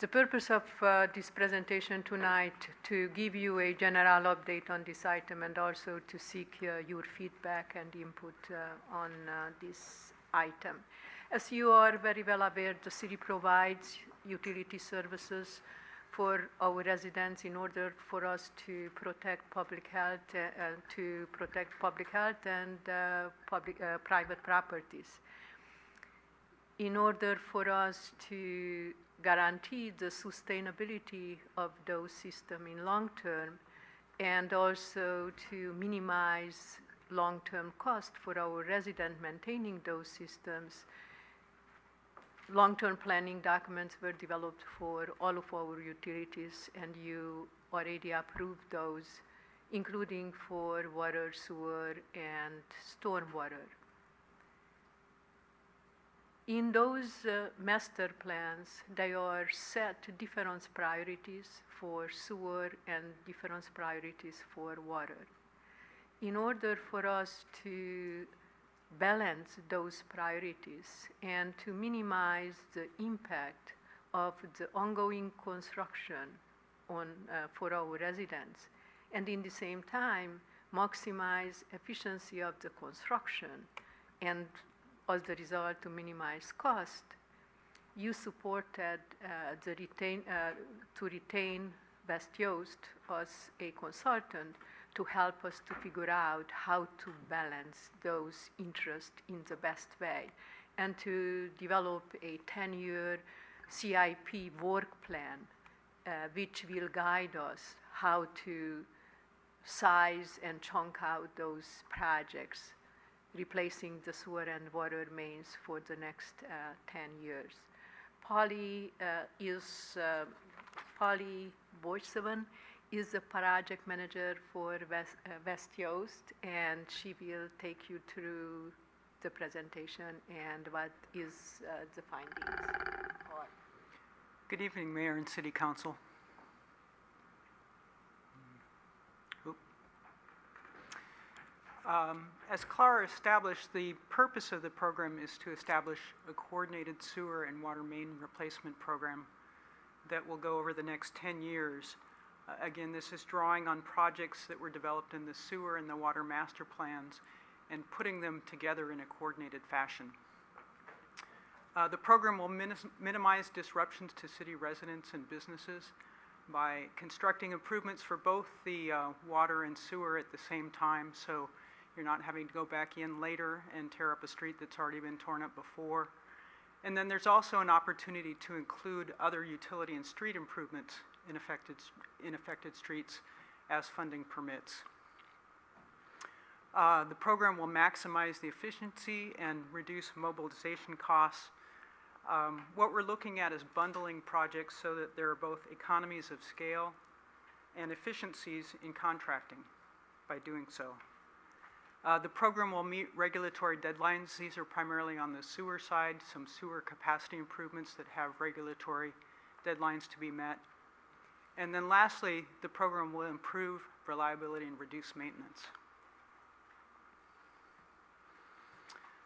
the purpose of this presentation tonight to give you a general update on this item and also to seek your feedback and input on this item. As you are very well aware, the city provides utility services for our residents in order for us to protect public health and private properties. In order for us to guarantee the sustainability of those systems in long term and also to minimize long-term cost for our resident maintaining those systems, long-term planning documents were developed for all of our utilities, and you already approved those, including for water, sewer, and stormwater. In those master plans, they are set different priorities for sewer and different priorities for water. In order for us to balance those priorities and to minimize the impact of the ongoing construction on, for our residents, and in the same time maximize efficiency of the construction and as the result to minimize cost, you supported to retain West Yost as a consultant to help us to figure out how to balance those interests in the best way and to develop a 10-year CIP work plan which will guide us how to size and chunk out those projects, replacing the sewer and water mains for the next 10 years. Polly Boysevan is the project manager for West Yost, and she will take you through the presentation and what is the findings. Good evening, Mayor and City Council. As Clara established, the purpose of the program is to establish a coordinated sewer and water main replacement program that will go over the next 10 years. Again, this is drawing on projects that were developed in the sewer and the water master plans and putting them together in a coordinated fashion. The program will minimize disruptions to city residents and businesses by constructing improvements for both the water and sewer at the same time, so you're not having to go back in later and tear up a street that's already been torn up before. And then there's also an opportunity to include other utility and street improvements in affected streets as funding permits. The program will maximize the efficiency and reduce mobilization costs. What we're looking at is bundling projects so that there are both economies of scale and efficiencies in contracting by doing so. The program will meet regulatory deadlines. These are primarily on the sewer side, some sewer capacity improvements that have regulatory deadlines to be met. And then lastly, the program will improve reliability and reduce maintenance.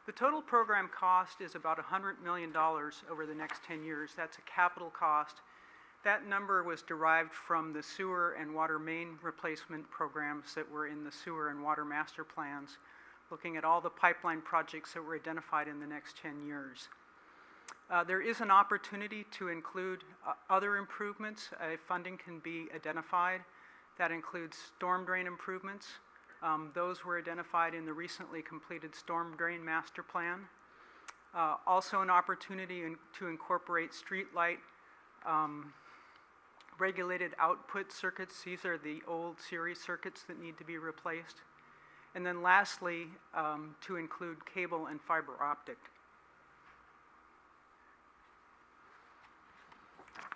The total program cost is about $100 million over the next 10 years. That's a capital cost. That number was derived from the sewer and water main replacement programs that were in the sewer and water master plans, looking at all the pipeline projects that were identified in the next 10 years. There is an opportunity to include other improvements. Funding can be identified. That includes storm drain improvements. Those were identified in the recently completed storm drain master plan. Also an opportunity to incorporate street light regulated output circuits. These are the old series circuits that need to be replaced. And then lastly, to include cable and fiber optic.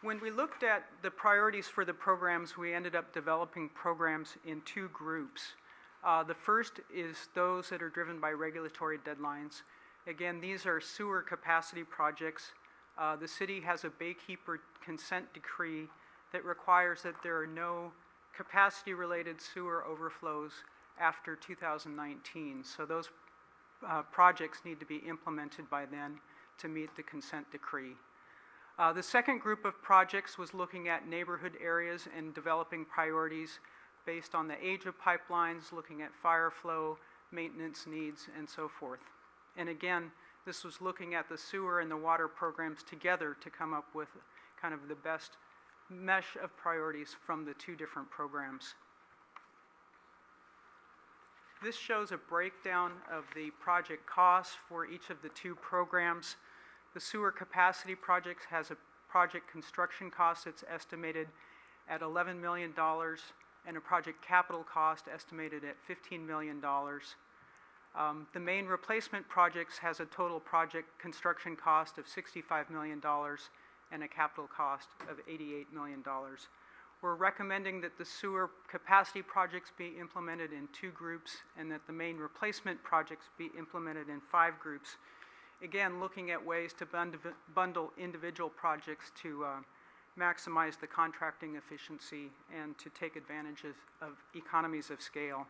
When we looked at the priorities for the programs, we ended up developing programs in two groups. The first is those that are driven by regulatory deadlines. Again, these are sewer capacity projects. The city has a Baykeeper consent decree that requires that there are no capacity-related sewer overflows after 2019. So those projects need to be implemented by then to meet the consent decree. The second group of projects was looking at neighborhood areas and developing priorities based on the age of pipelines, looking at fire flow, maintenance needs, and so forth. And again, this was looking at the sewer and the water programs together to come up with kind of the best mesh of priorities from the two different programs. This shows a breakdown of the project costs for each of the two programs. The sewer capacity project has a project construction cost that's estimated at $11 million and a project capital cost estimated at $15 million. The main replacement projects has a total project construction cost of $65 million and a capital cost of $88 million. We're recommending that the sewer capacity projects be implemented in two groups and that the main replacement projects be implemented in 5 groups. Again, looking at ways to bundle individual projects to maximize the contracting efficiency and to take advantage of economies of scale.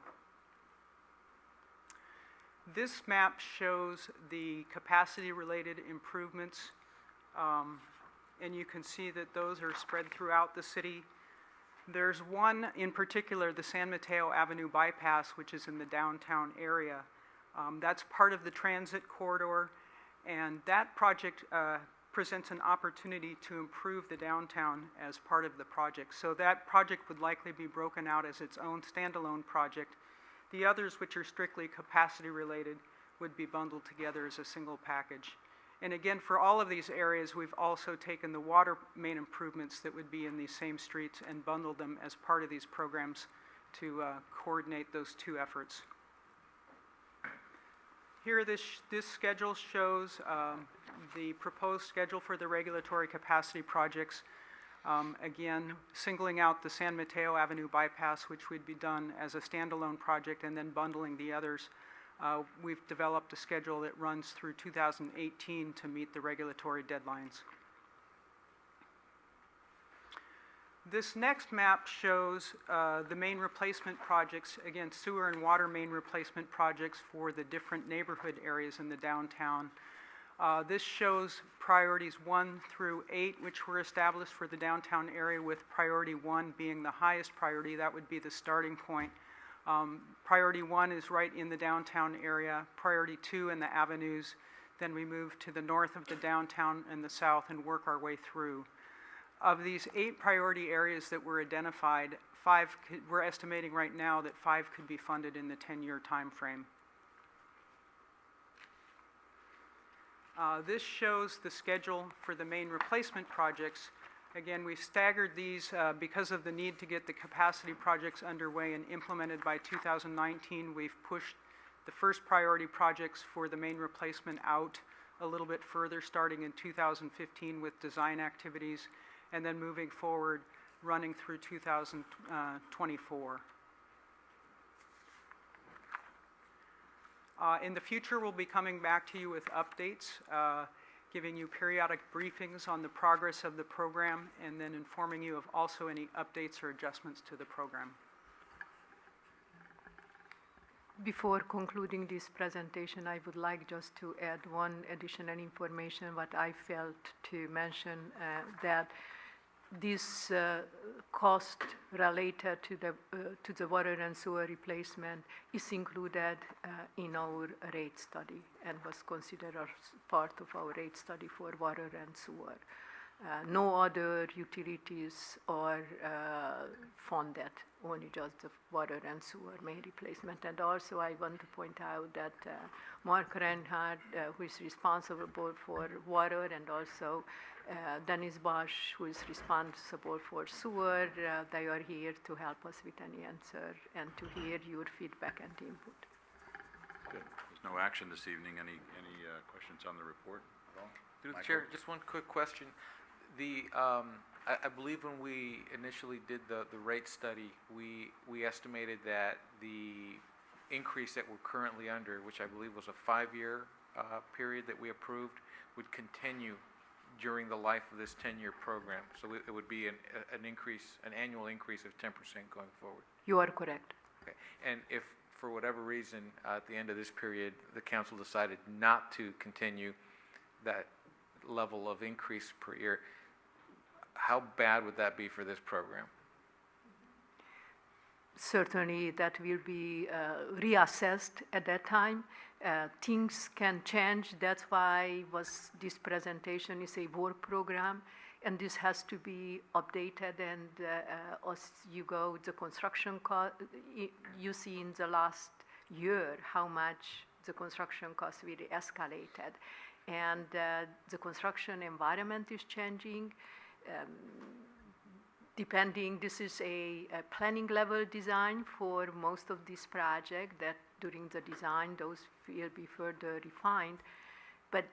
This map shows the capacity-related improvements, and you can see that those are spread throughout the city. There's one in particular, the San Mateo Avenue bypass, which is in the downtown area. That's part of the transit corridor, and that project presents an opportunity to improve the downtown as part of the project. So that project would likely be broken out as its own standalone project. The others, which are strictly capacity related, would be bundled together as a single package. And again, for all of these areas, we've also taken the water main improvements that would be in these same streets and bundled them as part of these programs to coordinate those two efforts. Here, this schedule shows the proposed schedule for the regulatory capacity projects. Again, singling out the San Mateo Avenue bypass, which would be done as a standalone project, and then bundling the others. We've developed a schedule that runs through 2018 to meet the regulatory deadlines. This next map shows the main replacement projects, again, sewer and water main replacement projects for the different neighborhood areas in the downtown. This shows priorities 1 through 8, which were established for the downtown area, with priority 1 being the highest priority. That would be the starting point. Priority 1 is right in the downtown area, priority 2 in the avenues, then we move to the north of the downtown and the south and work our way through. Of these 8 priority areas that were identified, we're estimating right now that 5 could be funded in the 10-year time frame. This shows the schedule for the main replacement projects. Again, we've staggered these because of the need to get the capacity projects underway and implemented by 2019. We've pushed the first priority projects for the main replacement out a little bit further, starting in 2015 with design activities, and then moving forward, running through 2024. In the future, we'll be coming back to you with updates, giving you periodic briefings on the progress of the program, and then informing you of also any updates or adjustments to the program. Before concluding this presentation, I would like just to add one additional information what I felt to mention, that this cost related to the water and sewer replacement is included in our rate study and was considered as part of our rate study for water and sewer. No other utilities are funded, only just the water and sewer main replacement. And also I want to point out that Mark Reinhardt, who is responsible for water, and also Dennis Bosch, who is responsible for sewer, they are here to help us with any answer and to hear your feedback and input. Good. There's no action this evening. Any questions on the report at all? Through the Michael? chair, just one quick question. I believe when we initially did the rate study, we estimated that the increase that we're currently under, which I believe was a 5-year period that we approved, would continue during the life of this 10-year program. So it would be an increase, an annual increase of 10% going forward. You are correct. Okay. And if, for whatever reason, at the end of this period, the council decided not to continue that level of increase per year, how bad would that be for this program? Certainly, that will be reassessed at that time. Things can change. That's why this presentation is a work program, and this has to be updated. And as you go, the construction cost, you see in the last year how much the construction costs really escalated, and the construction environment is changing. Depending, this is a planning level design for most of this project, that during the design those will be further refined, but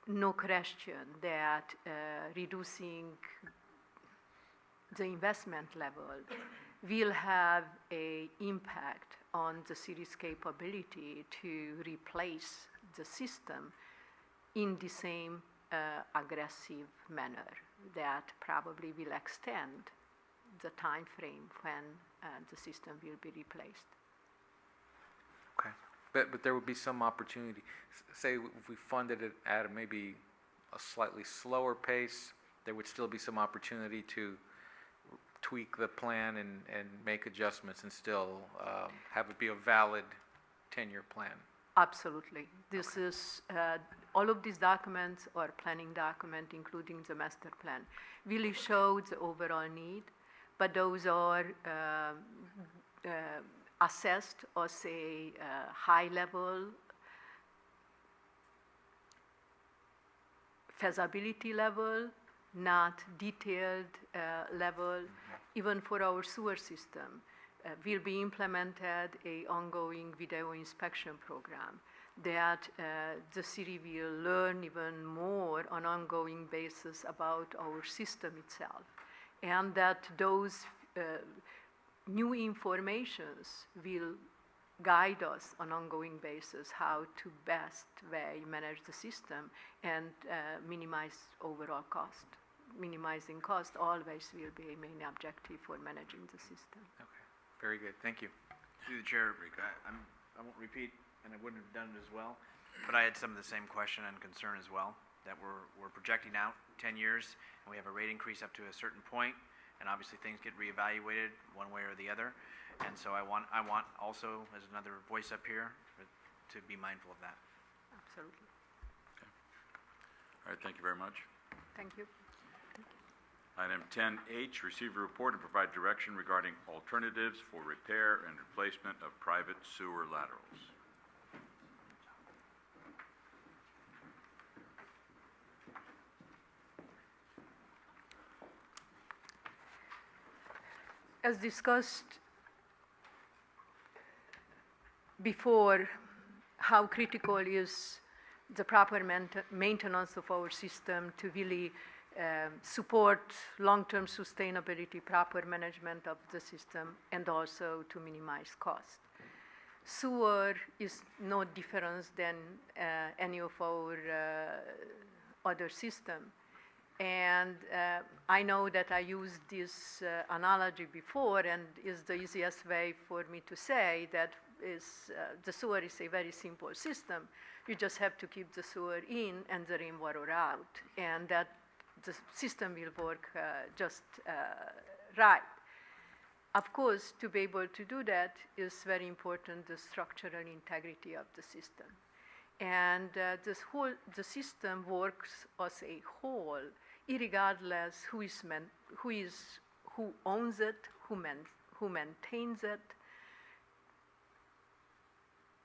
no question that reducing the investment level will have an impact on the city's capability to replace the system in the same aggressive manner that probably will extend the time frame when the system will be replaced. Okay. But there would be some opportunity. Say if we funded it at maybe a slightly slower pace, there would still be some opportunity to tweak the plan and make adjustments and still have it be a valid 10-year plan. Absolutely. This is, all of these documents or planning document, including the master plan, really show the overall need, but those are assessed as a high level feasibility level, not detailed level. Even for our sewer system, will be implemented a ongoing video inspection program that the city will learn even more on ongoing basis about our system itself, and that those new informations will guide us on ongoing basis how to best way manage the system and minimize overall cost. Minimizing cost always will be a main objective for managing the system. Okay, very good. Thank you. Through the chair, I won't repeat, and I wouldn't have done it as well, but I had some of the same question and concern as well, that we're projecting out 10 years, and we have a rate increase up to a certain point, and obviously things get reevaluated one way or the other, and so I want also, as another voice up here, to be mindful of that. Absolutely. Okay. All right, thank you very much. Thank you. Item 10H, receive a report and provide direction regarding alternatives for repair and replacement of private sewer laterals. As discussed before, how critical is the proper maintenance of our system to really support long-term sustainability, proper management of the system, and also to minimize cost. Sewer is no different than any of our other system. And I know that I used this analogy before, and is the easiest way for me to say that is the sewer is a very simple system. You just have to keep the sewer in and the rainwater out, and that the system will work just right. Of course, to be able to do that is very important, the structural integrity of the system. And the system works as a whole, irregardless who owns it, who maintains it.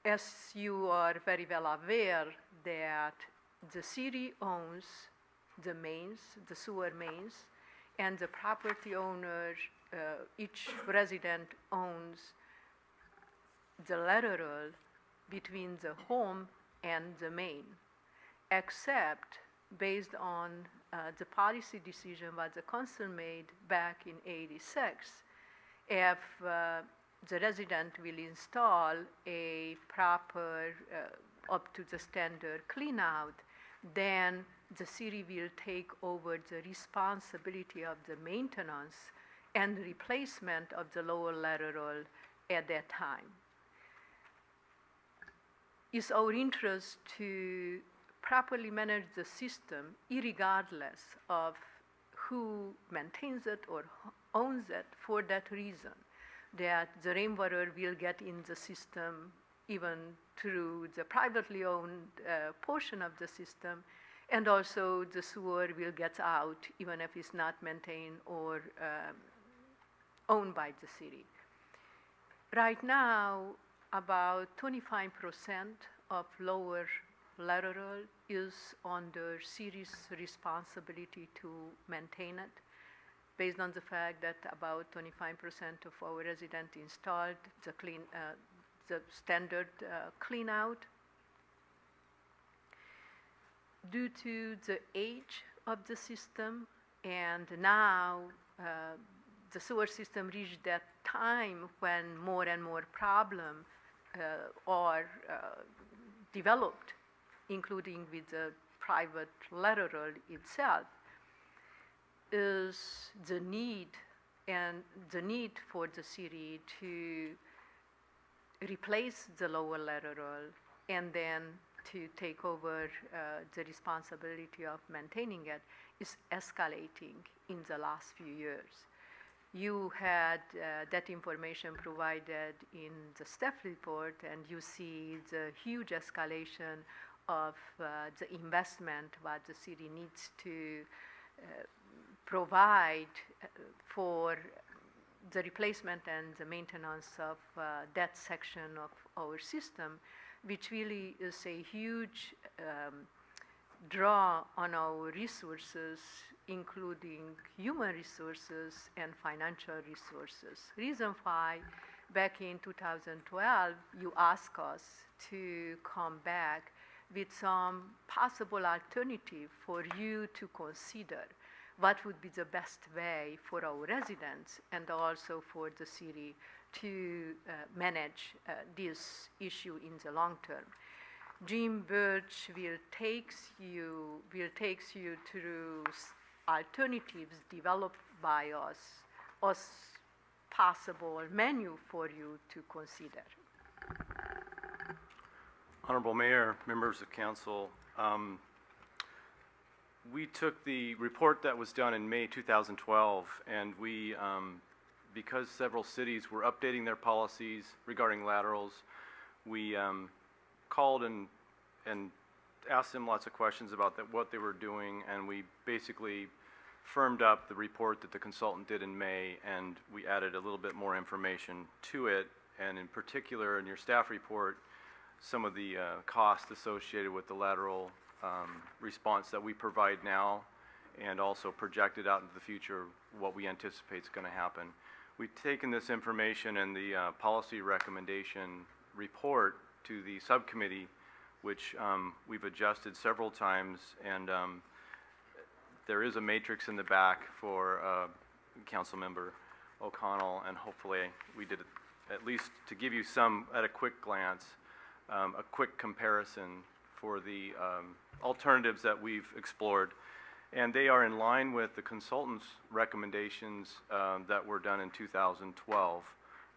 As you are very well aware that the city owns the mains, the sewer mains, and the property owner, each resident owns the lateral between the home and the main, except based on the policy decision what the council made back in '86. If the resident will install a proper, up to the standard clean out, then the city will take over the responsibility of the maintenance and replacement of the lower lateral at that time. It's our interest to properly manage the system irregardless of who maintains it or owns it, for that reason, that the rainwater will get in the system even through the privately owned portion of the system, and also the sewer will get out even if it's not maintained or owned by the city. Right now, about 25% of lower lateral is under city's responsibility to maintain it, based on the fact that about 25% of our residents installed the standard clean out. Due to the age of the system, and now the sewer system reached that time when more and more problems are developed, including with the private lateral itself, is the need for the city to replace the lower lateral and then to take over the responsibility of maintaining it is escalating in the last few years. You had that information provided in the staff report, and you see the huge escalation of the investment what the city needs to provide for the replacement and the maintenance of that section of our system, which really is a huge draw on our resources, including human resources and financial resources. Reason why back in 2012 you asked us to come back with some possible alternative for you to consider what would be the best way for our residents and also for the city to manage this issue in the long term. Jim Birch will take you through alternatives developed by us as possible menu for you to consider. Honorable Mayor, members of council, we took the report that was done in May 2012, and we, because several cities were updating their policies regarding laterals, we called and asked them lots of questions about what they were doing, and we basically firmed up the report that the consultant did in May, and we added a little bit more information to it, and in particular in your staff report, some of the costs associated with the lateral response that we provide now, and also projected out into the future what we anticipate is going to happen. We've taken this information and the policy recommendation report to the subcommittee, which we've adjusted several times, and there is a matrix in the back for Councilmember O'Connell, and hopefully we did it at least to give you some, at a quick glance, a quick comparison for the alternatives that we've explored. And they are in line with the consultant's recommendations that were done in 2012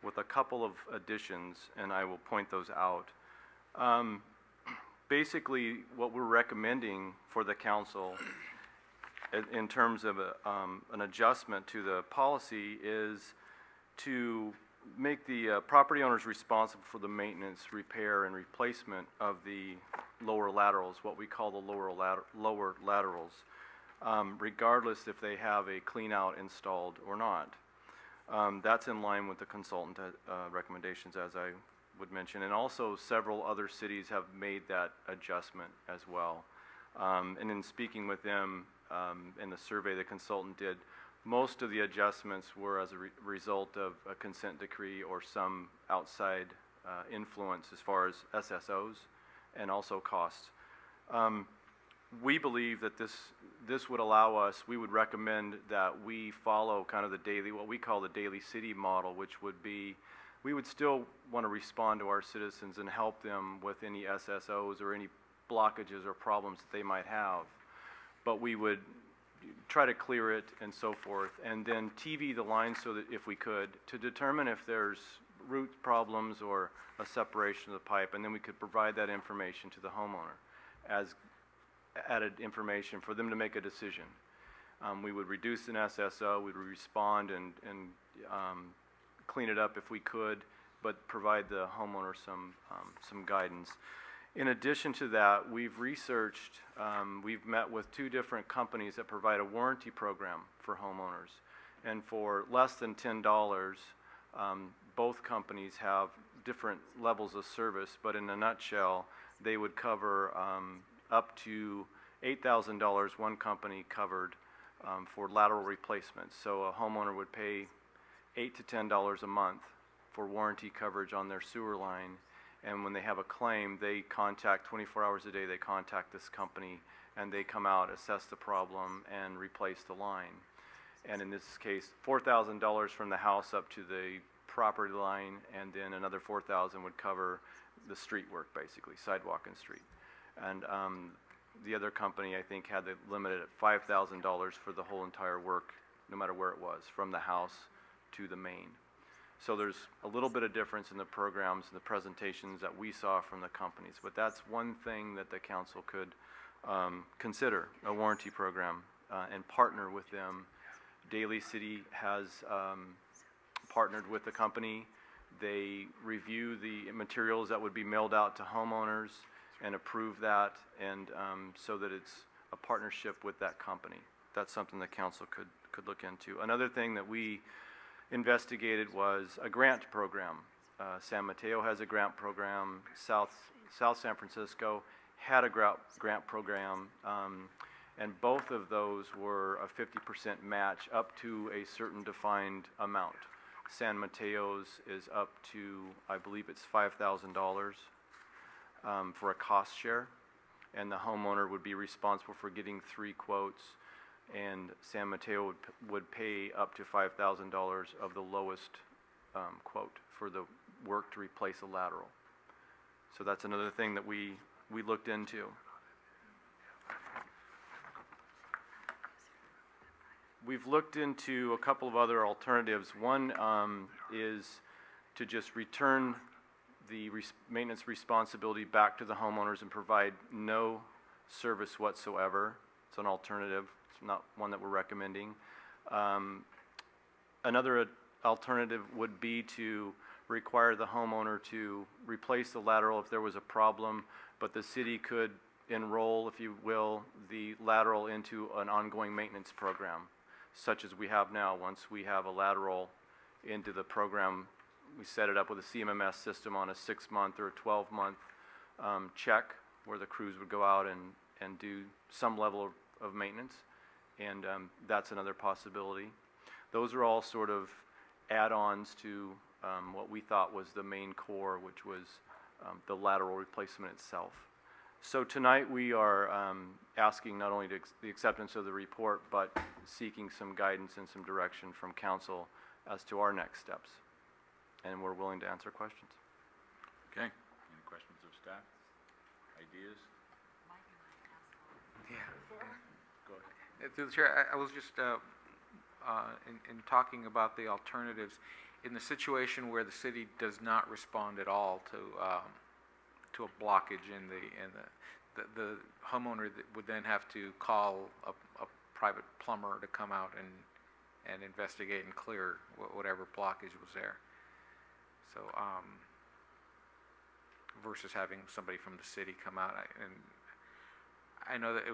with a couple of additions, and I will point those out. Basically, what we're recommending for the council in terms of an adjustment to the policy is to make the property owners responsible for the maintenance, repair, and replacement of the lower laterals, what we call the lower laterals, regardless if they have a clean out installed or not. That's in line with the consultant recommendations, as I would mention, and also several other cities have made that adjustment as well. And in speaking with them in the survey the consultant did, most of the adjustments were as a result of a consent decree or some outside influence as far as SSOs and also costs. we believe that this would allow us, we would recommend that we follow kind of the daily, what we call the daily city model, which would be, we would still want to respond to our citizens and help them with any SSOs or any blockages or problems that they might have. But we would try to clear it and so forth, and then TV the line so that if we could, to determine if there's root problems or a separation of the pipe, and then we could provide that information to the homeowner as added information for them to make a decision. We would reduce an SSO, we would respond and clean it up if we could, but provide the homeowner some guidance. In addition to that, we've researched, we've met with 2 different companies that provide a warranty program for homeowners. And for less than $10, both companies have different levels of service, but in a nutshell, they would cover up to $8,000 one company covered for lateral replacements. So a homeowner would pay $8 to $10 a month for warranty coverage on their sewer line, and when they have a claim, they contact 24 hours a day, they contact this company, and they come out, assess the problem, and replace the line. And in this case, $4,000 from the house up to the property line, and then another $4,000 would cover the street work, basically, sidewalk and street. And the other company, I think, had it limited at $5,000 for the whole entire work, no matter where it was, from the house to the main. So there's a little bit of difference in the programs and the presentations that we saw from the companies, but that's one thing that the council could consider, a warranty program, and partner with them. Daly City has partnered with the company. They review the materials that would be mailed out to homeowners and approve that, and so that it's a partnership with that company. That's something the council could look into. Another thing that we investigated was a grant program. San Mateo has a grant program. South San Francisco had a grant program, and both of those were a 50% match up to a certain defined amount. San Mateo's is up to, I believe it's $5,000 for a cost share, and the homeowner would be responsible for getting 3 quotes, and San Mateo would pay up to $5,000 of the lowest quote for the work to replace a lateral. So that's another thing that we looked into. We've looked into a couple of other alternatives. One is to just return the maintenance responsibility back to the homeowners and provide no service whatsoever. It's an alternative. It's not one that we're recommending. Another alternative would be to require the homeowner to replace the lateral if there was a problem, but the city could enroll, if you will, the lateral into an ongoing maintenance program, such as we have now. Once we have a lateral into the program, we set it up with a CMMS system on a 6-month or a 12-month check, where the crews would go out and do some level of maintenance, and that's another possibility. Those are all sort of add-ons to what we thought was the main core, which was the lateral replacement itself. So tonight we are asking not only the acceptance of the report, but seeking some guidance and some direction from council as to our next steps. And we're willing to answer questions. Okay. Any questions of staff? Ideas? Yeah. Go ahead. Through the chair, I was just in talking about the alternatives, in the situation where the city does not respond at all to a blockage in the homeowner that would then have to call a private plumber to come out and investigate and clear whatever blockage was there. So versus having somebody from the city come out, and I know that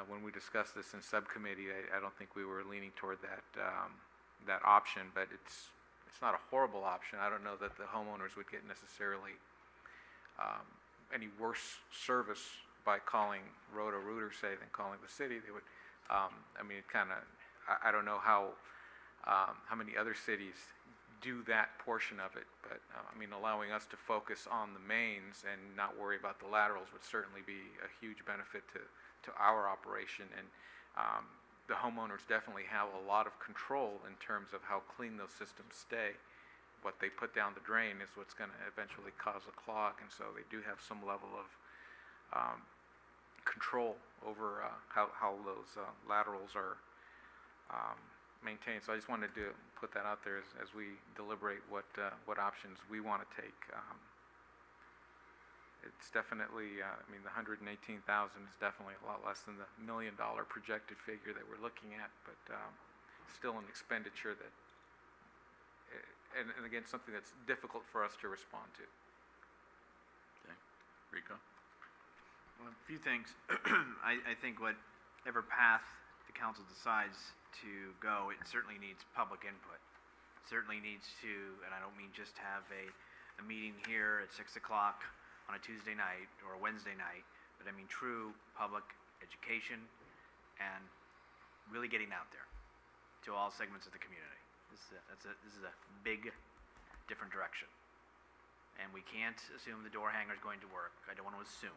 when we discussed this in subcommittee, I don't think we were leaning toward that option, but it's not a horrible option. I don't know that the homeowners would get necessarily any worse service by calling Roto-Rooter, say, than calling the city. They would, I mean, it kind of, I don't know how many other cities do that portion of it, but I mean, allowing us to focus on the mains and not worry about the laterals would certainly be a huge benefit to to our operation. And the homeowners definitely have a lot of control in terms of how clean those systems stay. What they put down the drain is what's going to eventually cause a clog, and so they do have some level of control over how those laterals are maintained. So I just wanted to put that out there as we deliberate what options we want to take. It's definitely, I mean, the $118,000 is definitely a lot less than the $1 million projected figure that we're looking at, but still an expenditure that, and again, something that's difficult for us to respond to. Okay. Rico? Well, a few things. I think whatever path the council decides to go, it certainly needs public input. It certainly needs to, and I don't mean just have a meeting here at 6 o'clock on a Tuesday night or a Wednesday night, but I mean true public education and really getting out there to all segments of the community. This is a big, different direction. And we can't assume the door hanger is going to work. I don't want to assume.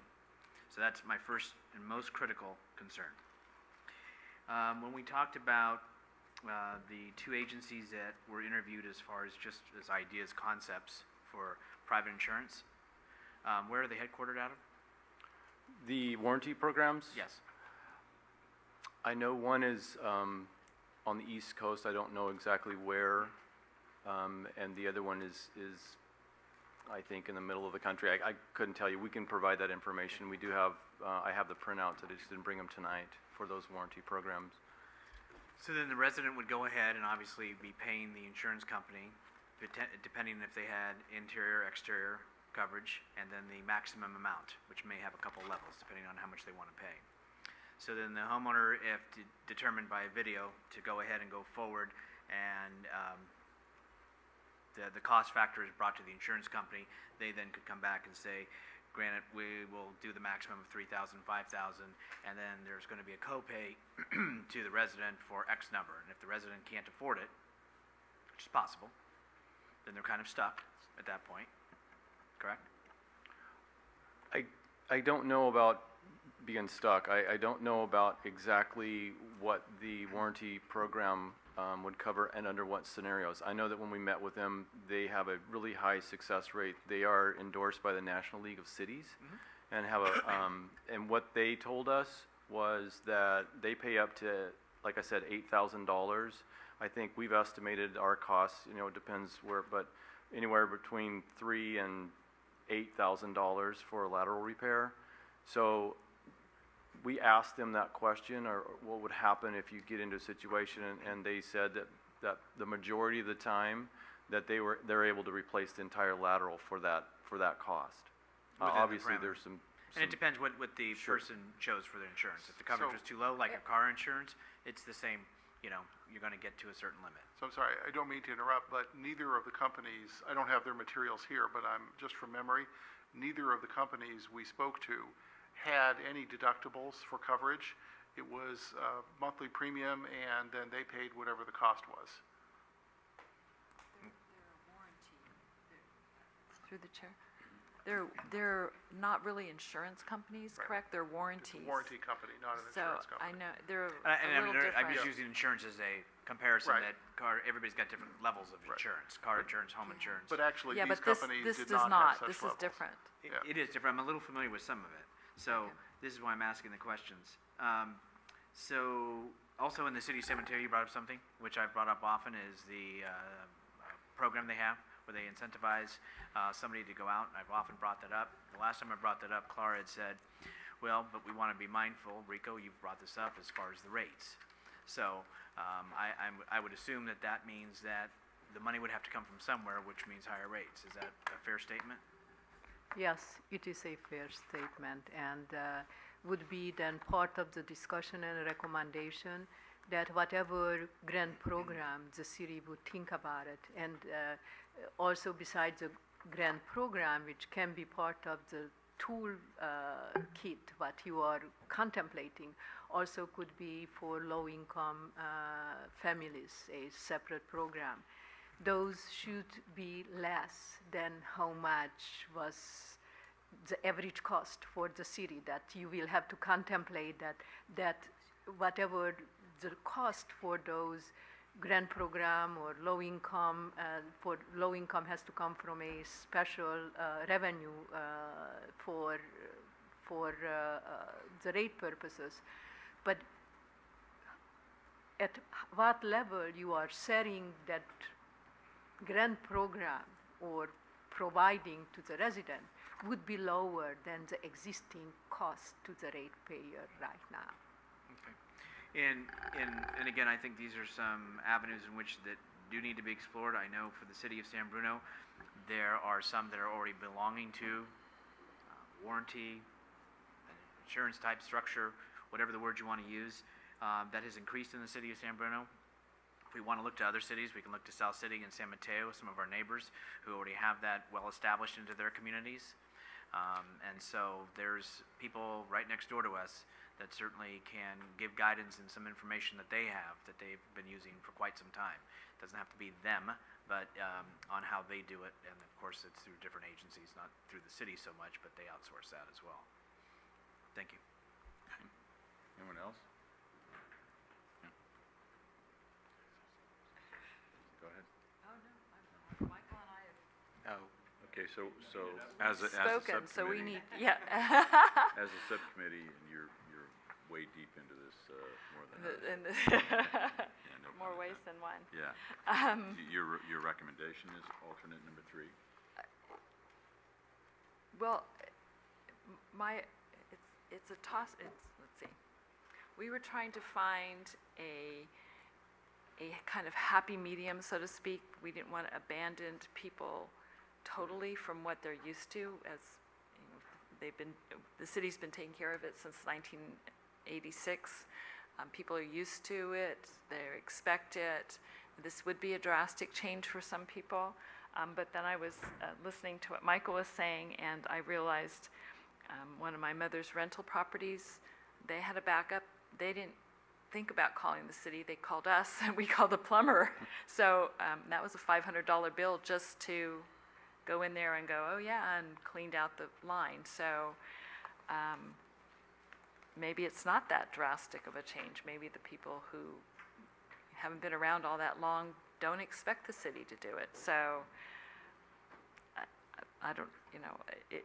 So that's my first and most critical concern. When we talked about the two agencies that were interviewed as far as just as ideas, concepts for private insurance, where are they headquartered out of? The warranty programs? Yes. I know one is on the East Coast. I don't know exactly where. And the other one is I think, in the middle of the country. I couldn't tell you. We can provide that information. We do have, I have the printouts. I just didn't bring them tonight for those warranty programs. So then the resident would go ahead and obviously be paying the insurance company, depending if they had interior, exterior coverage, and then the maximum amount, which may have a couple levels, depending on how much they want to pay. So then the homeowner, if determined by a video to go ahead and go forward, and the cost factor is brought to the insurance company, they then could come back and say, granted, we will do the maximum of $3,000, $5,000, and then there's going to be a copay to the resident for X number. And if the resident can't afford it, which is possible, then they're kind of stuck at that point, correct? I don't know about being stuck. I don't know about exactly what the warranty program would cover and under what scenarios. I know that when we met with them, they have a really high success rate. They are endorsed by the National League of Cities, and have a and what they told us was that they pay up to, like I said, $8,000. I think we've estimated our costs. You know, it depends where, but anywhere between $3,000 and $8,000 for a lateral repair. So we asked them that question, or what would happen if you get into a situation, and they said that the majority of the time that they're able to replace the entire lateral for that cost. Obviously, there's some. And it depends what the person chose for their insurance. If the coverage was too low, like a car insurance, it's the same. You know, you're going to get to a certain limit. So I'm sorry, I don't mean to interrupt, but neither of the companies, I don't have their materials here, but I'm just from memory, neither of the companies we spoke to had any deductibles for coverage. It was monthly premium, and then they paid whatever the cost was. Through the chair. They're not really insurance companies, correct? They're warranties. It's a warranty company, not an insurance company. So I know they're I'm just using insurance as a comparison. That everybody's got different levels of insurance: car insurance, home insurance. But actually, yeah, these companies this did does not have such This levels. is different. It is different. I'm a little familiar with some of it. So this is why I'm asking the questions. So also in the city cemetery, you brought up something which I've brought up often, is the program they have where they incentivize somebody to go out. I've often brought that up. The last time I brought that up, Clara had said, well, but we want to be mindful. Rico, you've brought this up as far as the rates. So I would assume that means that the money would have to come from somewhere, which means higher rates. Is that a fair statement? Yes, it is a fair statement, and would be then part of the discussion and recommendation that whatever grant program the city would think about it, and also besides the grant program, which can be part of the tool kit what you are contemplating, also could be for low-income families, a separate program. Those should be less than how much was the average cost for the city, that you will have to contemplate that whatever the cost for those grant program or low income, for low income has to come from a special revenue for the rate purposes. But at what level you are setting that grant program or providing to the resident would be lower than the existing cost to the ratepayer right now. Okay. And again, I think these are some avenues in which that do need to be explored. I know for the city of San Bruno, there are some that are already belonging to warranty, insurance type structure, whatever the word you want to use, that has increased in the city of San Bruno. If we want to look to other cities, we can look to South City and San Mateo, some of our neighbors who already have that well established into their communities. And so there's people right next door to us that certainly can give guidance and some information that they have that they've been using for quite some time. It doesn't have to be them, but on how they do it. And of course, it's through different agencies, not through the city so much, but they outsource that as well. Thank you. Anyone else? Yeah. Go ahead. Oh, no, Michael and I have. Oh. Okay, so as a Spoken, subcommittee. so we need, yeah. As a subcommittee, and you're way deep into this more than others. Yeah, no More pun ways intended. than one. Yeah. Your recommendation is alternate number 3? Well, it's a toss, let's see. We were trying to find a kind of happy medium, so to speak. We didn't want to abandon people totally from what they're used to, as you know, the city's been taking care of it since 1986. People are used to it, they expect it. This would be a drastic change for some people. But then I was listening to what Michael was saying, and I realized one of my mother's rental properties, they had a backup. They didn't think about calling the city, they called us, and we called the plumber. So that was a $500 bill just to go in there and go, oh yeah, and cleaned out the line. So maybe it's not that drastic of a change. Maybe the people who haven't been around all that long don't expect the city to do it. So I don't, you know,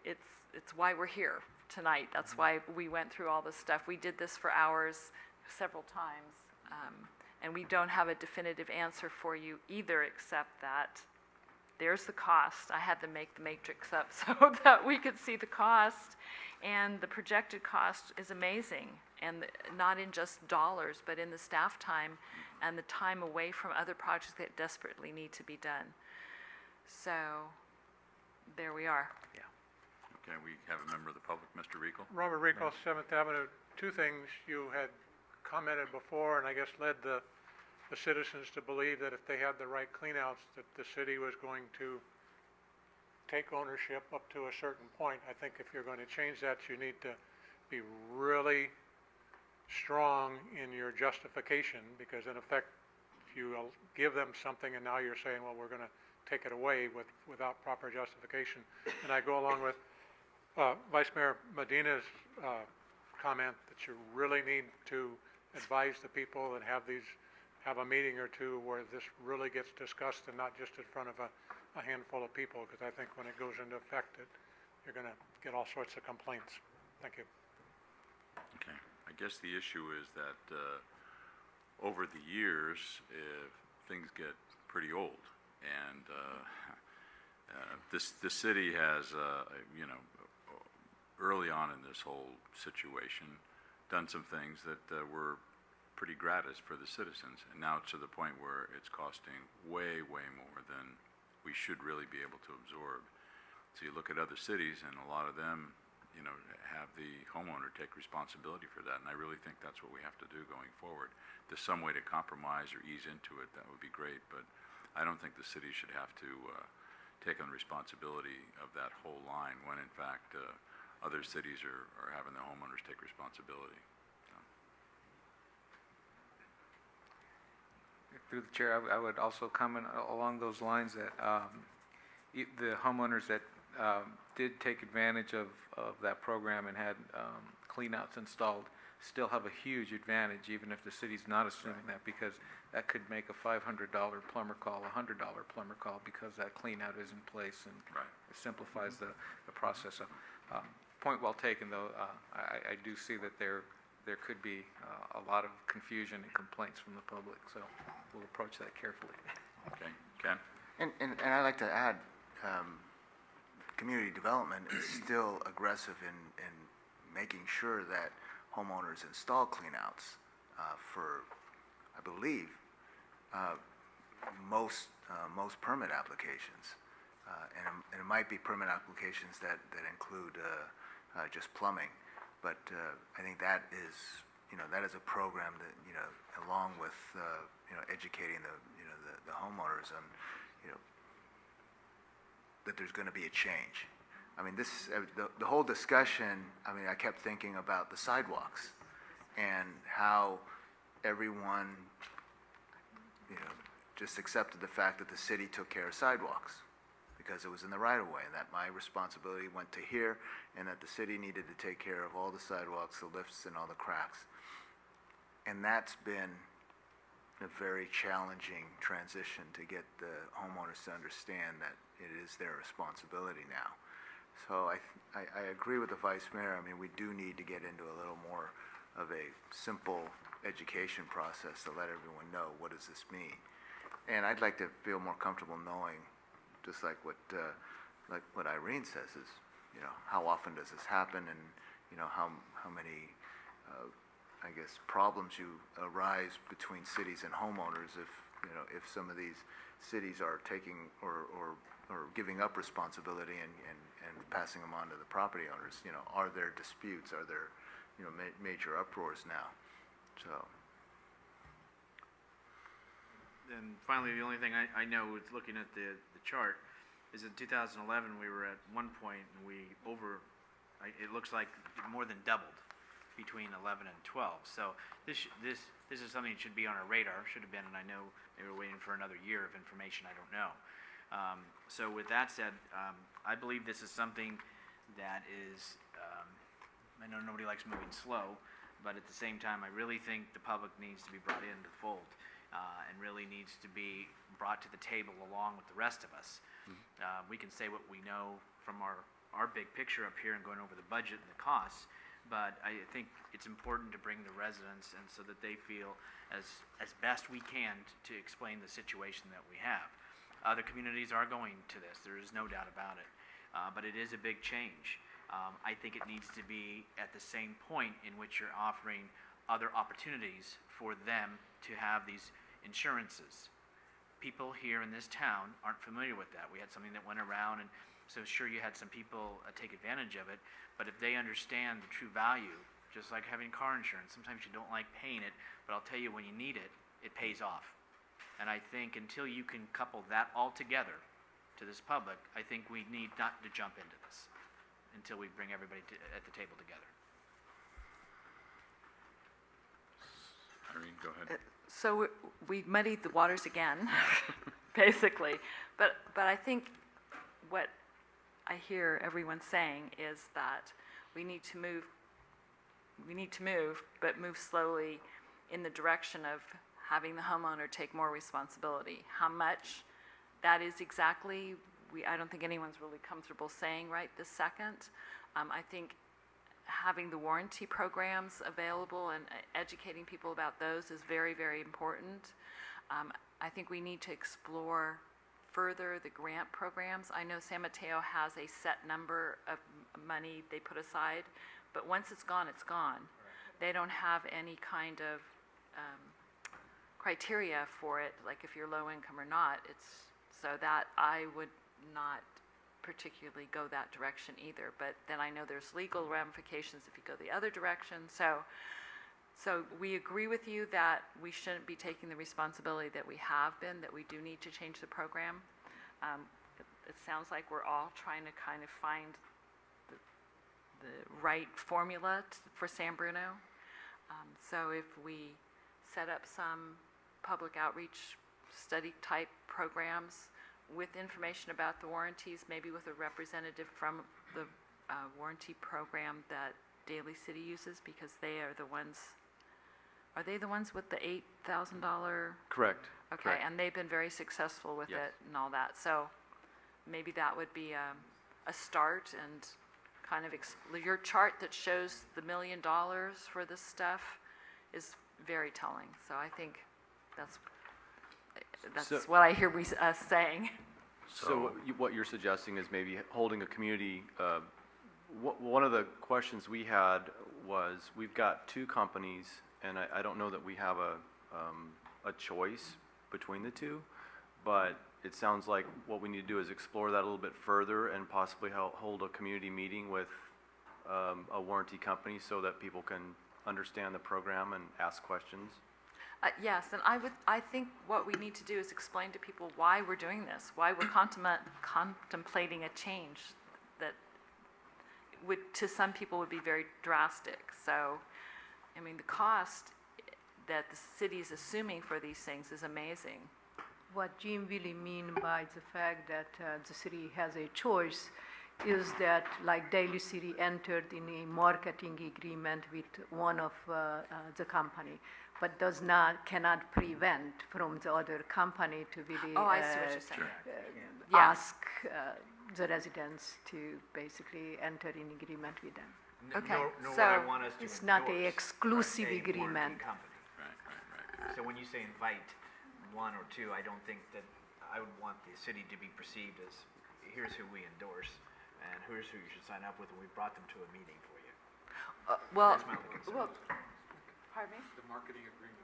it's why we're here tonight. That's why we went through all this stuff. We did this for hours several times, and we don't have a definitive answer for you either, except that there's the cost. I had to make the matrix up so that we could see the cost, and the projected cost is amazing, and not in just dollars, but in the staff time and the time away from other projects that desperately need to be done. So there we are. Yeah. Okay, we have a member of the public, Mr. Rico. Robert Rico, 7th Avenue. Two things you had commented before, and I guess led the citizens to believe that if they had the right cleanouts, that the city was going to take ownership up to a certain point. I think if you're going to change that, you need to be really strong in your justification, because in effect, if you give them something and now you're saying, well, we're going to take it away without proper justification. And I go along with Vice Mayor Medina's comment that you really need to advise the people and have a meeting or two where this really gets discussed and not just in front of a handful of people, because I think when it goes into effect, you're going to get all sorts of complaints. Thank you. Okay. I guess the issue is that over the years, things get pretty old, and the city has, you know, early on in this whole situation, done some things that were pretty gratis for the citizens, and now it's to the point where it's costing way, way more than we should really be able to absorb. So you look at other cities, and a lot of them, you know, have the homeowner take responsibility for that, and I really think that's what we have to do going forward. If there's some way to compromise or ease into it, that would be great, but I don't think the city should have to take on responsibility of that whole line when, in fact, other cities are having the homeowners take responsibility. Through the chair, I would also comment along those lines that the homeowners that did take advantage of that program and had cleanouts installed still have a huge advantage, even if the city's not assuming that, because that could make a $500 plumber call a $100 plumber call, because that cleanout is in place, and it simplifies the process. So, point well taken, though. I do see that there could be a lot of confusion and complaints from the public, so we'll approach that carefully. Okay, Ken? And I'd like to add, community development is still aggressive in making sure that homeowners install cleanouts for, I believe, most permit applications. And it might be permit applications that include just plumbing. But I think that is a program that, along with, educating the homeowners on, that there's going to be a change. I mean, the whole discussion, I kept thinking about the sidewalks and how everyone, just accepted the fact that the city took care of sidewalks because it was in the right-of-way, and that my responsibility went to here, and that the city needed to take care of all the sidewalks, the lifts, and all the cracks. And that's been a very challenging transition to get the homeowners to understand that it is their responsibility now. So I agree with the Vice Mayor. I mean, we do need to get into a little more of a simple education process to let everyone know, what does this mean? And I'd like to feel more comfortable knowing, just like what Irene says, is, how often does this happen, and, how many, I guess, problems arise between cities and homeowners if some of these cities are taking or giving up responsibility and passing them on to the property owners. Are there disputes? Are there, major uproars now? So. And finally, the only thing I know is looking at the chart is in 2011 we were at one point and it looks like more than doubled between 11 and 12. So this is something that should be on our radar, should have been, and I know they were waiting for another year of information, I don't know. So with that said, I believe this is something that is, I know nobody likes moving slow, but at the same time, I really think the public needs to be brought into the fold and really needs to be brought to the table along with the rest of us. We can say what we know from our big picture up here and going over the budget and the costs, but I think it's important to bring the residents and so that they feel as best we can to explain the situation that we have. Other communities are going to this, there is no doubt about it, but it is a big change. I think it needs to be at the same point in which you're offering other opportunities for them to have these insurances. People here in this town aren't familiar with that. We had something that went around, and so sure, you had some people take advantage of it, but if they understand the true value, just like having car insurance, sometimes you don't like paying it, but I'll tell you, when you need it, it pays off. And I think until you can couple that all together to this public, I think we need not to jump into this until we bring everybody at the table together. Irene, go ahead. So we muddied the waters again, basically. But I think what I hear everyone saying is that we need to move, but move slowly in the direction of having the homeowner take more responsibility. How much that is exactly, I don't think anyone's really comfortable saying right this second. I think having the warranty programs available and educating people about those is very, very important. I think we need to explore further the grant programs. I know San Mateo has a set number of money they put aside, but once it's gone, it's gone. They don't have any kind of criteria for it, like if you're low income or not. So that I would not particularly go that direction either. But then I know there's legal ramifications if you go the other direction. So we agree with you that we shouldn't be taking the responsibility that we have been, that we do need to change the program. It sounds like we're all trying to kind of find the right formula for San Bruno. So if we set up some public outreach study type programs with information about the warranties, maybe with a representative from the warranty program that Daly City uses, because they are the ones, are they the ones with the $8,000? Correct. Okay, correct. and they've been very successful with Yes. it and all that. So maybe that would be a start, and kind of your chart that shows the $1 million for this stuff is very telling. So I think that's So- what I hear us saying. So what you're suggesting is maybe holding a community, one of the questions we had was, we've got two companies, and I don't know that we have a choice between the two, but it sounds like what we need to do is explore that a little bit further and possibly hold a community meeting with a warranty company so that people can understand the program and ask questions. Yes, and I think what we need to do is explain to people why we're doing this, why we're contemplating a change that to some people would be very drastic. So, I mean, the cost that the city is assuming for these things is amazing. What Jim really mean by the fact that the city has a choice is that, like, Daly City entered in a marketing agreement with one of the company, but cannot prevent from the other company to really Oh, I see what you're saying. ask the residents to basically enter in agreement with them. Okay, Nor so would I want us to it's not a endorse exclusive a warranty agreement. company. So when you say invite one or two, I don't think that I would want the city to be perceived as, here's who we endorse, and here's who you should sign up with, and we brought them to a meeting for you. That's my only concern. Pardon me? The marketing agreement.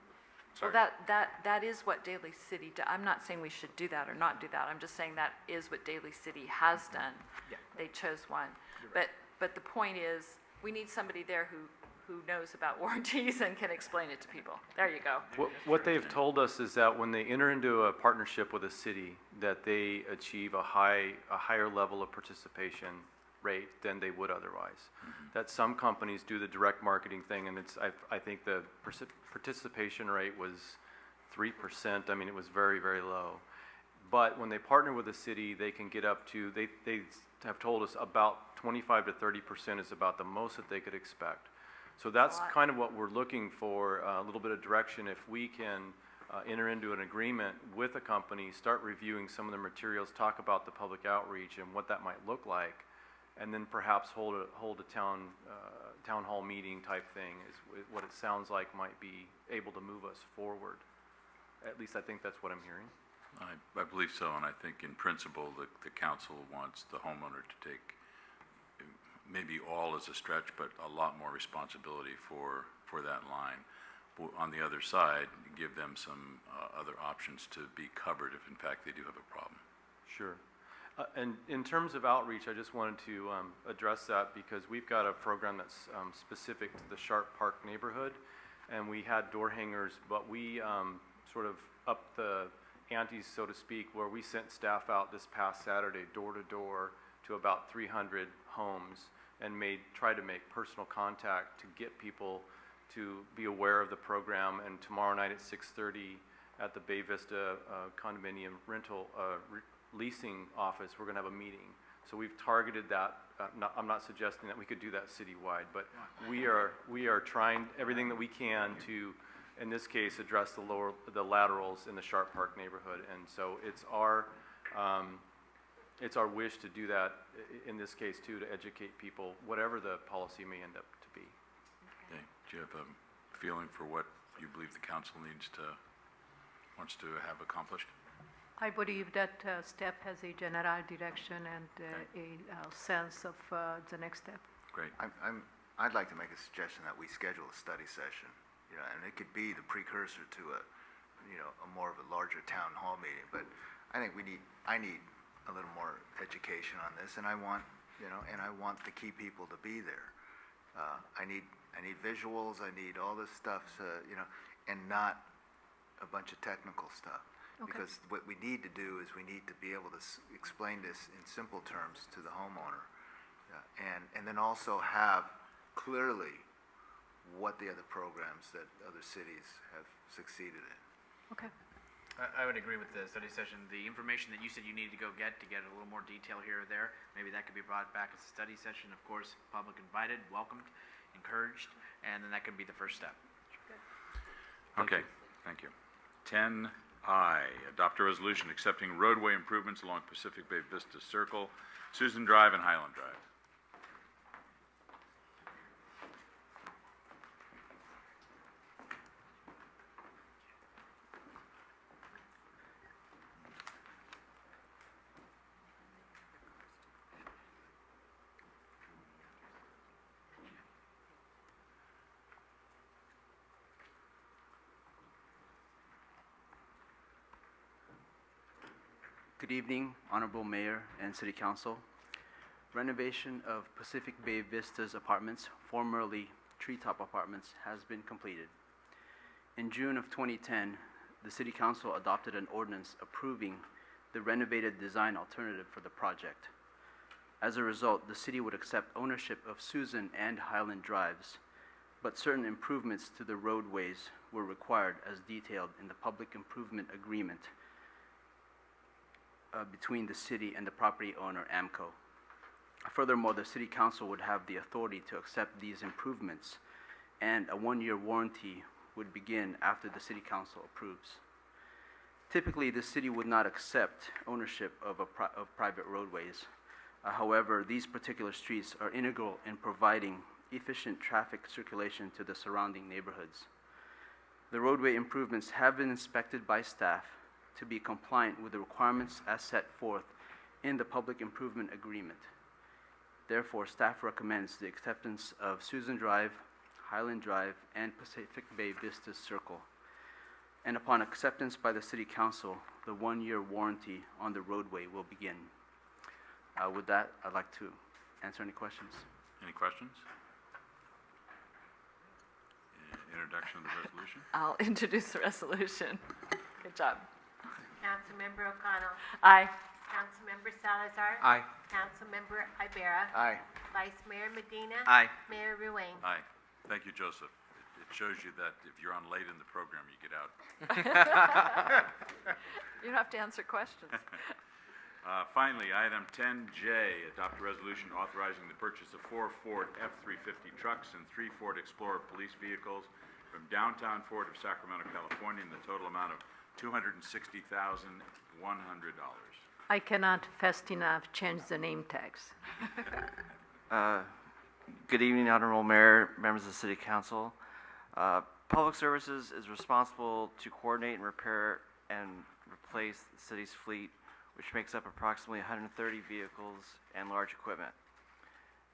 Well, that is what Daly City, I'm not saying we should do that or not do that. I'm just saying that is what Daly City has done. Yeah. They chose one. You're right. But the point is, we need somebody there who knows about warranties and can explain it to people. There you go. What they've told us is that when they enter into a partnership with a city, that they achieve a higher level of participation rate than they would otherwise. That some companies do the direct marketing thing, and I think the participation rate was 3%. I mean, it was very, very low. But when they partner with a city, they can get up to, they have told us about 25 to 30% is about the most that they could expect. So that's kind of what we're looking for, a little bit of direction. If we can enter into an agreement with a company, start reviewing some of the materials, talk about the public outreach and what that might look like, and then perhaps hold a town hall meeting type thing is what it sounds like might be able to move us forward. At least I think that's what I'm hearing. I believe so, and I think in principle, the council wants the homeowner to take, maybe all as a stretch, but a lot more responsibility for that line. On the other side, give them some other options to be covered if in fact they do have a problem. Sure. And in terms of outreach, I just wanted to address that because we've got a program that's specific to the Sharp Park neighborhood, and we had door hangers, but we sort of upped the antes, so to speak, where we sent staff out this past Saturday door to door to about 300 homes and tried to make personal contact to get people to be aware of the program. And tomorrow night at 6:30 at the Bay Vista condominium rental leasing office, we're going to have a meeting. So we've targeted that. I'm not suggesting that we could do that citywide, but we are trying everything that we can to, in this case, address the laterals in the Sharp Park neighborhood. And so it's our wish to do that in this case too, to educate people, whatever the policy may end up to be. Okay. Do you have a feeling for what you believe the council wants to have accomplished? I believe that STEP has a general direction and a sense of the next step. Great. I'd like to make a suggestion that we schedule a study session, and it could be the precursor to a more of a larger town hall meeting. But I think I need a little more education on this, and I want the key people to be there. I need visuals. I need all this stuff, and not a bunch of technical stuff. Okay. Because what we need to do is we need to be able to explain this in simple terms to the homeowner, and then also have clearly what the other programs that other cities have succeeded in. Okay. I would agree with the study session. The information that you said you needed to go get a little more detail here or there, maybe that could be brought back as a study session. Of course, public invited, welcomed, encouraged, and then that could be the first step. Okay, thank you. 10I, adopt a resolution accepting roadway improvements along Pacific Bay Vista Circle, Susan Drive, and Highland Drive. Good evening, Honorable Mayor and City Council. Renovation of Pacific Bay Vistas Apartments, formerly Treetop Apartments, has been completed. In June of 2010, the City Council adopted an ordinance approving the renovated design alternative for the project. As a result, the city would accept ownership of Susan and Highland Drives, but certain improvements to the roadways were required as detailed in the Public Improvement Agreement between the city and the property owner, AMCO. Furthermore, the City Council would have the authority to accept these improvements, and a one-year warranty would begin after the City Council approves. Typically, the city would not accept ownership of private roadways. However, these particular streets are integral in providing efficient traffic circulation to the surrounding neighborhoods. The roadway improvements have been inspected by staff to be compliant with the requirements as set forth in the Public Improvement Agreement. Therefore, staff recommends the acceptance of Susan Drive, Highland Drive, and Pacific Bay Vista Circle. And upon acceptance by the City Council, the one-year warranty on the roadway will begin. With that, I'd like to answer any questions. Any questions? Introduction of the resolution? I'll introduce the resolution. Good job. Councilmember O'Connell. Aye. Councilmember Salazar. Aye. Councilmember Ibarra. Aye. Vice Mayor Medina. Aye. Mayor Ruane. Aye. Thank you, Joseph. It shows you that if you're on late in the program, you get out. You don't have to answer questions. Finally, item 10J, adopt a resolution authorizing the purchase of 4 Ford F-350 trucks and 3 Ford Explorer police vehicles from Downtown Ford of Sacramento, California, in the total amount of $260,100. I cannot fast enough change the name tags. Good evening, Honorable Mayor, members of the City Council. Public Services is responsible to coordinate and repair and replace the city's fleet, which makes up approximately 130 vehicles and large equipment.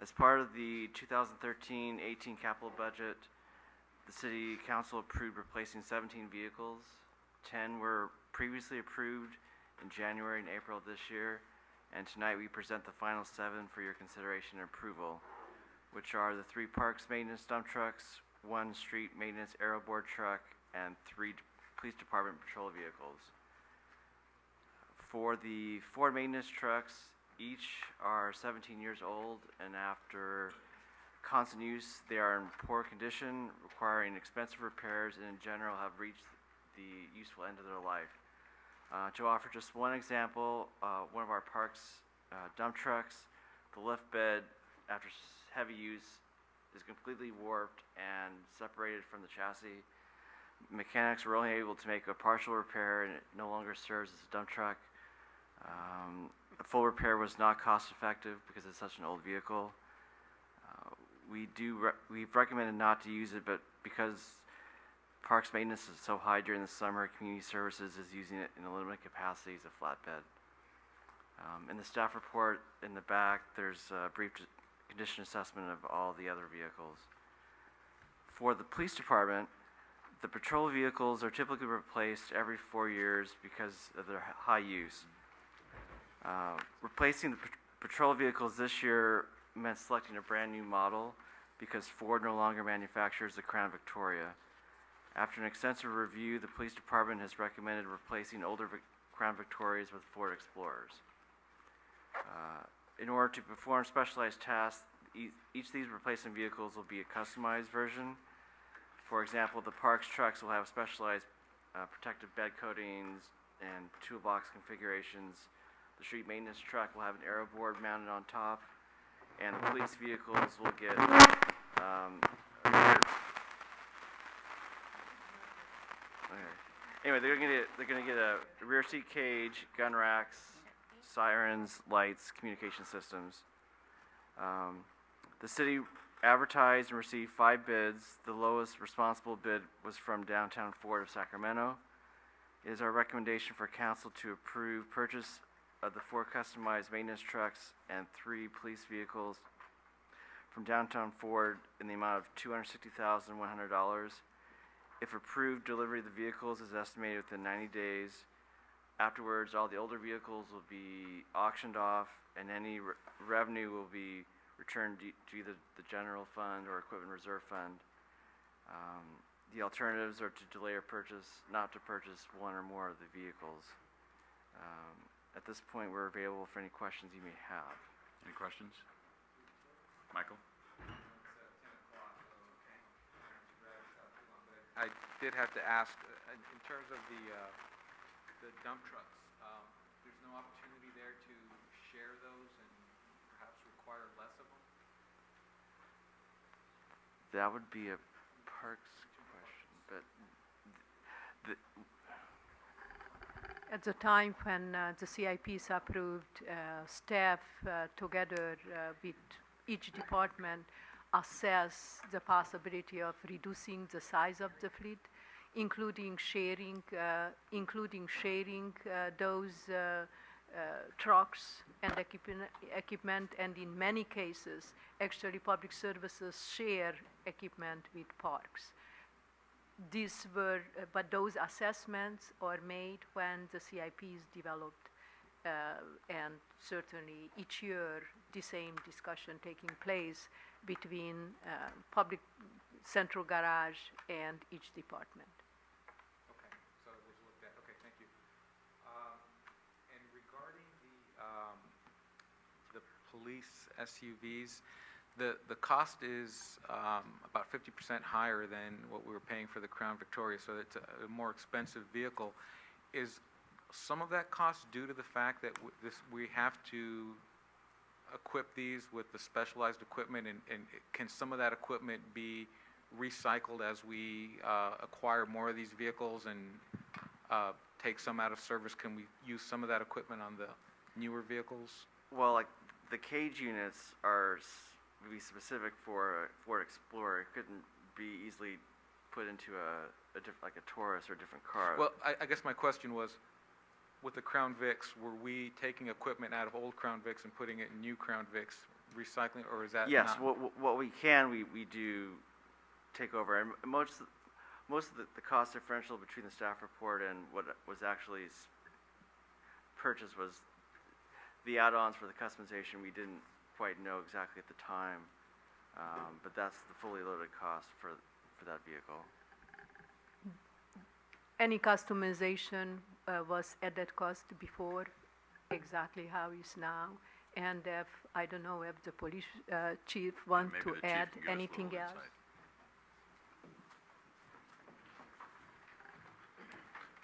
As part of the 2013-18 capital budget, the City Council approved replacing 17 vehicles. 10 were previously approved in January and April of this year, and tonight we present the final 7 for your consideration and approval, which are the 3 parks maintenance dump trucks, 1 street maintenance aeroboard truck, and 3 police department patrol vehicles. For the Ford maintenance trucks, each are 17 years old, and after constant use, they are in poor condition, requiring expensive repairs, and in general have reached the useful end of their life. To offer just one example, one of our parks dump trucks, the lift bed, after heavy use, is completely warped and separated from the chassis. Mechanics were only able to make a partial repair, and it no longer serves as a dump truck. A full repair was not cost effective because it's such an old vehicle. We've recommended not to use it, but because parks maintenance is so high during the summer, community services is using it in a limited capacity as a flatbed. In the staff report in the back, there's a brief condition assessment of all the other vehicles. For the police department, the patrol vehicles are typically replaced every 4 years because of their high use. Replacing the patrol vehicles this year meant selecting a brand new model because Ford no longer manufactures the Crown Victoria. After an extensive review, the police department has recommended replacing older Crown Victorias with Ford Explorers. In order to perform specialized tasks, each of these replacement vehicles will be a customized version. For example, the parks trucks will have specialized protective bed coatings, and toolbox configurations. The street maintenance truck will have an aero board mounted on top, and the police vehicles will get Anyway, they're gonna get a rear seat cage, gun racks, sirens, lights, communication systems. The city advertised and received 5 bids. The lowest responsible bid was from Downtown Ford of Sacramento. It is our recommendation for council to approve purchase of the 4 customized maintenance trucks and 3 police vehicles from Downtown Ford in the amount of $260,100. If approved, delivery of the vehicles is estimated within 90 days. Afterwards, all the older vehicles will be auctioned off, and any revenue will be returned to either the general fund or equipment reserve fund. The alternatives are to delay or purchase, not to purchase one or more of the vehicles. At this point, we're available for any questions you may have. Any questions? Michael? I did have to ask, in terms of the dump trucks, there's no opportunity there to share those and perhaps require less of them? That would be a Parks question, but At the time when the CIP is approved, staff together with each department assess the possibility of reducing the size of the fleet, including sharing those trucks and equipment, and in many cases, actually public services share equipment with parks. These were, but those assessments are made when the CIP is developed, and certainly each year the same discussion taking place between public central garage and each department. Okay, so it was looked at. Okay, thank you. And regarding the police SUVs, the cost is about 50% higher than what we were paying for the Crown Victoria, so it's a more expensive vehicle. Is some of that cost due to the fact that we have to equip these with the specialized equipment, and can some of that equipment be recycled as we acquire more of these vehicles and take some out of service? Can we use some of that equipment on the newer vehicles? well, like the cage units are would be specific for a Ford Explorer. It couldn't be easily put into like a Taurus or a different car. Well, I guess my question was, with the Crown Vics, were we taking equipment out of old Crown Vics and putting it in new Crown Vics, recycling, or is that yes, not? what we can, we do take over. And most of the cost differential between the staff report and what was actually purchased was the add-ons for the customization. We didn't quite know exactly at the time, but that's the fully loaded cost for that vehicle. Any customization was at that cost before, exactly how is now. And if, I don't know if the police chief want Maybe to the chief add can give us a anything little else. insight.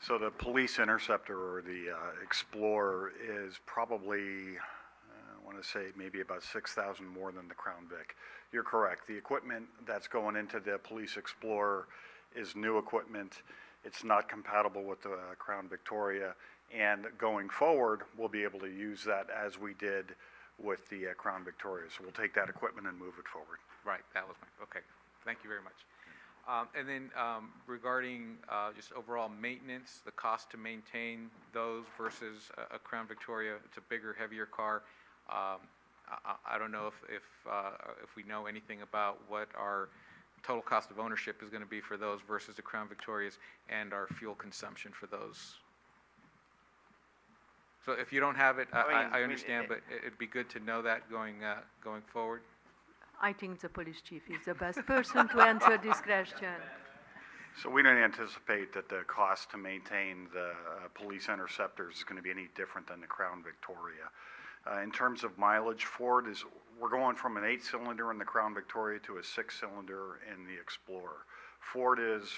So the Police Interceptor or the Explorer is probably, I want to say maybe about 6,000 more than the Crown Vic. You're correct. The equipment that's going into the Police Explorer is new equipment. It's not compatible with the Crown Victoria. And going forward, we'll be able to use that as we did with the Crown Victoria. So we'll take that equipment and move it forward. Right, that was my, okay. Thank you very much. And then regarding just overall maintenance, the cost to maintain those versus a Crown Victoria, it's a bigger, heavier car. I don't know if we know anything about what our total cost of ownership is going to be for those versus the Crown Victorias, and our fuel consumption for those. So if you don't have it, I understand, but it'd be good to know that going forward. I think the police chief is the best person to answer this question. So we don't anticipate that the cost to maintain the Police Interceptors is going to be any different than the Crown Victoria. In terms of mileage, we're going from an 8-cylinder in the Crown Victoria to a 6-cylinder in the Explorer. Ford is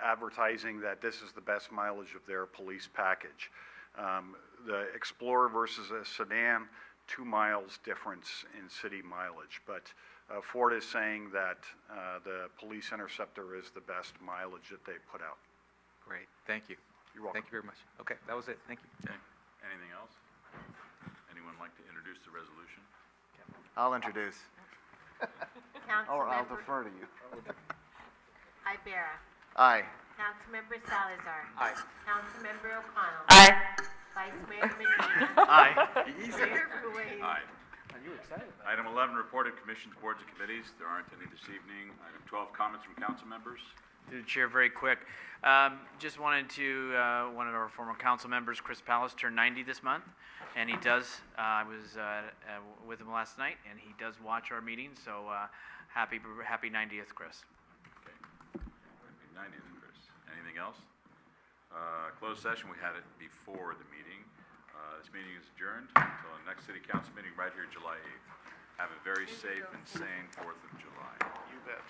advertising that this is the best mileage of their police package. The Explorer versus a sedan, 2 miles difference in city mileage, but Ford is saying that the Police Interceptor is the best mileage that they put out. Great, thank you. You're welcome. Thank you very much. Okay, that was it, thank you. Okay. Anything else? Anyone like to introduce the resolution? I'll introduce. Or I'll Councilmember defer to you. Ibera. Aye. Councilmember Salazar. Aye. Councilmember O'Connell. Aye. Vice Mayor Medina. Aye. Mayor Ruiz. Aye. You were excited about Item 11, report of commissions, boards, and committees. There aren't any this evening. Item 12, comments from council members. Through the chair, very quick. Just wanted to, one of our former council members, Chris Pallas, turned 90 this month, and he does, I was with him last night, and he does watch our meetings, so happy 90th, Chris. Happy 90th, Chris. Anything else? Closed session, we had it before the meeting. This meeting is adjourned until the next city council meeting right here July 8th. Have a very safe and sane 4th of July. You bet.